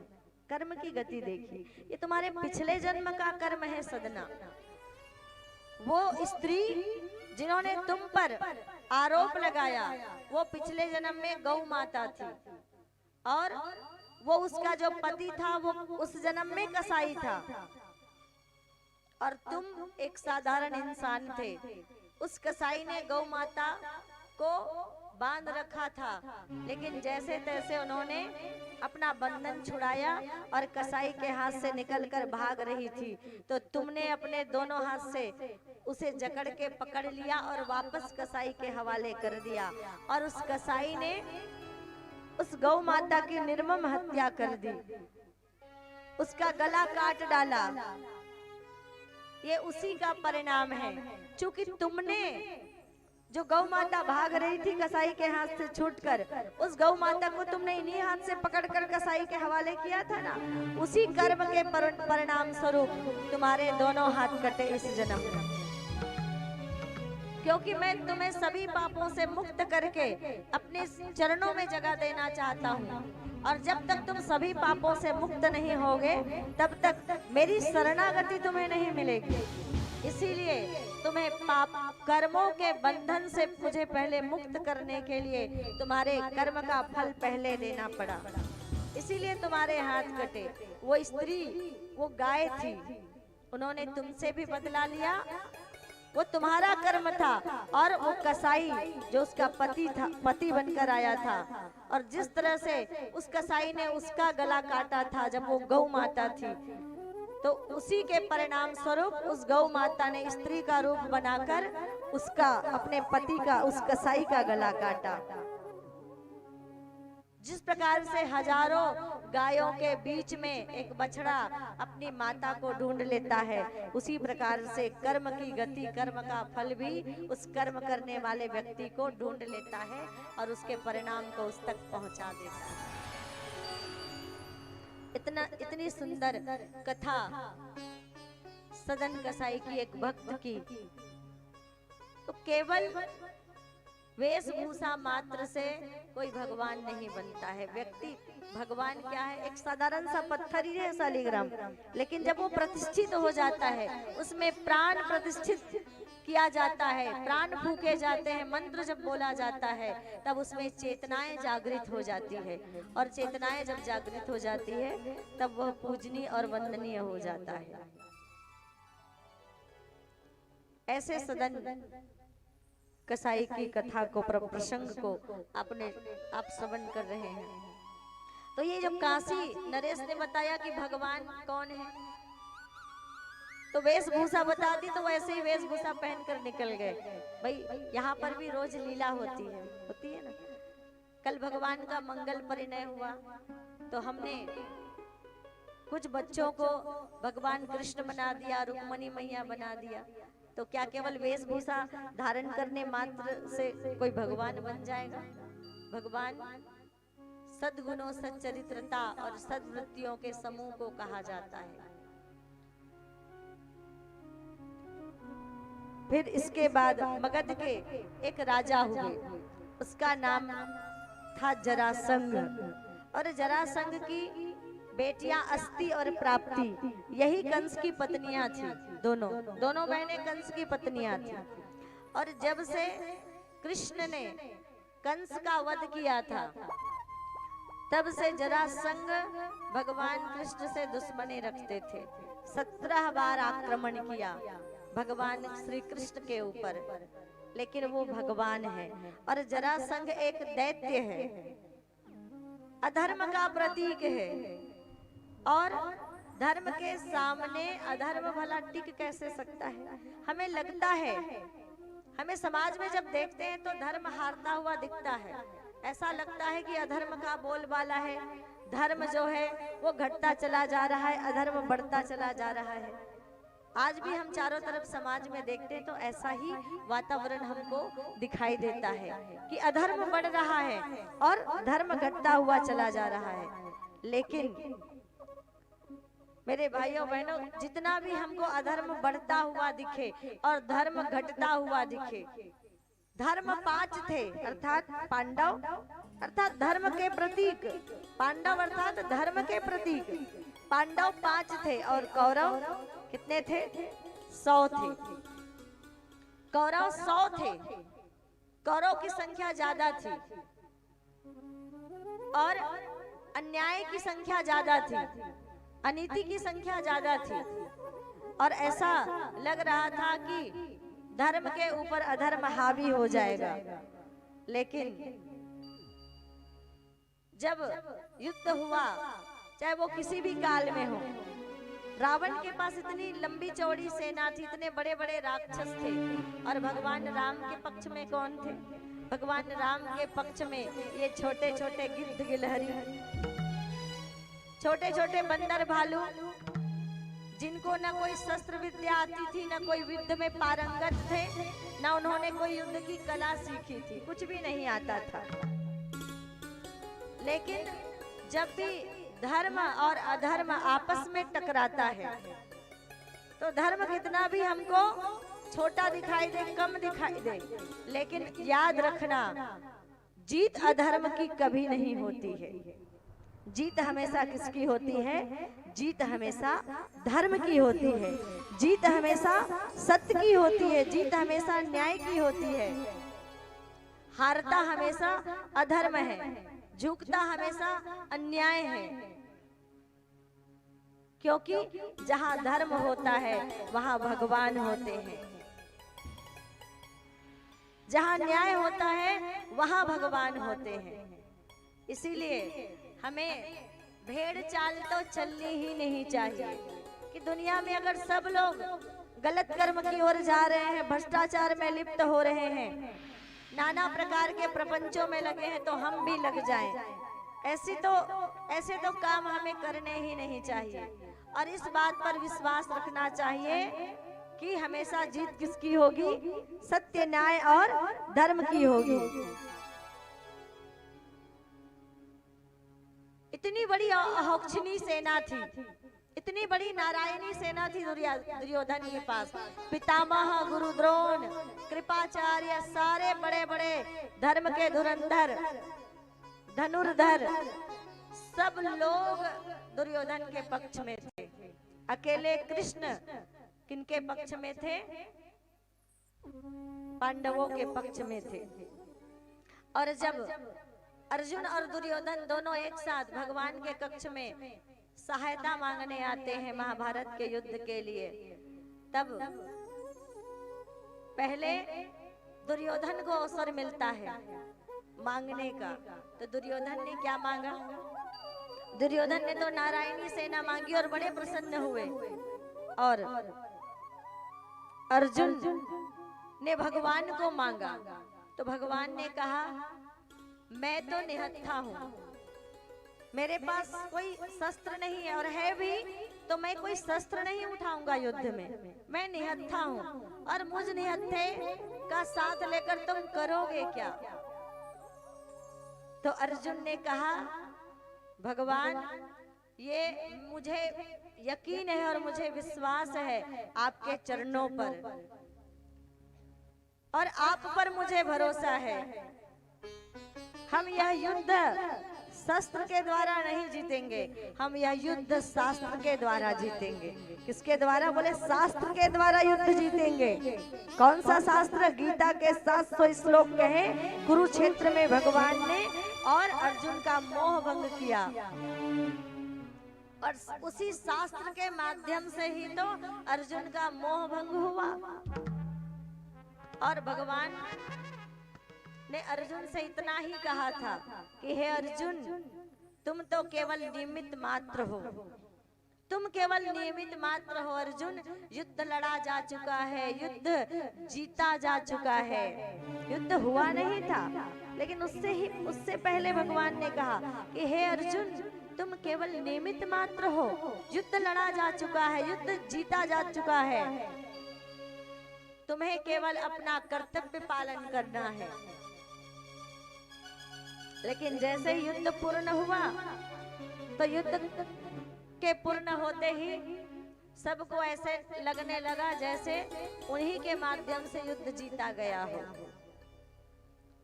कर्म की गति देखिए, ये तुम्हारे पिछले जन्म का कर्म है सदना। वो स्त्री जिन्होंने तुम पर आरोप लगाया वो पिछले जन्म में गौ माता थी, और वो उसका जो पति था वो उस जन्म में कसाई था, और तुम एक साधारण इंसान थे। उस कसाई ने गौ माता को बांध रखा था, लेकिन जैसे तैसे उन्होंने अपना बंधन छुड़ाया और कसाई के हाथ से निकलकर भाग रही थी, तो तुमने अपने दोनों हाथ से उसे जकड़ के पकड़ लिया और वापस कसाई के हवाले कर दिया। और उस कसाई ने उस गौ माता की निर्मम हत्या कर दी, उसका गला काट डाला। ये उसी का परिणाम है। क्योंकि तुमने जो गौ माता भाग रही थी कसाई के हाथ से छूटकर, उस गौ माता को तुमने इन्हीं हाथ से पकड़कर कसाई के हवाले किया था ना। उसी कर्म के परिणाम स्वरूप तुम्हारे दोनों हाथ कटे इस जन्म में। क्योंकि मैं तुम्हें सभी पापों से मुक्त करके अपने चरणों में जगह देना चाहता हूँ, और जब तक तुम सभी पापों से मुक्त नहीं होगे तब तक मेरी शरणागति तुम्हें नहीं मिलेगी। इसीलिए तुम्हें पाप कर्मों के बंधन से मुझे पहले मुक्त करने के लिए तुम्हारे कर्म का फल पहले देना पड़ा, इसीलिए तुम्हारे हाथ कटे। वो स्त्री, वो गाय थी, उन्होंने तुमसे भी बदला लिया, वो तुम्हारा कर्म था। और वो कसाई जो उसका पति था, पति बनकर आया था, और जिस तरह से उस कसाई ने उसका गला काटा था जब वो गौ माता थी, तो उसी के परिणाम स्वरूप उस गौ माता ने स्त्री का रूप बनाकर उसका, अपने पति का, उस कसाई का गला काटा। जिस प्रकार से हजारों गायों के बीच में एक बछड़ा अपनी माता को ढूंढ लेता है, उसी प्रकार से कर्म की गति, कर्म का फल भी उस कर्म करने वाले व्यक्ति को ढूंढ लेता है और उसके परिणाम को उस तक पहुंचा देता है। इतनी सुंदर कथा सदन कसाई की एक भक्त की। तो केवल वेशभूषा मात्र से कोई भगवान नहीं बनता है। व्यक्ति भगवान क्या है? एक साधारण सा पत्थर ही है शालिग्राम, लेकिन जब वो प्रतिष्ठित हो जाता है, उसमें प्राण प्रतिष्ठित किया जाता है, प्राण फूके जाते हैं, मंत्र जब बोला जाता है, तब उसमें चेतनाएं जागृत हो जाती है, और चेतनाएं जब जागृत हो जाती है तब वह पूजनीय और वंदनीय हो जाता है। ऐसे सदन कसाई की कथा को, प्रसंग को आप श्रवण कर रहे हैं। तो ये जब काशी नरेश ने बताया कि भगवान कौन है, तो वेशभूषा बता दी, तो वैसे ही वेशभूषा पहनकर निकल गए। भाई यहाँ पर भी रोज लीला होती है ना। कल भगवान का मंगल परिणय हुआ, तो हमने कुछ बच्चों को भगवान कृष्ण बना दिया, रुक्मणी मैया बना दिया। तो क्या केवल वेशभूषा धारण करने मात्र से कोई भगवान बन जाएगा? भगवान सद्गुणों, सच्चरित्रता और सद्वृत्तियों के समूह को कहा जाता है। फिर इसके बाद मगध के एक राजा हुए, उसका नाम था जरासंध, और जरासंध की बेटियां अस्ति और प्राप्ति, यही कंस की पत्नियां थी। दोनों बहनें कंस की पत्नियां थी। और जब से कृष्ण ने कंस का वध किया था, तब से जरासंध भगवान कृष्ण से दुश्मनी रखते थे। 17 बार आक्रमण किया भगवान श्री कृष्ण के ऊपर, लेकिन वो भगवान है। और जरासंध एक दैत्य है, अधर्म का प्रतीक है, और धर्म के सामने अधर्म भला टिक कैसे सकता है? हमें लगता है, हमें समाज में जब देखते हैं तो धर्म हारता हुआ दिखता है। ऐसा लगता है कि अधर्म का बोलबाला है, धर्म जो है वो घटता चला जा रहा है, अधर्म बढ़ता चला जा रहा है। आज भी हम चारों तरफ समाज में देखते हैं तो ऐसा ही वातावरण हमको दिखाई देता है कि अधर्म बढ़ रहा है और धर्म घटता हुआ चला जा रहा है। लेकिन मेरे भाइयों बहनों, जितना भी हमको अधर्म बढ़ता हुआ दिखे और धर्म घटता हुआ दिखे, धर्म 5 थे, अर्थात पांडव, अर्थात धर्म के प्रतीक, पांडव अर्थात धर्म के प्रतीक। पांडव 5 थे और कौरव कितने थे? 100 थे। कौरव 100 थे। कौरव की संख्या ज्यादा थी और अन्याय की संख्या ज्यादा थी, अनीति की संख्या ज्यादा थी, और ऐसा लग रहा था कि धर्म के ऊपर अधर्म हावी हो जाएगा। लेकिन जब युद्ध हुआ, चाहे वो किसी भी काल में हो, रावण के पास इतनी लंबी चौड़ी सेना थी, इतने बड़े बड़े राक्षस थे, और भगवान राम के पक्ष में कौन थे? भगवान राम के पक्ष में ये छोटे छोटे गिद्ध गिलहरी, छोटे छोटे बंदर भालू, जिनको न कोई शस्त्र विद्या आती थी, न कोई युद्ध में पारंगत थे, न उन्होंने कोई युद्ध की कला सीखी थी, कुछ भी नहीं आता था। लेकिन जब भी धर्म और अधर्म आपस में टकराता है, तो धर्म कितना भी हमको छोटा दिखाई दे, कम दिखाई दे, लेकिन याद रखना, जीत अधर्म की कभी नहीं होती है। जीत हमेशा किसकी होती है? जीत हमेशा धर्म की होती है, जीत हमेशा सत्य की होती है, जीत हमेशा न्याय की होती है। हारता हमेशा अधर्म है, झुकता हमेशा अन्याय है, क्योंकि जहां धर्म होता है वहां भगवान होते हैं, जहां न्याय होता है वहां भगवान होते हैं। इसीलिए हमें भेड़ चाल तो चलनी ही नहीं चाहिए कि दुनिया में अगर सब लोग गलत कर्म की ओर जा रहे हैं, भ्रष्टाचार में लिप्त हो रहे हैं, नाना प्रकार के प्रपंचों में लगे हैं, तो हम भी लग जाएं। ऐसे तो काम हमें करने ही नहीं चाहिए। और इस बात पर विश्वास रखना चाहिए कि हमेशा जीत किसकी होगी? सत्य, न्याय और धर्म की होगी। इतनी बड़ी अहोक्षणी सेना थी, इतनी बड़ी नारायणी सेना थी दुर्योधन के पास। पितामह, गुरु द्रोण, कृपाचार्य, सारे बड़े बड़े धर्म के धुरंधर, धनुर्धर, सब लोग दुर्योधन के पक्ष में थे। अकेले कृष्ण किनके पक्ष में थे? पांडवों के पक्ष में थे। और जब अर्जुन और दुर्योधन दोनों एक साथ भगवान के कक्ष में सहायता मांगने आते हैं महाभारत के युद्ध के लिए, तब पहले दुर्योधन को अवसर मिलता है मांगने का। तो दुर्योधन ने क्या मांगा? दुर्योधन ने तो नारायणी सेना मांगी और बड़े प्रसन्न हुए। और अर्जुन ने भगवान को मांगा, तो भगवान ने कहा, मैं तो निहत्था हूँ, मेरे पास कोई शस्त्र नहीं है, और है भी तो मैं कोई शस्त्र नहीं उठाऊंगा युद्ध में, मैं निहत्था हूँ, और मुझ निहत्थे का साथ लेकर तुम करोगे क्या? तो अर्जुन ने कहा, भगवान, ये मुझे यकीन है और मुझे विश्वास है आपके चरणों पर, और आप पर मुझे भरोसा है। हम यह युद्ध शस्त्र के द्वारा नहीं जीतेंगे, हम यह युद्ध शास्त्र के द्वारा जीतेंगे। किसके द्वारा? बोले शास्त्र के द्वारा युद्ध जीतेंगे। कौन सा शास्त्र? गीता के 700 श्लोक कहे कुरुक्षेत्र में भगवान ने और अर्जुन का मोह भंग किया, और उसी शास्त्र के माध्यम से ही तो अर्जुन का मोह भंग हुआ। और भगवान ने अर्जुन से इतना ही कहा था कि हे अर्जुन, तुम तो केवल निमित्त मात्र हो, तुम केवल नियमित मात्र हो अर्जुन। युद्ध लड़ा जा चुका है, युद्ध जीता जा चुका है, युद्ध हुआ नहीं था। लेकिन उससे पहले भगवान ने कहा कि हे अर्जुन, तुम केवल नियमित मात्र हो, युद्ध लड़ा जा चुका है, युद्ध जीता जा चुका है, तुम्हें केवल अपना कर्तव्य पालन करना है। लेकिन जैसे ही युद्ध पूर्ण हुआ, तो युद्ध के पूर्ण होते ही सबको ऐसे लगने लगा जैसे उन्हीं के माध्यम से युद्ध जीता गया हो,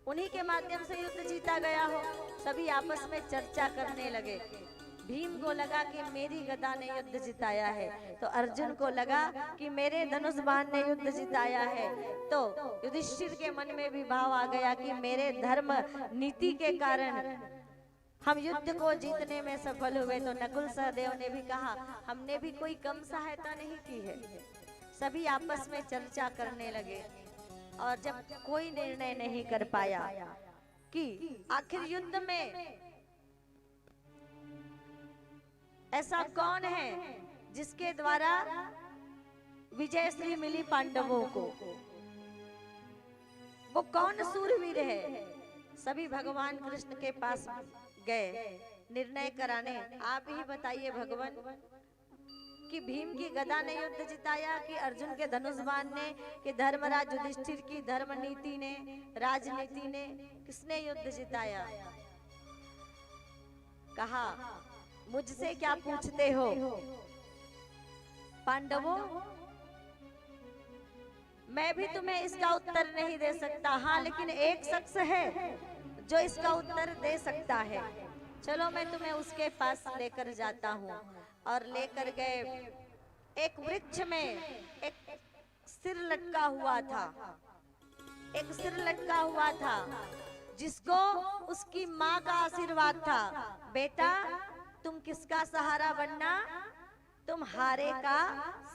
उन्हीं के माध्यम से युद्ध जीता गया हो। सभी आपस में चर्चा करने लगे। भीम को लगा कि मेरी गदा ने युद्ध जिताया है, तो अर्जुन को लगा कि मेरे धनुष बाण ने युद्ध जिताया है, तो युधिष्ठिर के मन में भी भाव आ गया कि मेरे धर्म नीति के कारण हम युद्ध को जीतने में सफल हुए। तो नकुल सहदेव ने भी कहा, हमने भी कोई कम सहायता नहीं की है। सभी आपस में चर्चा करने लगे, और जब कोई निर्णय नहीं कर पाया कि आखिर युद्ध में ऐसा कौन है जिसके द्वारा विजय श्री मिली पांडवों को। वो कौन सूरवीर है? सभी भगवान कृष्ण के पास गए निर्णय कराने। आप ही बताइए भगवान कि भीम की गदा ने युद्ध जिताया कि अर्जुन के धनुष बाण ने, कि धर्मराज युधिष्ठिर की धर्म नीति ने, राजनीति ने, किसने युद्ध जिताया? कहा मुझसे क्या पूछते हो पांडवों, मैं भी तुम्हें इसका उत्तर नहीं दे सकता। हाँ, लेकिन एक शख्स है जो इसका उत्तर दे सकता है। चलो मैं तुम्हें उसके पास लेकर जाता हूँ। और लेकर गए। एक वृक्ष में एक सिर लटका हुआ था, एक सिर लटका हुआ था जिसको उसकी माँ का आशीर्वाद था, बेटा तुम किसका सहारा बनना? तुम हारे का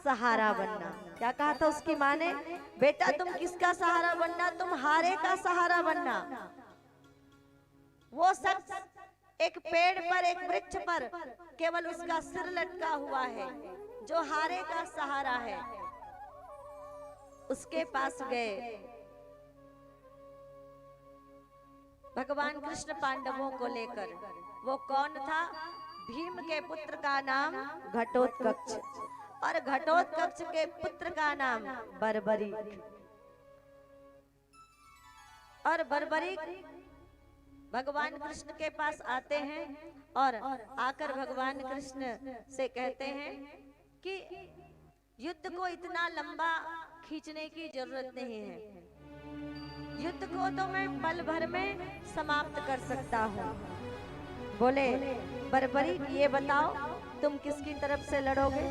सहारा बनना। क्या कहा था उसकी माँ ने? बेटा तुम किसका सहारा बनना? तुम हारे का सहारा बनना। वो शख्स एक पेड़ पर, एक वृक्ष पर केवल उसका सिर लटका हुआ है, जो हारे का सहारा है। उसके पास गए भगवान कृष्ण पांडवों को लेकर। वो कौन था? भीम के पुत्र का नाम घटोत्कच और घटोत्कच के पुत्र का नाम बर्बरीक। और बर्बरीक भगवान कृष्ण के पास आते हैं और आकर भगवान कृष्ण से कहते हैं कि युद्ध को इतना लंबा खींचने की जरूरत नहीं है, युद्ध को तो मैं पल भर में समाप्त कर सकता हूँ। बोले बर्बरीक ये बताओ तुम किसकी तरफ से लड़ोगे?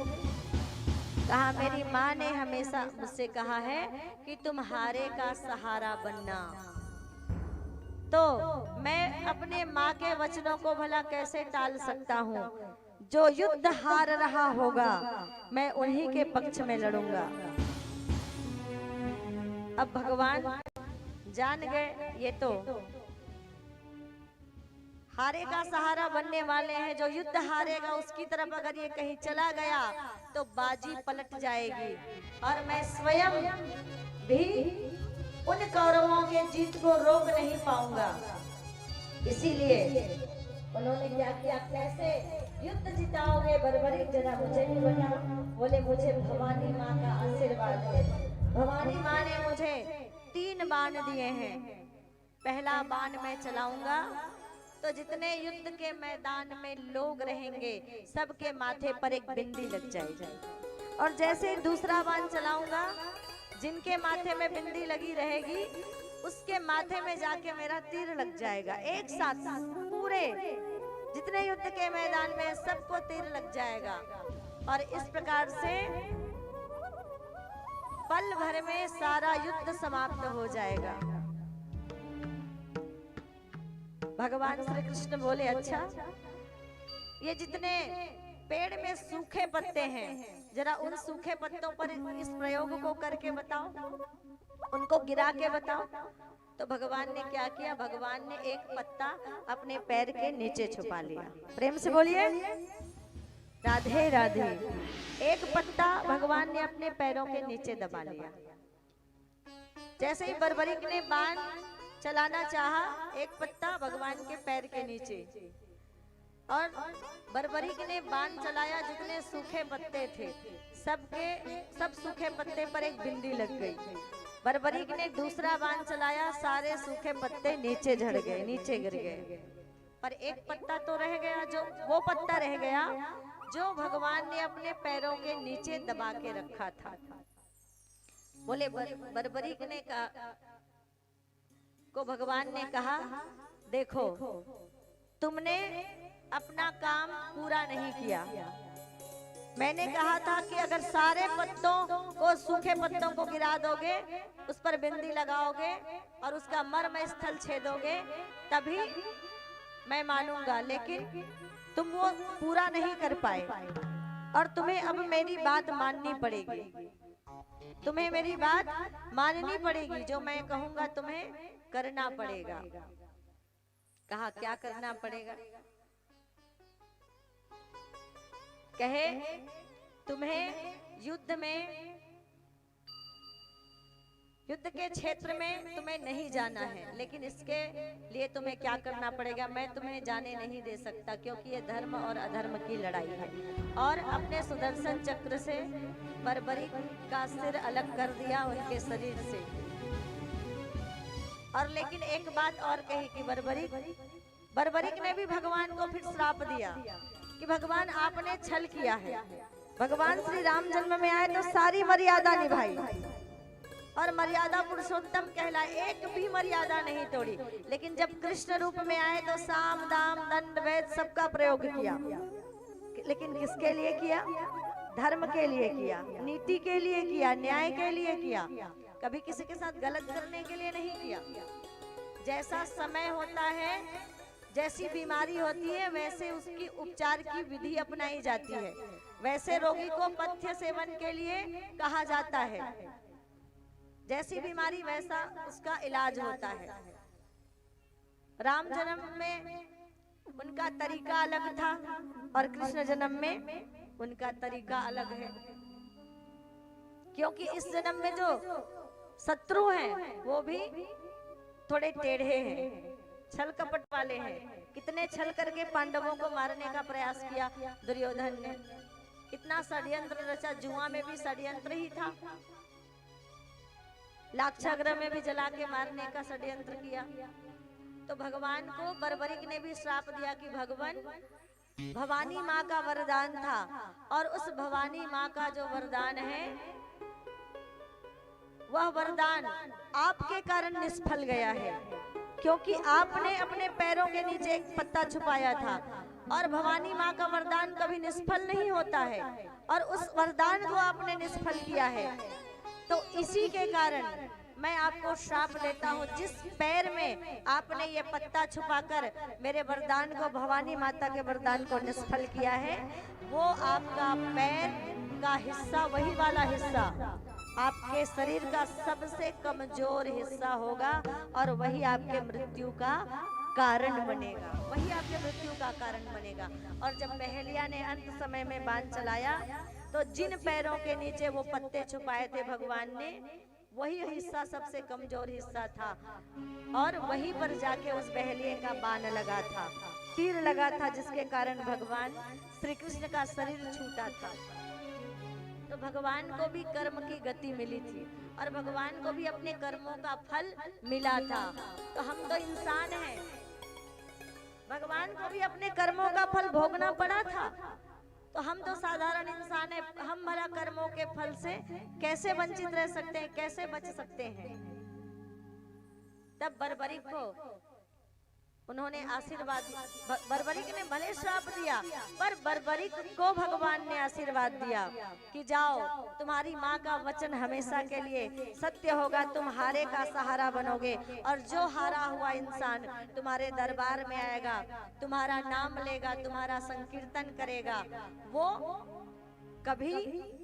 कहा मेरी माँ ने हमेशा मुझसे कहा है कि तुम हारे का सहारा बनना। तो मैं अपने माँ के वचनों को भला कैसे टाल सकता हूँ? जो युद्ध हार रहा होगा मैं उन्हीं के पक्ष में लड़ूंगा। अब भगवान जान गए ये तो हारे का सहारा बनने वाले हैं। जो युद्ध हारेगा उसकी तरफ अगर ये कहीं चला गया तो बाजी पलट जाएगी और मैं स्वयं भी उन कौरवों के जीत को रोक नहीं पाऊंगा। इसीलिए उन्होंने क्या किया? कैसे युद्ध जिताओगे बर्बरीक, जरा मुझे भी बताओ। बोले मुझे भवानी माँ का आशीर्वाद है। भवानी माँ ने मुझे 3 बाण दिए हैं। पहला बाण मैं चलाऊंगा तो जितने युद्ध के मैदान में लोग रहेंगे सबके माथे पर एक बिंदी लग जाएगी। और जैसे ही दूसरा बाण चलाऊंगा, जिनके माथे में बिंदी लगी रहेगी उसके माथे में जाके मेरा तीर लग जाएगा। एक साथ पूरे जितने युद्ध के मैदान में सबको तीर लग जाएगा। और इस प्रकार से पल भर में सारा युद्ध समाप्त हो जाएगा। भगवान श्री कृष्ण बोले अच्छा, ये जितने पेड़ में सूखे पत्ते हैं जरा उन सूखे पत्तों पर इस प्रयोग को करके बताओ, उनको गिरा के बताओ। तो भगवान ने क्या किया? भगवान ने एक पत्ता अपने पैर के नीचे छुपा लिया। प्रेम से बोलिए राधे राधे। एक पत्ता भगवान ने अपने पैरों के नीचे दबा लिया। जैसे ही बर्बरीक ने बाण चलाना चाहा, एक पत्ता भगवान के पैर के नीचे, और बर्बरीक ने बाण चलाया। जितने सूखे पत्ते थे सब सूखे पत्ते पर एक बिंदी लग गई। बर्बरीक ने दूसरा बाण चलाया, सारे सूखे पत्ते नीचे झड़ गए, नीचे गिर गए। पर एक पत्ता तो रह गया, जो वो पत्ता रह गया जो भगवान ने अपने पैरों के नीचे दबा के रखा था। बोले बर्बरीक ने कहा को भगवान ने कहा देखो तुमने अपना काम पूरा नहीं किया। मैंने कहा था कि अगर सारे पत्तों को, सूखे पत्तों को गिरा दोगे, उस पर बिंदी लगाओगे और उसका मर्म स्थल छेदोगे तभी मैं मानूंगा, लेकिन तुम वो पूरा नहीं कर पाए और तुम्हें अब मेरी बात माननी पड़ेगी। तुम्हें मेरी बात माननी पड़ेगी, जो मैं कहूंगा तुम्हें करना पड़ेगा। कहा क्या करना पड़ेगा? कहे तुम्हें युद्ध के क्षेत्र में तुम्हें नहीं जाना है, लेकिन इसके लिए तुम्हें क्या करना पड़ेगा मैं तुम्हें जाने नहीं दे सकता, क्योंकि ये धर्म और अधर्म की लड़ाई है। और अपने सुदर्शन चक्र से बर्बरीक का सिर अलग कर दिया उनके शरीर से। और लेकिन एक बात और कही कि बर्बरीक ने भी भगवान को फिर श्राप दिया कि भगवान आपने छल किया है। भगवान श्री राम जन्म में आए तो सारी मर्यादा निभाई और मर्यादा पुरुषोत्तम कहलाए, एक भी मर्यादा नहीं तोड़ी। लेकिन जब कृष्ण रूप में आए तो साम दाम दंड भेद सबका प्रयोग किया, लेकिन किसके लिए किया? धर्म के लिए किया, नीति के लिए किया, न्याय के लिए किया, कभी किसी के साथ गलत करने के लिए नहीं किया। जैसा समय होता है, जैसी बीमारी होती है, वैसे उसकी उपचार की विधि अपनाई जाती है। वैसे रोगी को पथ्य सेवन के लिए कहा जाता है। जैसी बीमारी वैसा उसका इलाज होता है। राम जन्म में उनका तरीका अलग था और कृष्ण जन्म में उनका तरीका अलग है, क्योंकि इस जन्म में जो शत्रु हैं वो भी थोड़े टेढ़े हैं, छल कपट वाले हैं। कितने छल करके पांडवों को मारने का प्रयास किया दुर्योधन ने, कितना षड्यंत्र रचा। जुआ में भी षड्यंत्र ही था, लाक्षागृह में भी जला के मारने का षड्यंत्र किया। तो भगवान को बर्बरीक ने भी श्राप दिया कि भगवान भवानी माँ का वरदान था और उस भवानी माँ का जो वरदान है वह वरदान आपके कारण निष्फल गया है, क्योंकि आपने अपने पैरों के नीचे एक पत्ता छुपाया था। और भवानी माँ का वरदान कभी निष्फल नहीं होता है और उस वरदान को आपने निष्फल किया है। तो इसी के कारण मैं आपको श्राप देता हूँ, जिस पैर में आपने ये पत्ता छुपाकर मेरे वरदान को, भवानी माता के वरदान को निष्फल किया है, वो आपका पैर का हिस्सा, वही वाला हिस्सा आपके शरीर का सबसे कमजोर हिस्सा होगा और वही आपके मृत्यु का कारण बनेगा, वही आपके मृत्यु का कारण बनेगा। और जब पहेलिया ने अंत समय में बाण चलाया तो जिन पैरों के नीचे वो पत्ते छुपाए थे भगवान ने, वही हिस्सा सबसे कमजोर हिस्सा था और वहीं पर जाके उस पहेलिये का बाण लगा था, तीर लगा था, जिसके कारण भगवान श्री कृष्ण का शरीर छूटा था। तो भगवान को भी कर्म की गति मिली थी और भगवान को भी अपने कर्मों का फल मिला था। तो हम तो इंसान हैं, भगवान को भी अपने कर्मों का फल भोगना पड़ा था। तो हम तो साधारण इंसान हैं, हम भला कर्मों के फल से कैसे वंचित रह सकते हैं, कैसे बच सकते हैं? तब बर्बरीक को उन्होंने आशीर्वाद, बर्बरीक ने भले श्राप दिया पर बर्बरीक को भगवान ने आशीर्वाद दिया कि जाओ, तुम्हारी माँ का वचन हमेशा के लिए सत्य होगा, तुम हारे का सहारा बनोगे और जो हारा हुआ इंसान तुम्हारे दरबार में आएगा, तुम्हारा नाम लेगा, तुम्हारा संकीर्तन करेगा, वो कभी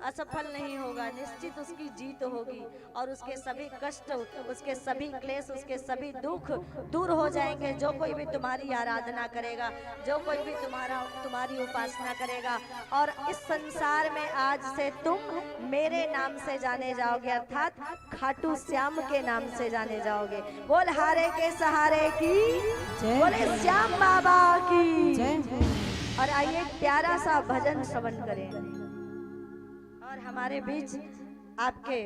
असफल नहीं होगा, निश्चित उसकी जीत होगी और उसके सभी कष्ट, उसके सभी क्लेश, उसके सभी दुख दूर हो जाएंगे। जो कोई भी तुम्हारी आराधना करेगा, जो कोई भी तुम्हारी उपासना करेगा, और इस संसार में आज से तुम मेरे नाम से जाने जाओगे, अर्थात खाटू श्याम के नाम से जाने जाओगे। बोल हारे के सहारे की, बोले श्याम बाबा की जय। और आइए प्यारा सा भजन श्रवण करें। और हमारे बीच आपके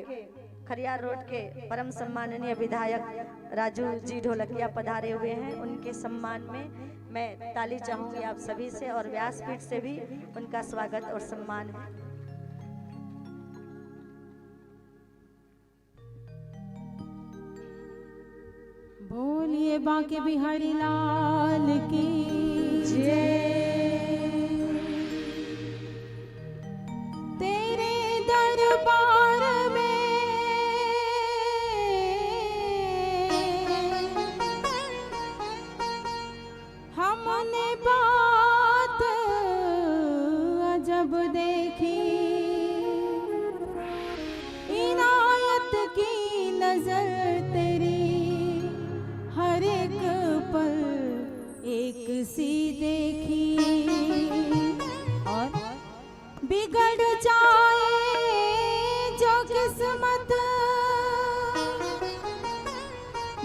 खरियार रोड के परम सम्माननीय विधायक राजू जी ढोलकिया पधारे हुए हैं। उनके सम्मान में मैं ताली चाहूंगी आप सभी से और व्यासपीठ से भी उनका स्वागत और सम्मान है। बोलिए बांके बिहारी लाल की जय। दरबार में हमने बात अजब देखी, इनायत की नजर तेरी हर एक पल एक सी देखी।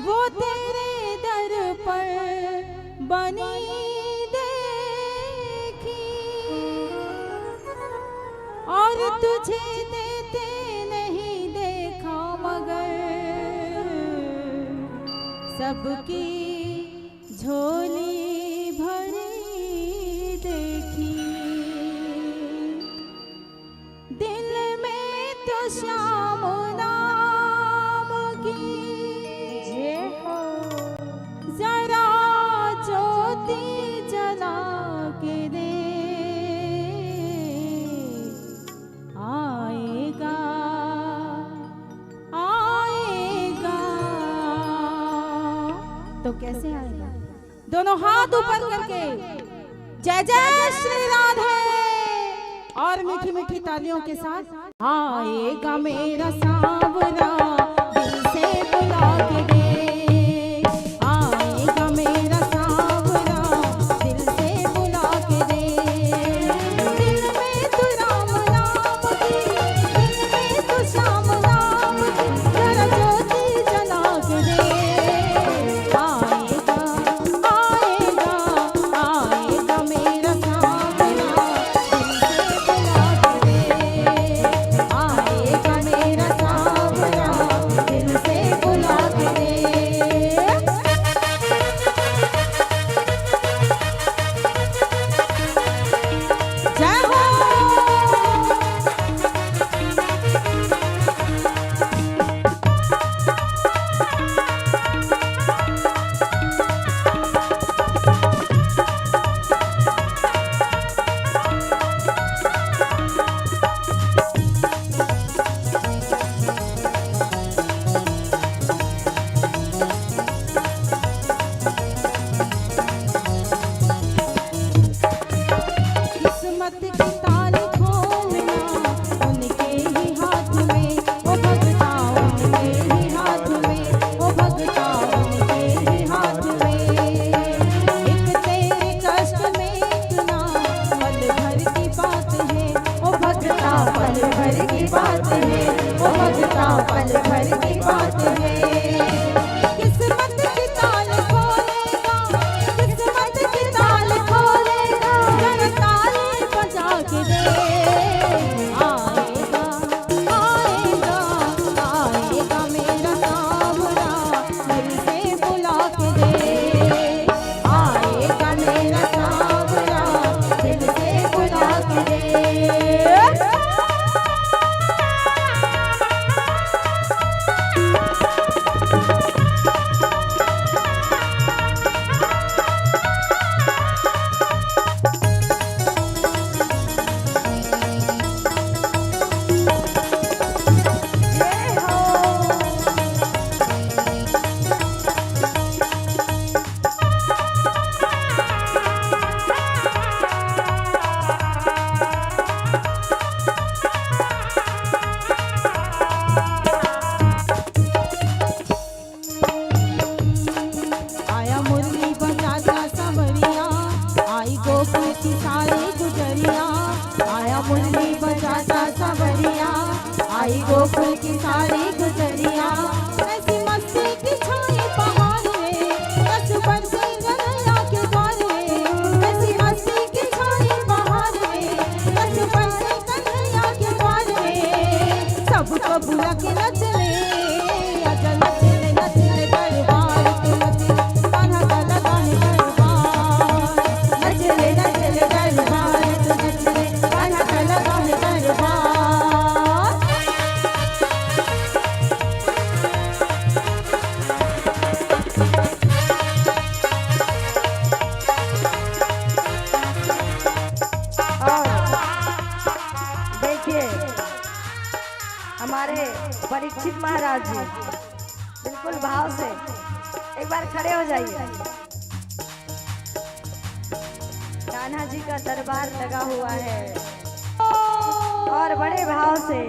वो तेरे दर पर बनी देखी, और तुझे देते नहीं देखा, मगर सबकी झोली भरी देखी। दिल में तो श्याम नाम की जय हो। जरा ज्योति जला के दे, आएगा आएगा। तो कैसे आएगा? दोनों हाथ ऊपर करके जय जय श्री राधे और मीठी मीठी तालियों के साथ। आएगा मेरा सांवरा दिल से बुला के दे, आएगा मेरा सांवरा दिल से बुला के दे। दिल में तो राम नाम की, दिल में तो श्याम नाम की, जरा ज्योति जला के दे। आएगा आएगा आएगा मेरा सांवरा दिल से बुला के दे, आएगा मेरा सांवरा दिल से बुला के दे। जय हो। किस्मत की ताली खोलना उनके ही हाथ में, ओ भगता उनके ही हाथ में, ओ भगता उनके ही हाथ में। एक तेरे कष्ट में इतना पल भर की बात है, ओ भगता पल भर की बात है, ओ भगता पल भर की बात है। किस्मत की ताल खोलेगा, किस्मत की ताल खोलेगा, जरा ताली बजा के दे। आएगा आएगा आएगा मेरा सांवरा दिल से बुला के दे, आएगा मेरा सांवरा दिल से बुला के दे। जय हो। आया मुरली बजाता संवरिया, आई गोकुल की सारी गुजरिया। आया मुरली बजाता संवरिया, आई गोकुल की सारी गुजरिया। ऐसी मस्ती की छाई पहाड़ में, रस बरसे गंगा के द्वार में। ऐसी मस्ती की छाई पहाड़ में, रस बरसे गंगा के द्वार में। सबको बुला के नचले, आजा नचले नचले दरबार के नचले, कान्हा का लगाने दरबार। नचले नचले दरबार के नचले, कान्हा का लगाने दरबार। देखिए हमारे परीक्षित महाराज जी बिल्कुल भाव से एक बार खड़े हो जाइए। कान्हा जी का दरबार लगा हुआ है और बड़े भाव से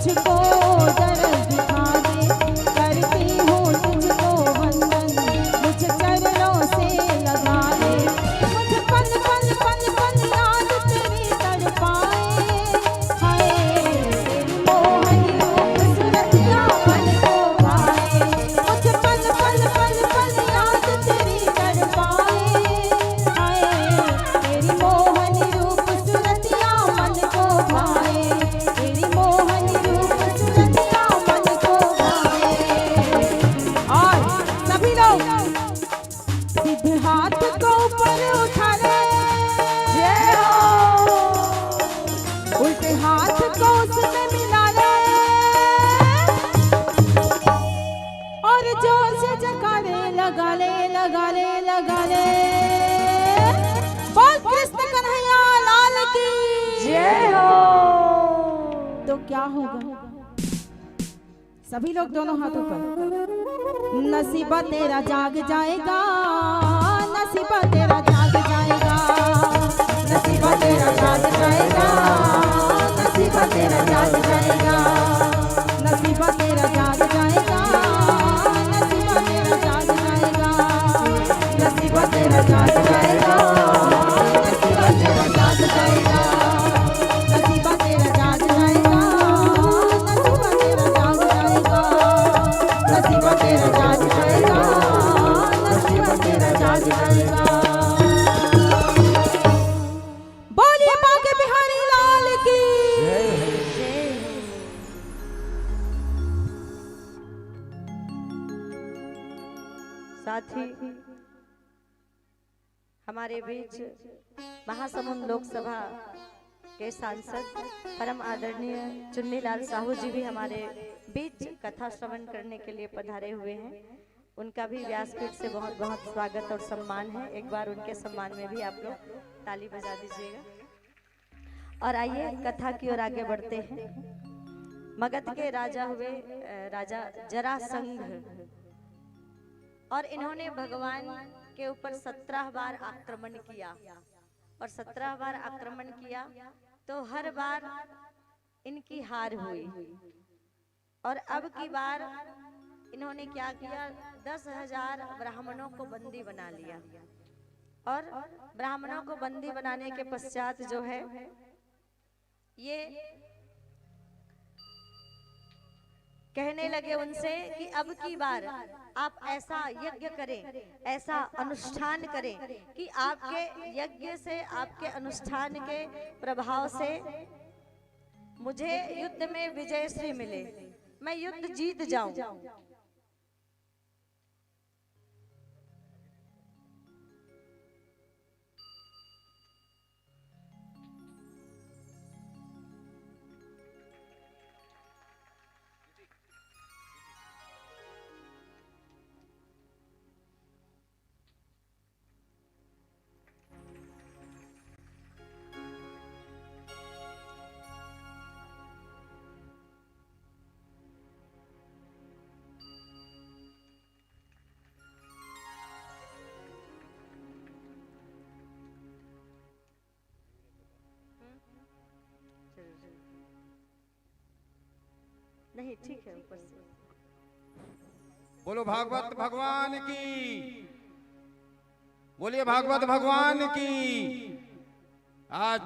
मुझको दर्द दिखा दे, करती हूँ तुझको वंदन, मुझ चरणों से लगा दे। मुझे पल पल पल पल याद तेरी तड़पाए, हाय तेरी मोहनी रूप सूरतिया मन को भाए। मुझे पल पल पल पल याद तेरी तड़पाए, हाय तेरी मोहनी रूप सूरतिया मन को भाए, तेरी मोहनी रूप सूरतिया मन को भाए। और सभी लोग सीधे हाथ को ऊपर उठा ले, जय हो। उल्टे हाथ को उसमें मिला ले, और जोर से जयकारे लगा ले, लगा ले, लगा ले। बोल कृष्ण कन्हैया लाल की जय हो। तो क्या होगा? सभी लोग दोनों हाथों पर। नसीबा तेरा जाग जाएगा, नसीबा तेरा जाग जाएगा, नसीबा तेरा जाग जाएगा, नसीबा तेरा जाग जाएगा, नसीबा तेरा जाग जाएगा, नसीबा तेरा जाग जाएगा, नसीबा तेरा जाग जाएगा, नसीबा तेरा जाग जाएगा, नसीबा तेरा जाग जाएगा, नसीबा तेरा जाग जाएगा, नसीबा तेरा जाग जाएगा, नसीबा तेरा जाग जाएगा। बोलिए बांके बिहारी लाल की। साथ ही हमारे बीच महासमुंद लोकसभा के सांसद परम आदरणीय चुन्नीलाल साहू जी भी हमारे बीच कथा श्रवण करने के लिए पधारे हुए हैं। उनका भी व्यासपीठ से बहुत बहुत स्वागत और सम्मान है। एक बार उनके सम्मान में भी आप लोग ताली बजा दीजिएगा। और आइए कथा की ओर आगे बढ़ते हैं। मगध के राजा हुए राजा जरासंध, और इन्होंने भगवान के ऊपर 17 बार आक्रमण किया, और 17 बार आक्रमण किया तो हर बार इनकी हार हुई। और अब की बार इन्होंने क्या किया, 10,000 ब्राह्मणों को बंदी बना लिया। और ब्राह्मणों को बंदी बनाने के पश्चात जो है ये कहने लगे उनसे कि अब की बार आप ऐसा यज्ञ करें, ऐसा अनुष्ठान करें कि आपके यज्ञ से, आपके अनुष्ठान के प्रभाव से मुझे युद्ध में विजय श्री मिले, मैं युद्ध जीत जाऊं। नहीं ठीक है, ऊपर से बोलो भागवत भगवान की, बोलिए भागवत भगवान की। आज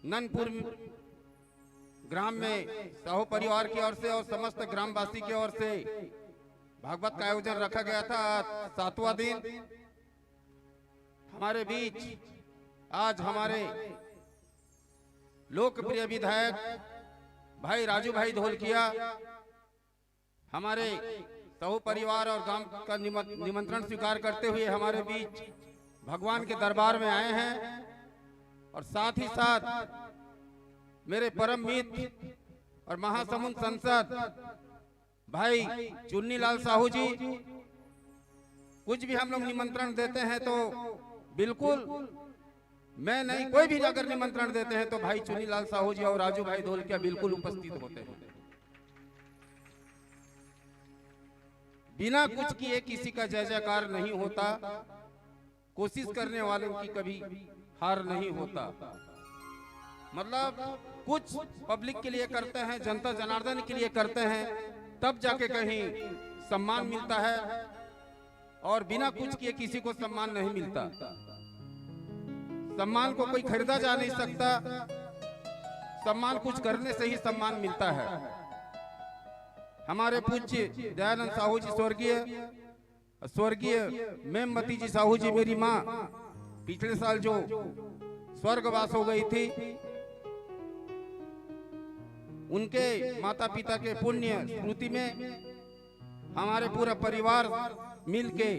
ननपुर ग्राम में साहू परिवार की ओर से और समस्त ग्रामवासी की ओर से भागवत का आयोजन रखा गया था। 7वां दिन हमारे बीच आज हमारे लोकप्रिय विधायक भाई राजू भाई ढोलकिया हमारे साहू परिवार और गांव का निमंत्रण स्वीकार करते हुए हमारे बीच भगवान के दरबार में आए हैं। और साथ ही साथ मेरे परम मित्र और महासमुंद सांसद भाई चुन्नीलाल साहू जी, कुछ भी हम लोग निमंत्रण देते हैं तो बिल्कुल मैं नहीं, कोई भी अगर निमंत्रण देते हैं तो भाई चुन्नीलाल साहू जी और राजू भाई ढोलकिया बिल्कुल उपस्थित होते हैं। बिना कुछ किए किसी का जय जयकार नहीं होता, कोशिश करने वालों की कभी हार नहीं होता। मतलब कुछ पब्लिक के लिए करते हैं, जनता जनार्दन के लिए करते हैं, तब जाके कहीं सम्मान मिलता है, और बिना कुछ किए किसी को सम्मान नहीं मिलता। सम्मान को कोई खरीदा जा नहीं सकता, सम्मान कुछ करने से ही सम्मान मिलता है। हमारे पूज्य दयानंद साहू जी स्वर्गीय मेमवती जी साहू जी, मेरी माँ, पिछले साल जो स्वर्गवास हो गई थी, उनके माता पिता के पुण्य स्मृति में हमारे पूरा परिवार मिलके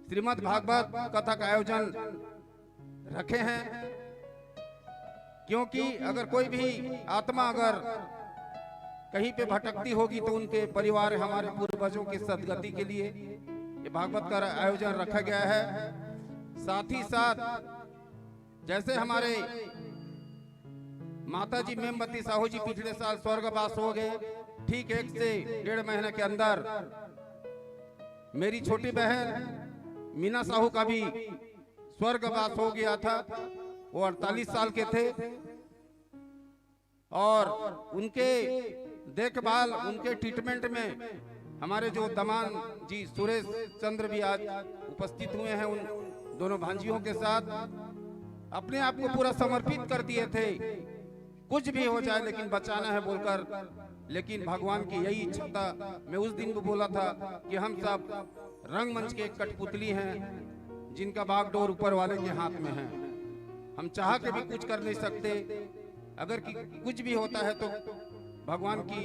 श्रीमद् भागवत कथा का आयोजन रखे हैं। क्योंकि अगर कोई भी आत्मा अगर कहीं पे भटकती होगी तो उनके परिवार, हमारे पूर्वजों की सदगति के लिए ये भागवत का आयोजन रखा गया है। साथ ही साथ जैसे हमारे माता जी मेमवती साहू जी पिछले साल स्वर्गवास हो गए, ठीक 1 से 1.5 महीने के अंदर मेरी छोटी बहन मीना साहू का भी स्वर्गवास हो गया था। वो 48 साल के थे, और उनके देखभाल, उनके ट्रीटमेंट में हमारे जो दमान जी सुरेश चंद्र भी आज उपस्थित हुए हैं, उन दोनों भांजियों के साथ अपने आप को पूरा समर्पित कर दिए थे। कुछ भी हो जाए लेकिन बचाना है बोलकर, लेकिन भगवान की यही इच्छा था। मैं उस दिन भी बोला था कि हम सब रंगमंच के एक कठपुतली हैं जिनका बागडोर ऊपर वाले के हाथ में है। हम चाह के भी कुछ कर नहीं सकते, अगर कुछ भी होता है तो भगवान की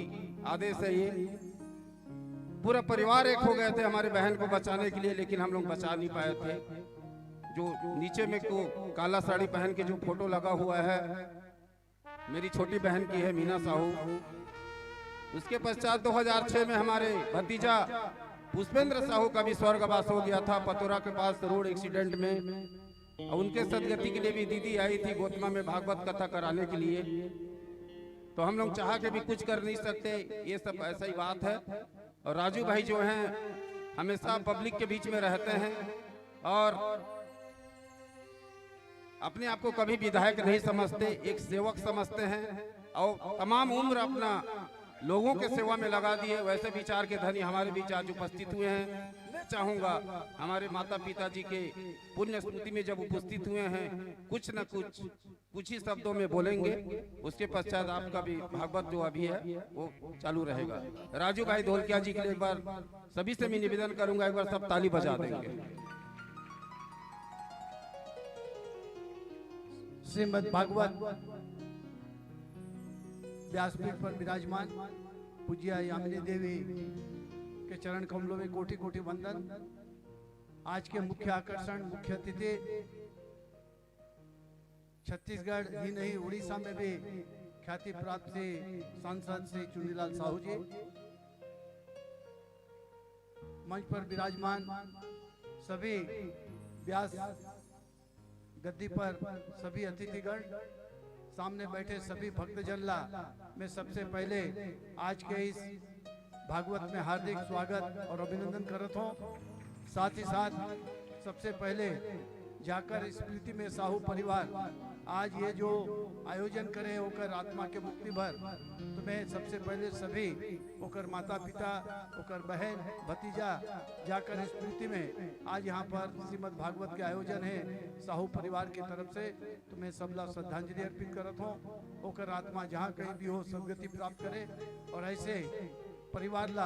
आदेश है। ये पूरा परिवार एक हो गए थे हमारे बहन को बचाने के लिए, लेकिन हम लोग बचा नहीं पाए थे। जो नीचे में को काला साड़ी पहन के जो फोटो लगा हुआ है, मेरी छोटी बहन की है, मीना साहू। उसके पश्चात 2006 में हमारे भतीजा पुष्पेंद्र साहू का भी स्वर्गवास हो गया था पतोरा के पास रोड एक्सीडेंट में। और उनके सदगति के लिए भी दीदी आई थी गोतमा में भागवत कथा कराने के लिए। तो हम लोग चाह के भी कुछ कर नहीं सकते, ये सब ऐसा ही बात है। और राजू भाई जो हैं हमेशा पब्लिक के बीच में रहते हैं, और अपने आप को कभी विधायक नहीं समझते, एक सेवक समझते हैं, और तमाम उम्र अपना लोगों के सेवा में लगा दिए। वैसे विचार के धनी हमारे बीच आज उपस्थित हुए हैं। मैं चाहूंगा हमारे माता पिताजी के पुण्य स्मृति में जब उपस्थित हुए हैं, कुछ न कुछ ही शब्दों में बोलेंगे। उसके पश्चात आपका भी भागवत जो अभी है वो चालू रहेगा। राजू भाई धोलकिया जी के लिए एक बार सभी से मैं निवेदन करूंगा, एक बार सब ताली बजा देंगे। श्रीमद् भागवत व्यासपीठ पर विराजमान पूज्य यामिनी देवी के चरण कमलों में कोटि कोटि वंदन। आज के मुख्य आकर्षण, मुख्य अतिथि छत्तीसगढ़ ही नहीं उड़ीसा में भी ख्याति प्राप्त श्री सांसद श्री चुन्नीलाल साहू जी, मंच पर विराजमान सभी व्यास गद्दी पर सभी अतिथिगण, सामने बैठे सभी भक्तजनला, मैं सबसे पहले आज के इस भागवत में हार्दिक स्वागत और अभिनंदन करता हूँ। साथ ही साथ सबसे पहले जाकर स्मृति में साहू परिवार आज ये जो आयोजन करे होकर आत्मा के मुक्ति भर, तो मैं सबसे पहले सभी होकर माता पिता होकर बहन भतीजा जाकर स्मृति में आज यहाँ पर श्रीमद् भागवत के आयोजन है साहू परिवार की तरफ से, तो मैं सबला श्रद्धांजलि अर्पित करता हूँ। होकर आत्मा जहाँ कहीं भी हो सदगति प्राप्त करे और ऐसे परिवार ला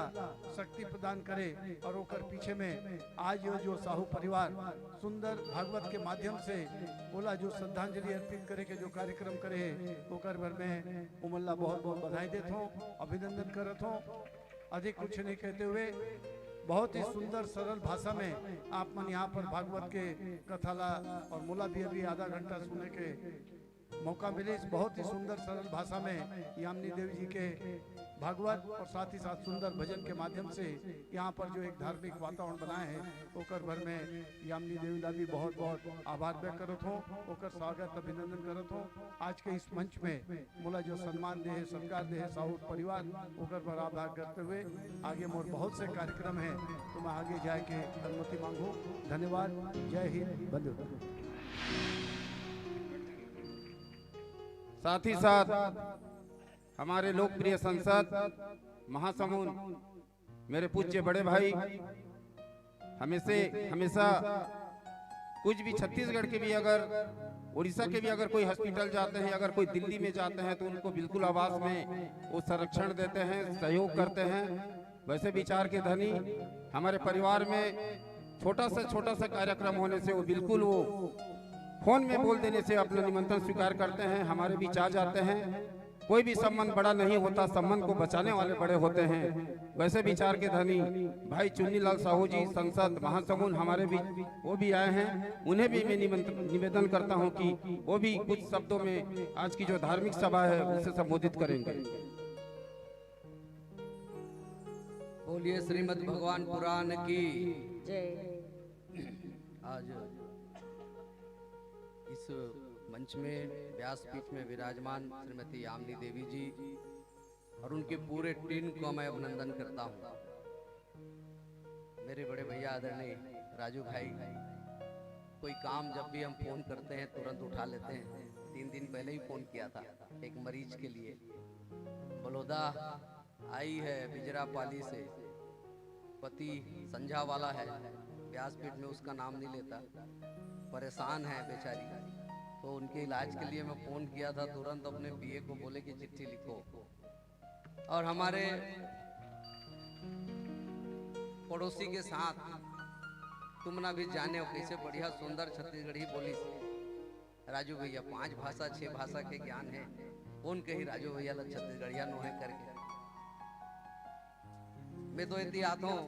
शक्ति प्रदान करे। और होकर पीछे में आज ये जो साहू परिवार सुंदर भागवत के माध्यम से बोला जो श्रद्धांजलि अर्पित करे के जो कार्यक्रम करे होकर भर में उमल्ला बहुत बहुत बधाई देता हूँ, अभिनंदन करता हूँ। अधिक कुछ नहीं कहते हुए बहुत ही सुंदर सरल भाषा में आप मन यहाँ पर भागवत के कथाला और मुला भी अभी आधा घंटा सुनने के मौका मिले। इस बहुत ही सुंदर सरल भाषा में यामिनी देवी जी के भागवत और साथ ही साथ सुंदर भजन के माध्यम से यहाँ पर जो एक धार्मिक वातावरण बनाए हैं होकर भर में यामिनी देवी का भी बहुत बहुत आभार व्यक्त करत हूँ, होकर स्वागत अभिनंदन करत हूँ। आज के इस मंच में मोला जो सम्मान दे है सत्कार दे है साहू परिवार होकर भर आभार करते हुए आगे मोर बहुत से कार्यक्रम है, तो मैं आगे जाए के अनुमति मांगू। धन्यवाद। जय हिंद। बंधु साथ ही साथ हमारे लोकप्रिय सांसद महासमुंद मेरे पूज्य बड़े भाई हमेशा कुछ भी छत्तीसगढ़ के भी अगर उड़ीसा के भी अगर कोई हॉस्पिटल जाते हैं, अगर कोई दिल्ली में जाते हैं तो उनको बिल्कुल आवाज में वो संरक्षण देते हैं, सहयोग करते हैं। वैसे विचार के धनी हमारे परिवार में छोटा सा कार्यक्रम होने से वो बिल्कुल वो फोन में बोल देने से अपना निमंत्रण स्वीकार करते हैं, हमारे बीच आ जाते हैं। कोई भी संबंध बड़ा नहीं होता, संबंध को बचाने वाले बड़े होते हैं। वैसे विचार के धनी भाई चुन्नी लाल साहू जी सांसद महासमुंद हमारे बीच वो भी आए हैं, उन्हें भी मैं निवेदन करता हूं कि वो भी कुछ शब्दों में आज की जो धार्मिक सभा है उसे संबोधित करेंगे। बोलिए श्रीमद् भगवान पुराण की जय। आज इस मंच में व्यासपीठ में विराजमान श्रीमती यामिनी देवी जी और उनके पूरे टीम को मैं अभिनंदन करता हूं। मेरे बड़े भैया आदरणीय राजू भाई, कोई काम जब भी हम फोन करते हैं तुरंत उठा लेते हैं। 3 दिन पहले ही फोन किया था एक मरीज के लिए, बलौदा आई है बिजरापाली से, पति संझा वाला है, व्यासपीठ में उसका नाम नहीं लेता, परेशान है बेचारी, तो उनके इलाज के लिए मैं फोन किया था। तुरंत अपने पीए को बोले कि चिट्ठी लिखो। और हमारे पड़ोसी के साथ तुम ना भी जाने हो कैसे बढ़िया सुंदर छत्तीसगढ़ी बोली राजू भैया, 5 भाषा 6 भाषा के ज्ञान है। कौन कही राजू भैया ला छत्तीसगढ़िया नोहे करके। मैं तो इतनी आता हूँ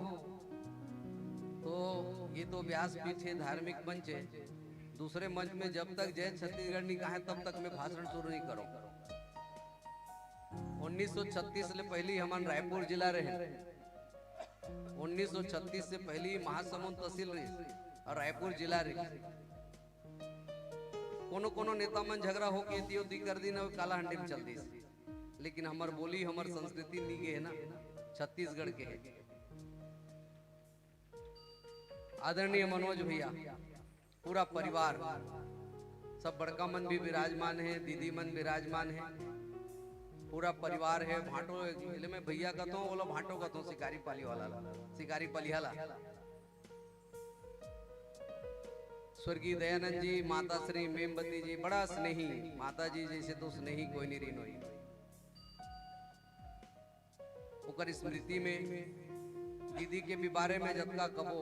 तो ये तो व्यासपीठ है, धार्मिक मंच है। दूसरे मंच में जब तक जय छत्तीसगढ़ नहीं कहा तब तक मैं भाषण शुरू नहीं करूं। 1936 से पहले हमारे रायपुर जिला रहे, 1936 से पहले महासमुंद तहसील रही और रायपुर जिला रही। कोनो नेता मन झगड़ा हो के दी कर दी ना, काला हंडी में चल दी। लेकिन हमार बोली हमार संस्कृति नहीं के है ना, छत्तीसगढ़ के है। आदरणीय मनोज भैया, पूरा परिवार, सब बड़का मन भी विराजमान है, दीदी मन विराजमान है, पूरा परिवार है। भाटो में भैया का तो बोला भाटो का तो शिकारी पाली वाला, शिकारी पलिहाला। स्वर्गीय दयानंद जी, माता श्री मेमबती जी, बड़ा स्नेही माता जी जैसे तो स्नेही कोई नहीं रही नोई। ओकर स्मृति में दीदी के भी बारे में जतका कबो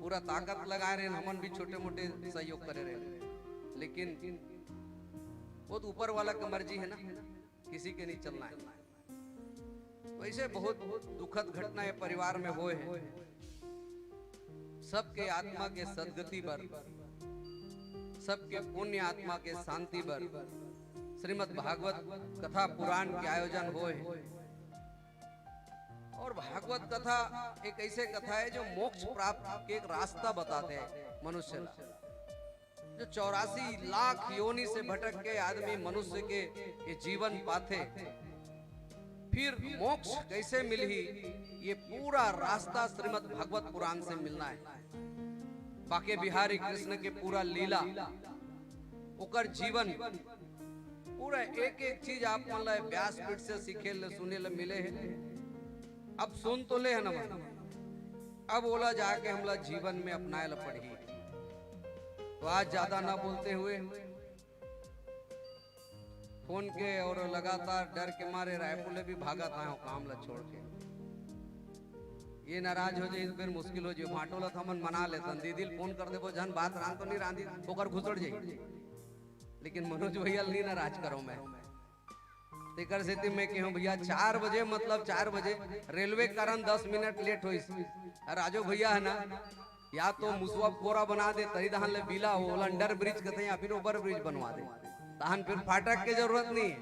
पूरा ताकत लगाए रहे, हमन भी छोटे मोटे सहयोग करे रहे। लेकिन वो तो ऊपर वाला का मर्जी है ना, किसी के नहीं चलना है। वैसे बहुत दुखद घटना है परिवार में हुए हैं। सबके आत्मा के सदगति पर, सबके पुण्य आत्मा के शांति पर श्रीमद् भागवत कथा पुराण के आयोजन हुए हैं। और भागवत कथा एक ऐसे कथा है जो मोक्ष प्राप्त के एक रास्ता बताते हैं मनुष्य का। जो 84 लाख योनि से भटक के आदमी मनुष्य के ये जीवन पाते, फिर मोक्ष कैसे मिली, ये पूरा रास्ता श्रीमद् भागवत पुराण से मिलना है। बाके बिहारी कृष्ण के पूरा लीला, उकर जीवन, पूरा एक एक चीज आप मान लो व्यासपीठ से सीखे ले, सुने ले मिले है। अब सुन तो ले है ना, अब बोला जाके हमला जीवन में अपनाए ला पड़ी। तो आज ज्यादा ना बोलते हुए फोन के और लगातार डर के मारे रायपुर भी भागा था काम ला छोड़ के। ये नाराज हो जाए फिर मुश्किल हो जाए। भाटो ला थमन मना लेता, दीदी फोन कर दे जान बात रान तो नहीं रांधी होकर घुसड़ जाए। लेकिन मनोज भैया नहीं नाराज करो मैं तेकर से मैं कहूँ भैया 4 बजे मतलब 4 बजे रेलवे कारण 10 मिनट लेट हो। राजू भैया है ना, या तो मुसवा कोरा बना दे तरी दहन ले बिला हो अंडर ब्रिज कहते हैं, या फिर ओवर ब्रिज बनवा दे, तहन फिर फाटक के जरूरत नहीं है।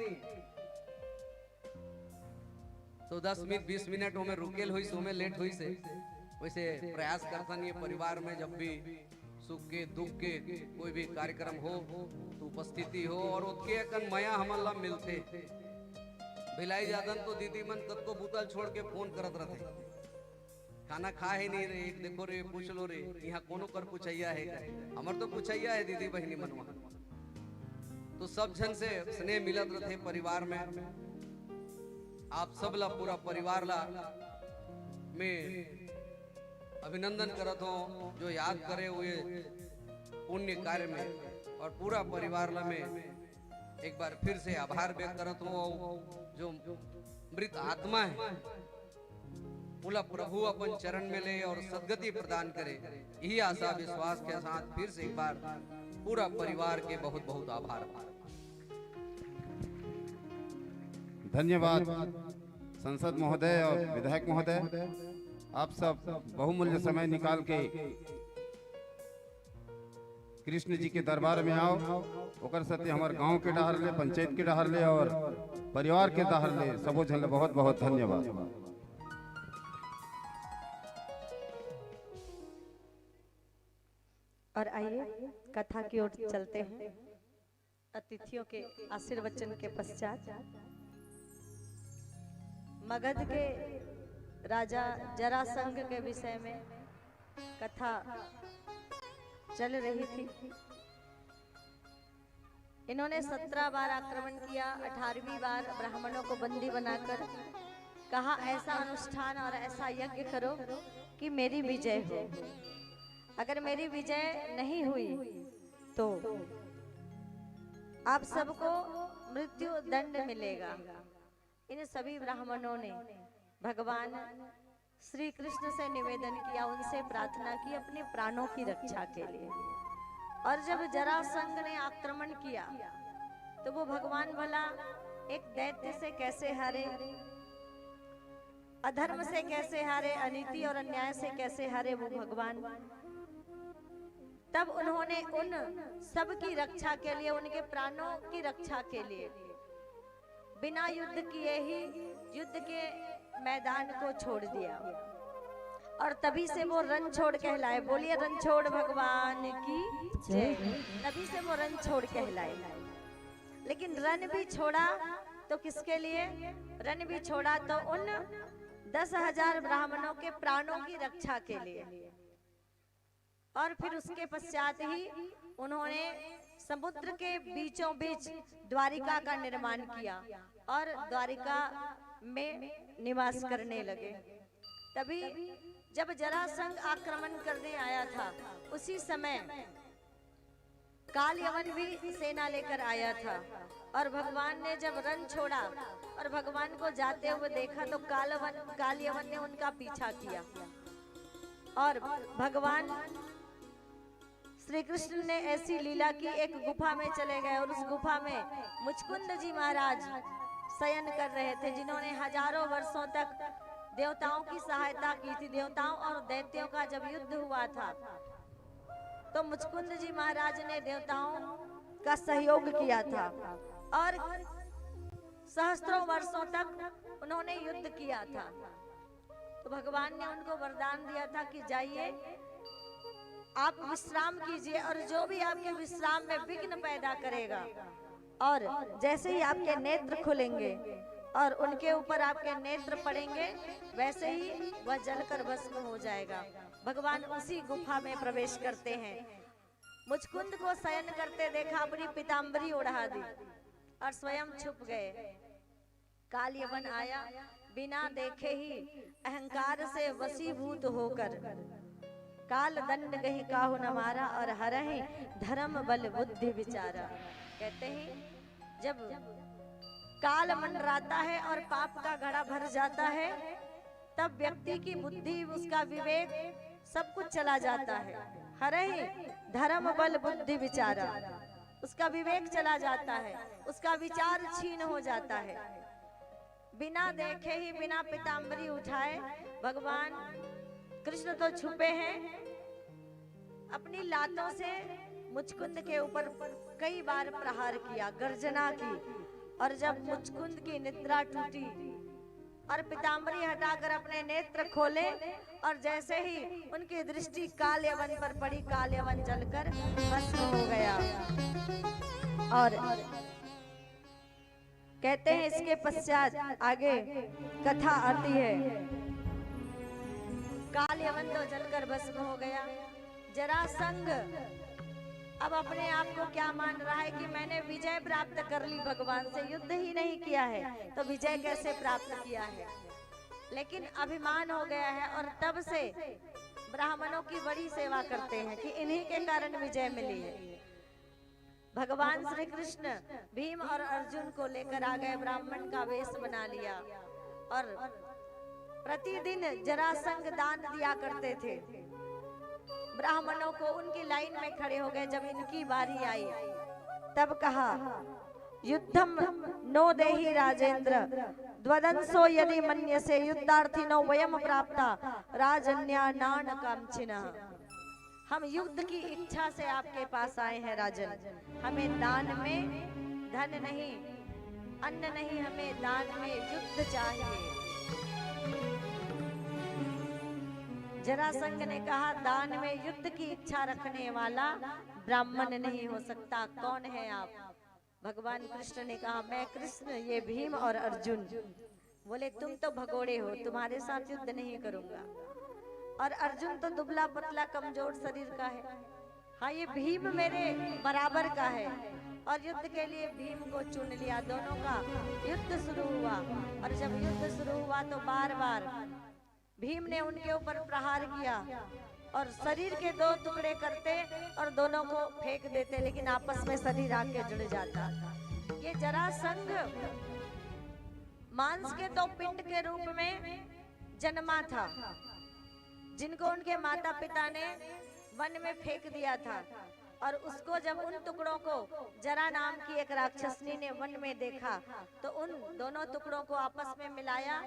तो 10 मिनट 20 मिनट में रुकेल हुई सो में लेट हुई से। वैसे प्रयास करता नहीं परिवार में जब भी सुख के दुख के कोई भी कार्यक्रम हो तो उपस्थिति हो और उसके अकन मया हमला मिलते। भिलाई जादन तो दीदी मन तब को बोतल छोड़ के फोन करत रहते, खाना खा ही नहीं रे, एक देखो रे पूछ लो रे, यहाँ कोनो कर पूछैया है, हमर तो पूछैया है दीदी बहनी मनवा। तो सब जन से स्नेह मिलत रहे परिवार में। आप सब ला पूरा परिवार ला में अभिनंदन करत हो जो याद करे हुए पुण्य कार्य में, और पूरा परिवार ला में एक बार फिर से आभार व्यक्त करत हो। जो मृत आत्मा है पूरा प्रभु अपन चरण में ले और सदगति प्रदान करे, यही आशा विश्वास के साथ फिर से एक बार पूरा परिवार के बहुत बहुत आभार। धन्यवाद संसद महोदय और विधायक महोदय, आप सब बहुमूल्य समय निकाल के कृष्ण जी के दरबार में आओ, ओकर सत्य हमारे गांव के डहर ले, पंचायत के डहर ले और परिवार के डहर ले, सबो झन ले बहुत बहुत धन्यवाद। और आइए कथा की ओर चलते हैं। अतिथियों के आशीर्वचन के पश्चात मगध के राजा जरासंध के विषय में कथा चल रही थी। इन्होंने 17 बार आक्रमण किया, 18वीं बार ब्राह्मणों को बंदी बनाकर कहा ऐसा अनुष्ठान और ऐसा यज्ञ करो कि मेरी विजय हो। अगर मेरी विजय नहीं हुई तो आप सबको मृत्यु दंड मिलेगा। इन सभी ब्राह्मणों ने भगवान श्री कृष्ण से निवेदन किया, उनसे प्रार्थना की अपने प्राणों की रक्षा के लिए। और जब जरासंध ने आक्रमण किया तो वो भगवान भला एक दैत्य से कैसे हारे, अधर्म से कैसे हारे, अनीति और अन्याय से कैसे हारे वो भगवान। तब उन्होंने उन सब की रक्षा के लिए, उनके प्राणों की रक्षा के लिए बिना युद्ध किए ही युद्ध के मैदान को छोड़ दिया। और तभी से वो रणछोड़ कहलाए। बोलिए रणछोड़ भगवान की जय। तभी से वो रणछोड़ कहलाए। लेकिन रण भी छोड़ा तो किसके लिए? रण भी छोड़ा तो उन 10,000 ब्राह्मणों के प्राणों की रक्षा के लिए। और फिर उसके पश्चात ही उन्होंने समुद्र के बीचों बीच द्वारिका का निर्माण किया और द्वारिका में निवास करने लगे। तभी जब जरासंध आक्रमण करने आया था, उसी समय काल यवन भी सेना लेकर आया था। और भगवान ने जब रण छोड़ा और भगवान को जाते हुए देखा तो काल यवन ने उनका पीछा किया। और भगवान श्री कृष्ण ने ऐसी लीला की, एक गुफा में चले गए और उस गुफा में मुचकुंद जी महाराज शयन कर रहे थे, जिन्होंने हजारों वर्षों तक देवताओं की सहायता की थी। देवताओं और दैत्यों का जब युद्ध हुआ था तो मुचकुंद जी महाराज ने देवताओं का सहयोग किया था और सहस्त्रों वर्षों तक उन्होंने युद्ध किया था। तो भगवान ने उनको वरदान दिया था कि जाइए आप विश्राम कीजिए, और जो भी आपके विश्राम में विघ्न पैदा करेगा, और जैसे ही आपके नेत्र खुलेंगे और उनके ऊपर आपके नेत्र पड़ेंगे, वैसे ही वह जलकर भस्म हो जाएगा। भगवान उसी गुफा में प्रवेश करते हैं। मुचकुंद को शयन करते देखा, अपनी पीताम्बरी उड़ा दी और स्वयं छुप गए। काल यवन आया, बिना देखे ही अहंकार से वशीभूत होकर काल दंड गही काहू न मारा और हरहि धर्म बल बुद्धि विचारा। कहते हैं जब काल मंडराता है और पाप का घड़ा भर जाता है, तब व्यक्ति की बुद्धि, उसका विवेक, सब कुछ चला जाता है। हरहि धर्म बल बुद्धि विचारा, उसका विवेक चला जाता है, उसका विचार छीन हो जाता है। बिना देखे ही, बिना पीताम्बरी उठाए भगवान कृष्ण तो छुपे हैं। अपनी लातों से मुचकुंद के ऊपर कई बार प्रहार किया, गर्जना की। और जब मुचकुंद की निद्रा टूटी और पीताम्बरी हटाकर अपने नेत्र खोले, और जैसे ही उनकी दृष्टि काल यवन पर पड़ी, काल यवन जलकर भस्म हो गया। और कहते हैं इसके पश्चात आगे कथा आती है। काल यवन तो जलकर भस्म हो गया। जरासंध अब अपने आप को क्या मान रहा है कि मैंने विजय प्राप्त कर ली, भगवान से युद्ध ही नहीं किया है तो विजय कैसे प्राप्त किया है। लेकिन अभिमान हो गया है और तब से ब्राह्मणों की बड़ी सेवा करते हैं कि इन्हीं के कारण विजय मिली है। भगवान श्री कृष्ण भीम और अर्जुन को लेकर आ गए, ब्राह्मण का वेश बना लिया और प्रतिदिन जरासंध दान दिया करते थे। ब्राह्मणों को उनकी लाइन में खड़े हो गए। जब इनकी बारी आई तब कहा, युद्धम नो देहि राजेंद्र द्वदंसो यदि मन्यसे युद्धार्थिनो वयम प्राप्ता राजन्या नान कामचिनः। हम युद्ध की इच्छा से आपके पास आए हैं राजन, हमें दान में धन नहीं, अन्न नहीं, हमें दान में युद्ध चाहिए। जरासंध ने कहा, दान में युद्ध की इच्छा रखने वाला ब्राह्मण नहीं हो सकता, कौन है आप? भगवान कृष्ण ने कहा, मैं कृष्ण, ये भीम और अर्जुन। बोले, तुम तो भगोड़े हो, तुम्हारे साथ युद्ध नहीं करूंगा। और अर्जुन तो दुबला पतला कमजोर शरीर का है। हाँ, ये भीम मेरे बराबर का है। और युद्ध के लिए भीम को चुन लिया। दोनों का युद्ध शुरू हुआ और जब युद्ध शुरू हुआ तो बार बार भीम ने उनके ऊपर प्रहार किया और शरीर के दो टुकड़े करते और दोनों को फेंक देते, लेकिन आपस में शरीर आके जुड़ जाता। ये जरासंध मांस के दो पिंड के रूप में जन्मा था, जिनको उनके माता पिता ने वन में फेंक दिया था। और उसको जब उन टुकड़ों को जरा नाम की एक राक्षसनी ने वन में देखा तो उन दोनों टुकड़ों को आपस में मिलाया,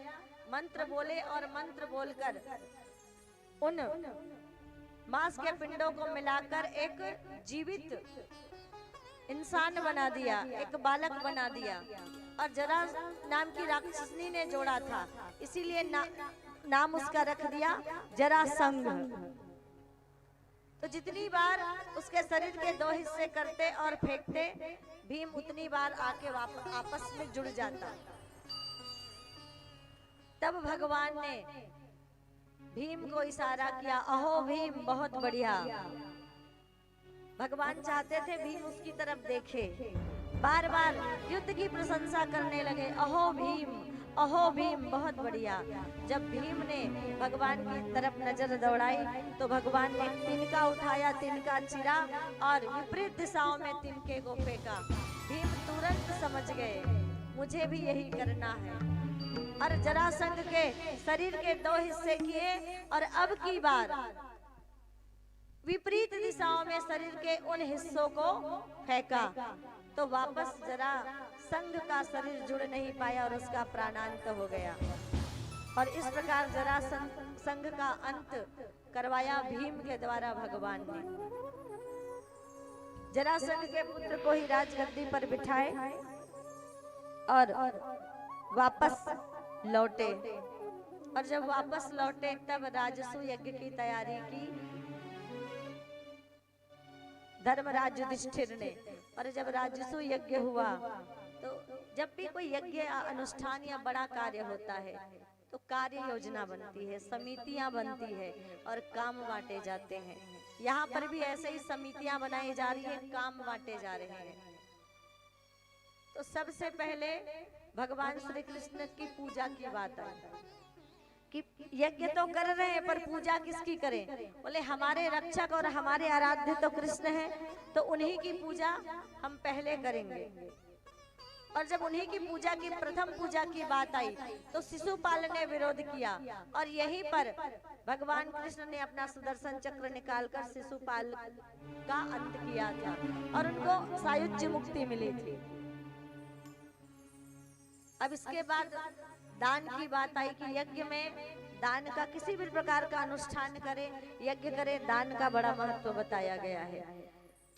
मंत्र बोले और मंत्र बोलकर उन मांस के पिंडों को मिलाकर एक जीवित इंसान बना दिया, एक बालक बना दिया। और जरा नाम की राक्षसनी ने जोड़ा था, इसीलिए नाम उसका रख दिया जरासंध। तो जितनी बार उसके शरीर के दो हिस्से करते और फेंकते, भीम उतनी बार आके वापस आपस में जुड़ जाता। तब भगवान ने भीम को इशारा किया, अहो भीम, बहुत बढ़िया। भगवान चाहते थे भीम उसकी तरफ देखे, बार बार युद्ध की प्रशंसा करने लगे, अहो भीम, अहो भीम, बहुत बढ़िया। जब भीम ने भगवान की तरफ नजर दौड़ाई तो भगवान ने तिनका उठाया, तिनका चिरा और विपरीत दिशाओं में तिनके को फेंका। भीम तुरंत समझ गए मुझे भी यही करना है और जरासंध के शरीर के दो हिस्से किए और अब की बार विपरीत दिशाओं में शरीर के उन हिस्सों को फेंका तो वापस जरासंध का शरीर जुड़ नहीं पाया और उसका प्राणांत हो गया। और इस प्रकार जरासंध का अंत करवाया भीम के द्वारा भगवान ने। जरासंध के पुत्र को ही राजगद्दी पर बिठाए और वापस लौटे। और जब वापस लौटे तब राजसू यज्ञ की तैयारी की धर्मराज युधिष्ठिर ने। और जब राजसू यज्ञ हुआ तो जब भी कोई यज्ञ अनुष्ठान या बड़ा कार्य होता है तो कार्य योजना बनती है, समितियां बनती है और काम बांटे जाते हैं। यहाँ पर भी ऐसे ही समितियां बनाई जा रही है, काम बांटे जा रहे हैं। तो सबसे पहले भगवान श्री कृष्ण की पूजा की बात आई कि यज्ञ तो कर रहे हैं पर पूजा किसकी करें? बोले हमारे रक्षक और हमारे आराध्य तो कृष्ण हैं, तो उन्हीं की पूजा हम पहले करेंगे। और जब उन्हीं की पूजा की प्रथम पूजा की बात आई तो शिशुपाल ने विरोध किया और यहीं पर भगवान कृष्ण ने अपना सुदर्शन चक्र निकालकर शिशुपाल का अंत किया था और उनको सायुज्य मुक्ति मिली थी। अब इसके बाद दान की बात आई कि यज्ञ में दान का किसी भी प्रकार का अनुष्ठान करे, यज्ञ करे, दान का बड़ा महत्व बताया गया है।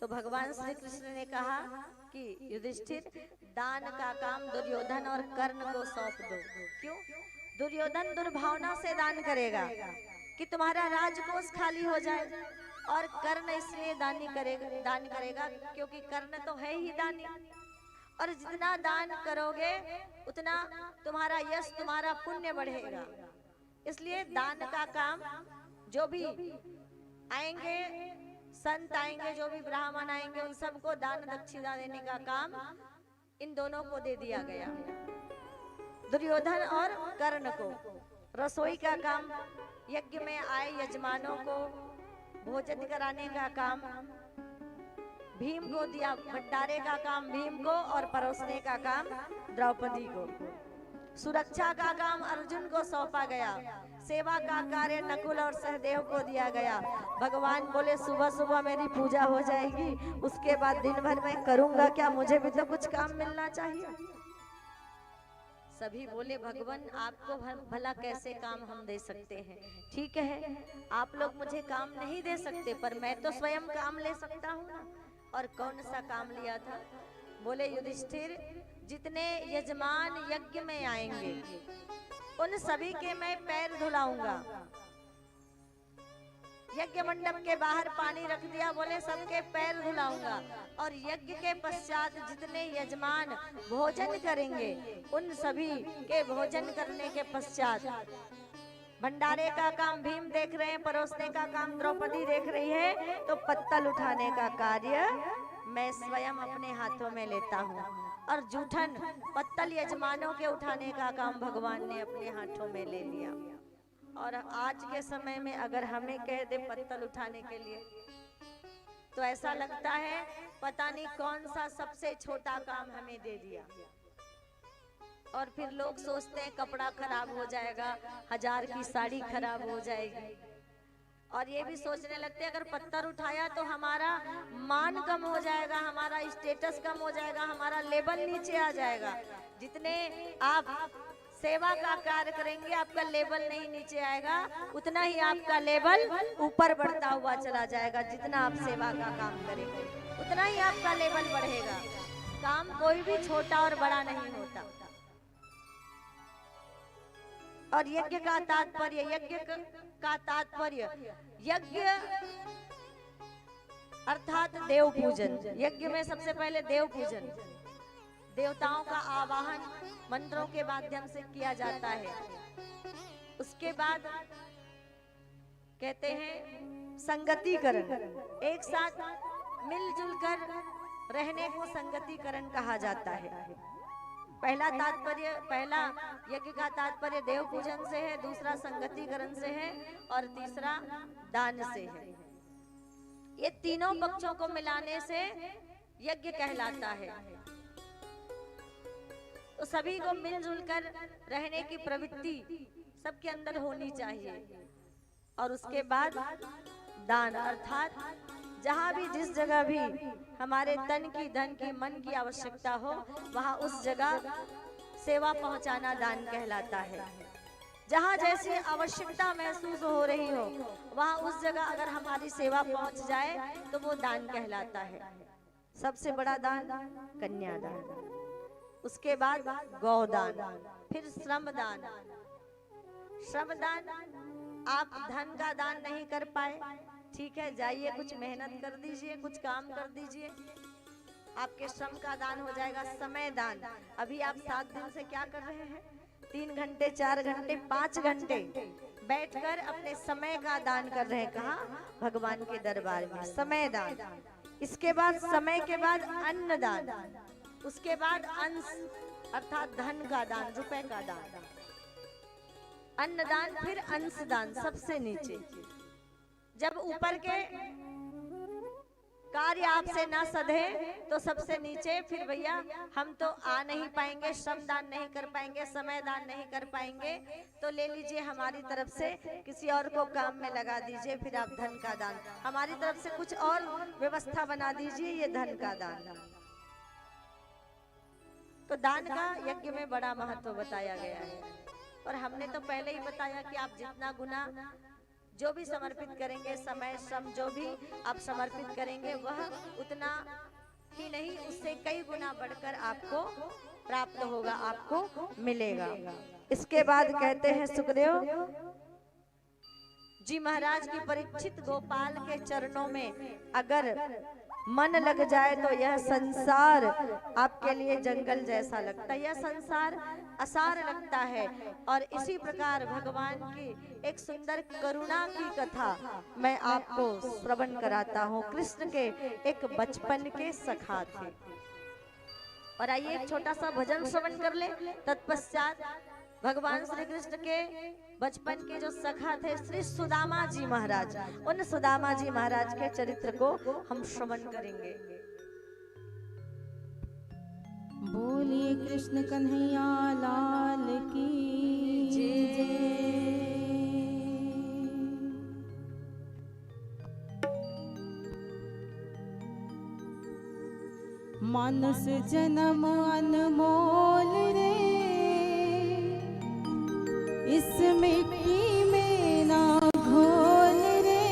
तो भगवान श्री कृष्ण ने कहा कि युधिष्ठिर, दान का काम दुर्योधन और कर्ण को सौंप दो। क्यों? दुर्योधन दुर्भावना से दान करेगा कि तुम्हारा राजकोष खाली हो जाए और कर्ण इसलिए दान करेगा क्योंकि कर्ण तो है ही दानी। और जितना दान करोगे उतना तुम्हारा यश, तुम्हारा पुण्य बढ़ेगा। इसलिए दान का काम जो भी आएंगे संत आएंगे, जो भी ब्राह्मण आएंगे, उन सबको दान दक्षिणा देने का काम इन दोनों को दे दिया गया। दुर्योधन और कर्ण को रसोई का काम, यज्ञ में आए यजमानों को भोजन कराने का काम भीम को दिया, भंडारे का काम भीम को और परोसने का काम द्रौपदी को। सुरक्षा का काम अर्जुन को सौंपा गया, सेवा का कार्य नकुल और सहदेव को दिया गया। भगवान बोले सुबह सुबह मेरी पूजा हो जाएगी, उसके बाद दिन भर मैं करूंगा क्या, मुझे भी तो कुछ काम मिलना चाहिए। सभी बोले भगवान आपको भला कैसे काम हम दे सकते हैं। ठीक है, आप लोग मुझे काम नहीं दे सकते, पर मैं तो स्वयं काम ले सकता हूँ ना। और कौन सा काम लिया था? बोले युधिष्ठिर, जितने यजमान यज्ञ में आएंगे उन सभी के मैं पैर धुलाऊंगा। यज्ञ मंडप के बाहर पानी रख दिया, बोले सबके पैर धुलाऊंगा। और यज्ञ के पश्चात जितने यजमान भोजन करेंगे उन सभी के भोजन करने के पश्चात भंडारे का काम भीम देख रहे हैं, परोसने का काम द्रौपदी देख रही है, तो पत्तल उठाने का कार्य मैं स्वयं अपने हाथों में लेता हूँ। और जूठन पत्तल यजमानों के उठाने का काम भगवान ने अपने हाथों में ले लिया। और आज के समय में अगर हमें कह दे पत्तल उठाने के लिए तो ऐसा लगता है पता नहीं कौन सा सबसे छोटा काम हमें दे दिया। और फिर लोग सोचते हैं कपड़ा खराब हो जाएगा, 1000 की साड़ी खराब हो जाएगी। और ये भी सोचने लगते हैं अगर पत्थर उठाया तो हमारा मान कम हो जाएगा, हमारा स्टेटस कम हो जाएगा, हमारा लेवल नीचे आ जाएगा। जितने आप सेवा का कार्य करेंगे आपका लेवल नहीं नीचे आएगा, उतना ही आपका लेवल ऊपर बढ़ता हुआ चला जाएगा। जितना आप सेवा का काम करेंगे उतना ही आपका लेवल बढ़ेगा। काम कोई भी छोटा और बड़ा नहीं होता। और यज्ञ का तात्पर्य, यज्ञ अर्थात देव पूजन। यज्ञ में सबसे पहले देव पूजन, देवताओं का आवाहन मंत्रों के माध्यम से किया जाता है। उसके बाद कहते हैं संगतिकरण, एक साथ मिलजुल कर रहने को संगतिकरण कहा जाता है। पहला यज्ञ का तात्पर्य देव पूजन से है, दूसरा संगतिकरण से है और तीसरा दान से है। ये तीनों पक्षों को मिलाने से यज्ञ कहलाता है। तो सभी को मिलजुल कर रहने की प्रवृत्ति सबके अंदर होनी चाहिए। और उसके बाद दान, अर्थात जहाँ भी जिस जगह भी हमारे तन की, धन की, मन की आवश्यकता हो वहाँ उस जगह सेवा पहुँचाना दान कहलाता है। जहाँ जैसे आवश्यकता महसूस हो रही हो वहाँ उस जगह अगर हमारी सेवा पहुँच जाए तो वो दान कहलाता है। सबसे बड़ा दान कन्यादान, उसके बाद गौदान, फिर श्रमदान। श्रमदान, आप धन का दान नहीं कर पाए, ठीक है, जाइए कुछ मेहनत कर दीजिए, कुछ काम कर दीजिए, आपके श्रम का दान हो जाएगा। समय दान, अभी आप 7 दिन से क्या कर रहे हैं? 3 घंटे, 4 घंटे, 5 घंटे बैठकर अपने समय का दान कर रहे हैं। कहाँ? भगवान के दरबार में। समय दान। इसके बाद समय के बाद अन्न दान, उसके बाद अंश अर्थात धन का दान, रुपए का दान, अन्न दान, फिर अंश दान सबसे नीचे। जब ऊपर के कार्य आपसे ना सधे तो सबसे नीचे फिर भैया हम तो आ नहीं पाएंगे, श्रम दान नहीं कर पाएंगे, समय दान नहीं कर पाएंगे, तो ले लीजिए हमारी तरफ से किसी और को काम में लगा दीजिए, फिर आप धन का दान, हमारी तरफ से कुछ और व्यवस्था बना दीजिए, ये धन का दान। तो दान का यज्ञ में बड़ा महत्व बताया गया है। और हमने तो पहले ही बताया कि आप जितना गुना जो भी समर्पित करेंगे, समय श्रम जो भी आप समर्पित करेंगे वह उतना ही नहीं, उससे कई गुना बढ़कर आपको प्राप्त होगा, आपको मिलेगा। इसके बाद कहते हैं सुखदेव जी महाराज की परीक्षित गोपाल के चरणों में अगर मन लग जाए तो यह संसार आपके लिए जंगल जैसा लगता है, यह संसार असार लगता है। और इसी प्रकार भगवान की एक सुंदर करुणा की कथा मैं आपको श्रवण कराता हूँ। कृष्ण के एक बचपन के सखा थे। और आइए एक छोटा सा भजन श्रवण कर ले। तत्पश्चात भगवान श्री कृष्ण के बचपन के जो सखा थे श्री सुदामा जी महाराज, उन सुदामा जी महाराज के चरित्र को हम श्रवण करेंगे। बोलिए कृष्ण कन्हैया लाल की जय। मानस जन्म अनमोल रे, इस मिट्टी में ना घोल रे।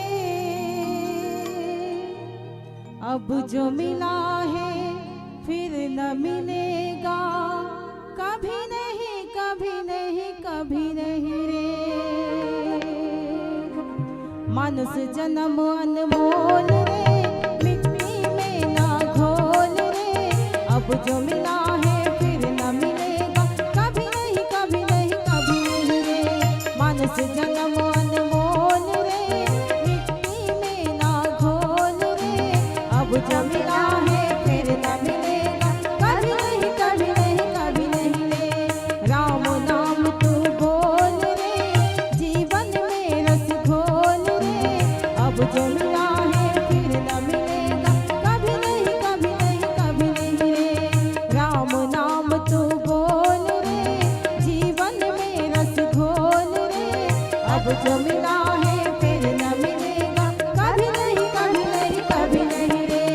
अब जो मिला है फिर न मिलेगा, कभी नहीं कभी नहीं कभी नहीं रे। मानस जन्म अनमोल रे, मिट्टी में ना घोल रे। अब जो मिला है फिर न मिलेगा, कभी नहीं कभी नहीं कभी नहीं रे। मानस जन्म अनमोल रे, मिट्टी में ना घोल रे। अब जो मिला है फिर न मिलेगा, कभी नहीं कभी नहीं कभी नहीं रे। राम नाम तू बोल रे, जीवन में रस घोल रे। अब जो मिला है फिर न मिलेगा, कभी नहीं कभी नहीं कभी नहीं रे। राम नाम तू बोल रे, जीवन में रस घोल रे। अब जो मिला है फिर न मिलेगा, कभी नहीं कभी नहीं कभी नहीं रे।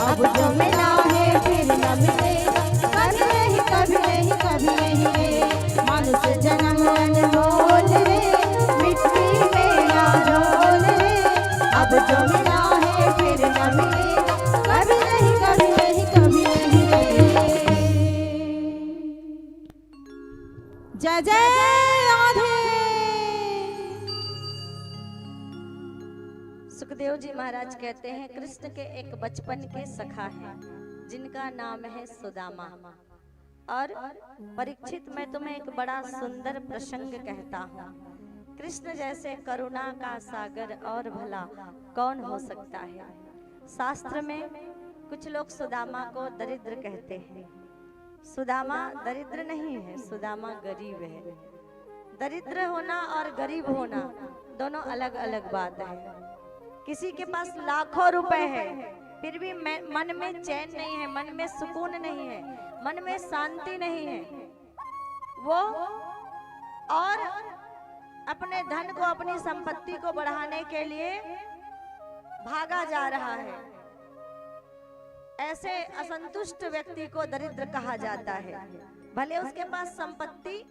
अब जो मिला है फिर न मिले। सुखदेव जी महाराज कहते हैं कृष्ण के एक बचपन के सखा हैं जिनका नाम है सुदामा। और परीक्षित, मैं तुम्हें एक बड़ा सुंदर प्रसंग कहता हूँ। कृष्ण जैसे करुणा का सागर और भला कौन हो सकता है। शास्त्र में कुछ लोग सुदामा को दरिद्र कहते हैं। सुदामा दरिद्र नहीं है, सुदामा गरीब है। दरिद्र होना और गरीब होना दोनों अलग अलग बात है। किसी के पास लाखों रुपए है फिर भी मन में चैन नहीं है, मन में सुकून नहीं है, मन में शांति नहीं है। वो और अपने धन को, अपनी संपत्ति को बढ़ाने के लिए भागा जा रहा है। ऐसे असंतुष्ट व्यक्ति को दरिद्र कहा जाता है। भले उसके पास संपत्ति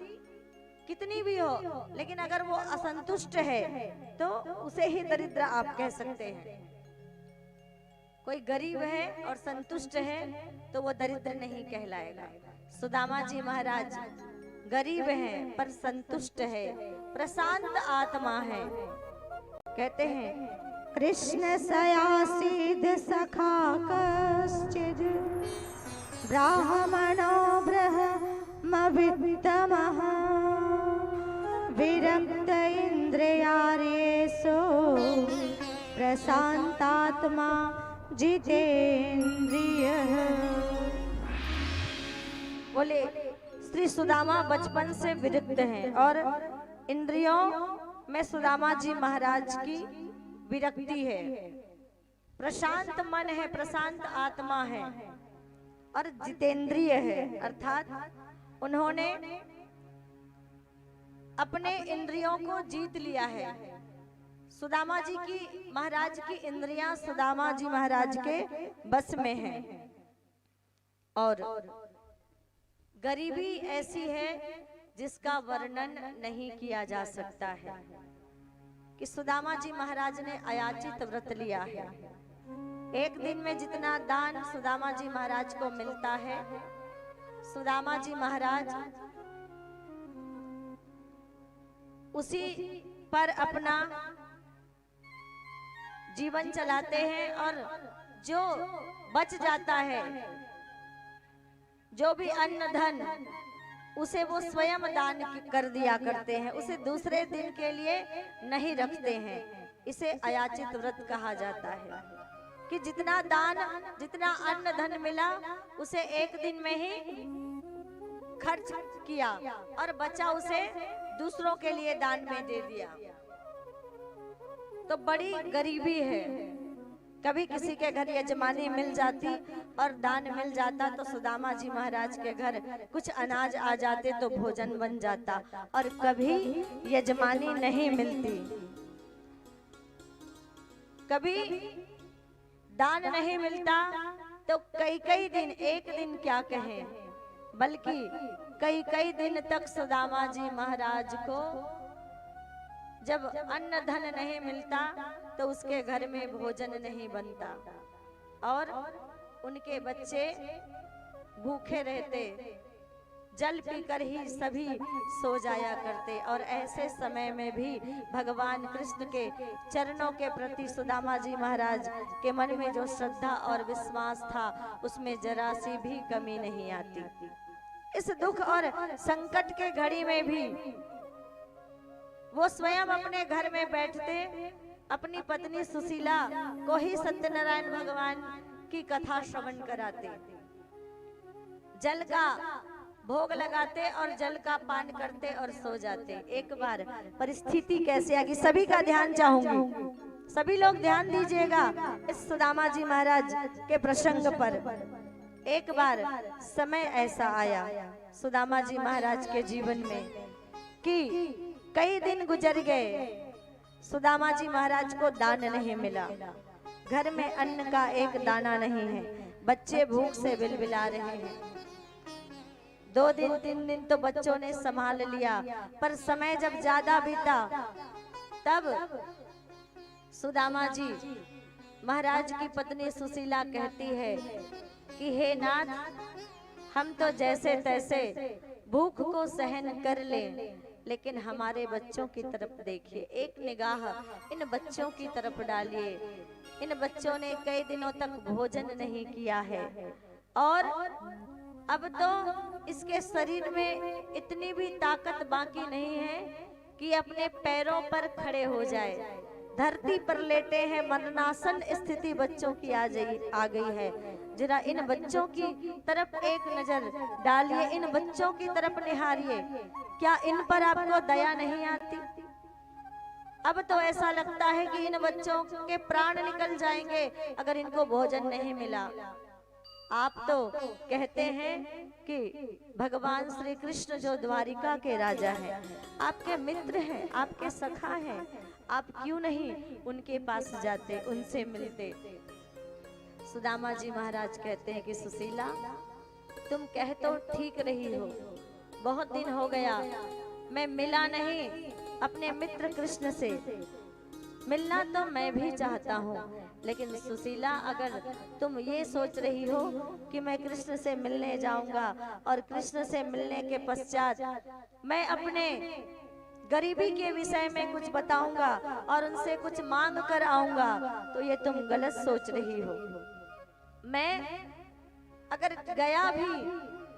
कितनी भी हो, लेकिन अगर वो असंतुष्ट है तो उसे ही दरिद्र आप कह सकते हैं। कोई गरीब है और संतुष्ट है तो वो दरिद्र नहीं कहलाएगा। सुदामा जी महाराज गरीब हैं पर संतुष्ट है, प्रशांत आत्मा है। कहते हैं कृष्ण सयासीद सखा कश्चिद् ब्राह्मणो ब्रह्मवित्तमः विरक्त इंद्रियार्येषु प्रशांतात्मा जितेन्द्रियः। बोले श्री सुदामा बचपन से विरक्त हैं और इंद्रियों में सुदामा जी महाराज की विरक्ति है। प्रशांत मन है, प्रशांत आत्मा है और जितेंद्रिय है, अर्थात उन्होंने अपने इंद्रियों को जीत लिया है। सुदामा जी की महाराज की इंद्रियां सुदामा जी महाराज के बस में हैं। और गरीबी ऐसी है जिसका वर्णन नहीं किया जा सकता है कि सुदामा जी महाराज ने अयाचित व्रत लिया है। एक दिन में जितना दान सुदामा जी महाराज को मिलता है, सुदामा जी महाराज उसी पर अपना जीवन चलाते हैं और जो बच जाता है, जो भी अन्न धन, उसे वो स्वयं दान कर दिया करते हैं, उसे दूसरे दिन के लिए नहीं रखते हैं। इसे अयाचित व्रत कहा जाता है कि जितना दान, जितना अन्न धन मिला उसे एक दिन में ही खर्च किया और बचा उसे दूसरों के लिए दान में दे दिया। तो बड़ी गरीबी है। कभी किसी के घर यजमानी मिल जाती और दान मिल जाता तो सुदामा जी महाराज के घर कुछ अनाज आ जाते तो भोजन बन जाता, और कभी यजमानी नहीं मिलती, कभी दान नहीं मिलता तो कई कई दिन, एक दिन क्या कहें बल्कि कई कई दिन तक सुदामा जी महाराज को जब अन्न धन नहीं मिलता तो उसके घर में भोजन नहीं बनता और उनके बच्चे भूखे रहते, जल पीकर ही सभी सो जाया करते। और ऐसे समय में भी भगवान कृष्ण के चरणों के प्रति सुदामा जी महाराज के मन में जो श्रद्धा और विश्वास था उसमें जरा सी भी कमी नहीं आती। इस दुख और संकट के घड़ी में भी वो स्वयं अपने घर में बैठते, अपनी पत्नी सुशीला को ही सत्यनारायण भगवान की कथा श्रवण कराते, जल का भोग लगाते और जल का पान करते और सो जाते। एक बार परिस्थिति कैसे आगी, सभी का ध्यान चाहूंगी, सभी लोग ध्यान दीजिएगा इस सुदामा जी महाराज के प्रसंग पर। एक बार समय ऐसा आया सुदामा जी महाराज के जीवन में कि कई दिन गुजर गए, सुदामा जी महाराज को दान नहीं मिला, घर में अन्न का एक दाना नहीं है, बच्चे भूख से बिलबिला रहे हैं। 2 दिन 3 दिन तो बच्चों ने संभाल लिया, पर समय जब ज्यादा बीता तब सुदामा जी महाराज की पत्नी सुशीला कहती है कि हे नाथ, हम तो जैसे तैसे भूख को सहन कर ले, लेकिन हमारे बच्चों की तरफ देखिए, एक निगाह इन बच्चों की तरफ डालिए। इन बच्चों ने कई दिनों तक भोजन नहीं किया है और अब तो इसके शरीर में इतनी भी ताकत बाकी नहीं है कि अपने पैरों पर खड़े हो जाए। धरती पर लेटे हैं, मरणासन स्थिति बच्चों की आ गई है। जरा इन बच्चों की तरफ एक नजर डालिए, इन बच्चों की तरफ निहारिए। क्या इन पर आपको दया नहीं आती? अब तो ऐसा लगता है कि इन बच्चों के प्राण निकल जाएंगे अगर इनको भोजन नहीं मिला। आप तो कहते हैं कि भगवान श्री कृष्ण जो द्वारिका के राजा हैं, आपके मित्र हैं, आपके सखा हैं, आप क्यों नहीं उनके पास जाते, उनसे मिलते? सुदामा जी महाराज कहते हैं कि सुशीला, तुम कह तो ठीक रही हो, बहुत दिन हो गया मैं मिला नहीं अपने मित्र कृष्ण से। मिलना तो मैं भी चाहता हूँ, लेकिन सुशीला, अगर तुम ये सोच रही हो कि मैं कृष्ण से मिलने जाऊंगा और कृष्ण से मिलने के पश्चात मैं अपने गरीबी के विषय में कुछ बताऊंगा और उनसे कुछ मांग कर आऊंगा, तो ये तुम गलत सोच रही हो। मैं अगर गया भी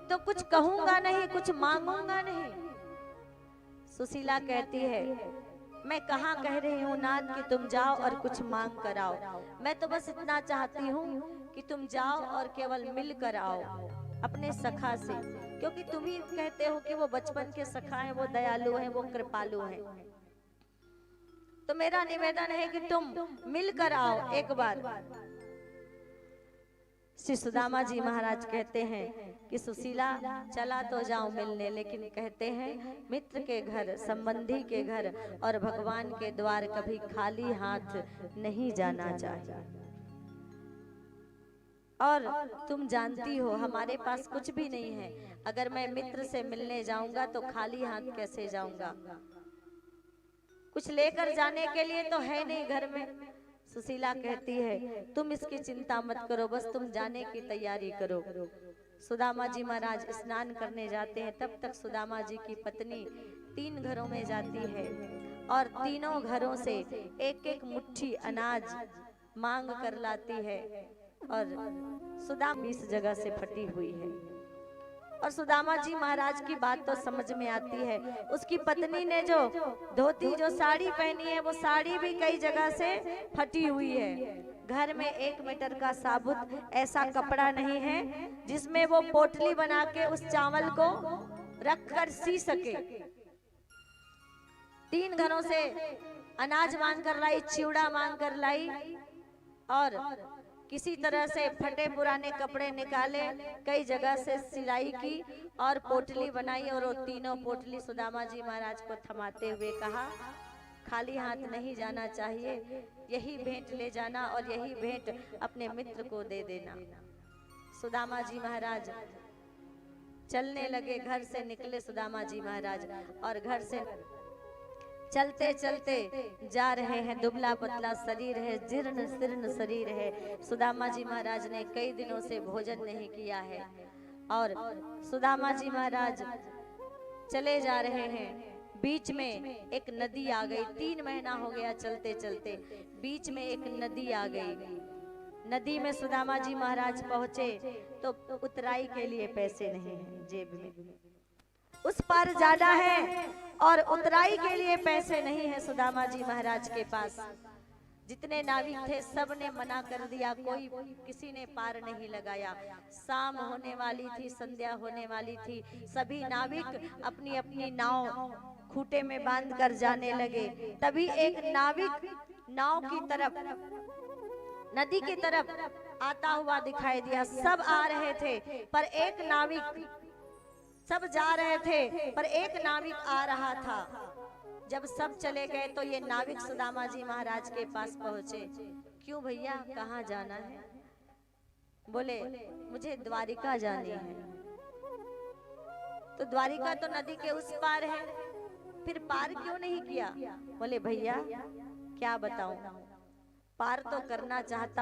तो कुछ कहूंगा नहीं, कुछ मांगूंगा नहीं। सुशीला कहती है, मैं कहाँ कह रही हूँ नाथ कि तुम जाओ और कुछ मांग कर आओ। मैं तो बस इतना चाहती हूँ कि तुम जाओ और केवल मिल कर आओ अपने सखा से, क्योंकि तुम ही कहते हो कि वो बचपन के सखा हैं, वो दयालु हैं, वो कृपालु हैं। तो मेरा निवेदन है कि तुम मिल कर आओ एक बार। श्री सुदामा जी महाराज कहते हैं कि सुशीला, चला तो जाऊं मिलने, लेकिन कहते हैं मित्र के घर, संबंधी के घर और भगवान के द्वार कभी खाली हाथ नहीं जाना चाहिए। और तुम जानती हो हमारे पास कुछ भी नहीं है, अगर मैं मित्र से मिलने जाऊंगा तो खाली हाथ कैसे जाऊंगा? कुछ लेकर जाने के लिए तो है नहीं घर में। सुशीला कहती है, तुम इसकी चिंता मत करो, बस तुम जाने की तैयारी करो। सुदामा जी महाराज स्नान करने जाते हैं, तब तक सुदामा जी की पत्नी 3 घरों में जाती है और तीनों घरों से एक एक मुट्ठी अनाज मांग कर लाती है। और सुदामा 20 जगह से फटी हुई है और सुदामा जी महाराज की बात तो समझ में आती है। उसकी पत्नी ने जो धोती, जो साड़ी पहनी है, वो साड़ी भी कई जगह से फटी हुई है। घर में 1 मीटर का साबुत ऐसा कपड़ा नहीं है जिसमें वो पोटली बना के उस चावल को रख कर सी सके। 3 घरों से अनाज मांग कर लाई, चिवड़ा मांग कर लाई और किसी तरह से फटे पुराने कपड़े निकाले, कई जगह से सिलाई की और पोटली बनाई और वो तीनों पोटली सुदामा जी महाराज को थमाते हुए कहा, खाली हाथ नहीं जाना चाहिए, यही भेंट ले जाना और यही भेंट अपने मित्र को दे देना। सुदामा जी महाराज चलने लगे, घर से निकले सुदामा जी महाराज और घर से चलते चलते जा रहे हैं। दुबला पतला शरीर है, जीर्ण शीर्ण शरीर है। सुदामा जी महाराज ने कई दिनों से भोजन नहीं किया है और सुदामा जी महाराज चले जा रहे हैं। बीच में एक नदी आ गई। 3 महीना हो गया चलते चलते, बीच में एक नदी आ गई। नदी में सुदामा जी महाराज पहुंचे तो उतराई के लिए पैसे नहीं है जेब में, उस पार जाना है और उतराई के लिए पैसे नहीं है सुदामा जी महाराज के पास। जितने नाविक थे सब ने मना कर दिया, कोई किसी ने पार नहीं लगाया। शाम होने वाली थी, संध्या होने वाली थी, सभी नाविक अपनी अपनी नाव खूंटे में बांध कर जाने लगे। तभी एक नाविक नाव की तरफ, नदी की तरफ आता हुआ दिखाई दिया। सब आ रहे थे पर एक नाविक, सब जा रहे थे पर एक नाविक आ रहा था। जब सब चले गए तो ये नाविक सुदामा जी महाराज के पास पहुंचे। क्यों भैया, कहाँ जाना है? बोले, मुझे द्वारिका जानी है। तो द्वारिका तो नदी के उस पार है, फिर पार क्यों नहीं किया? बोले, भैया क्या बताऊं, पार तो करना चाहता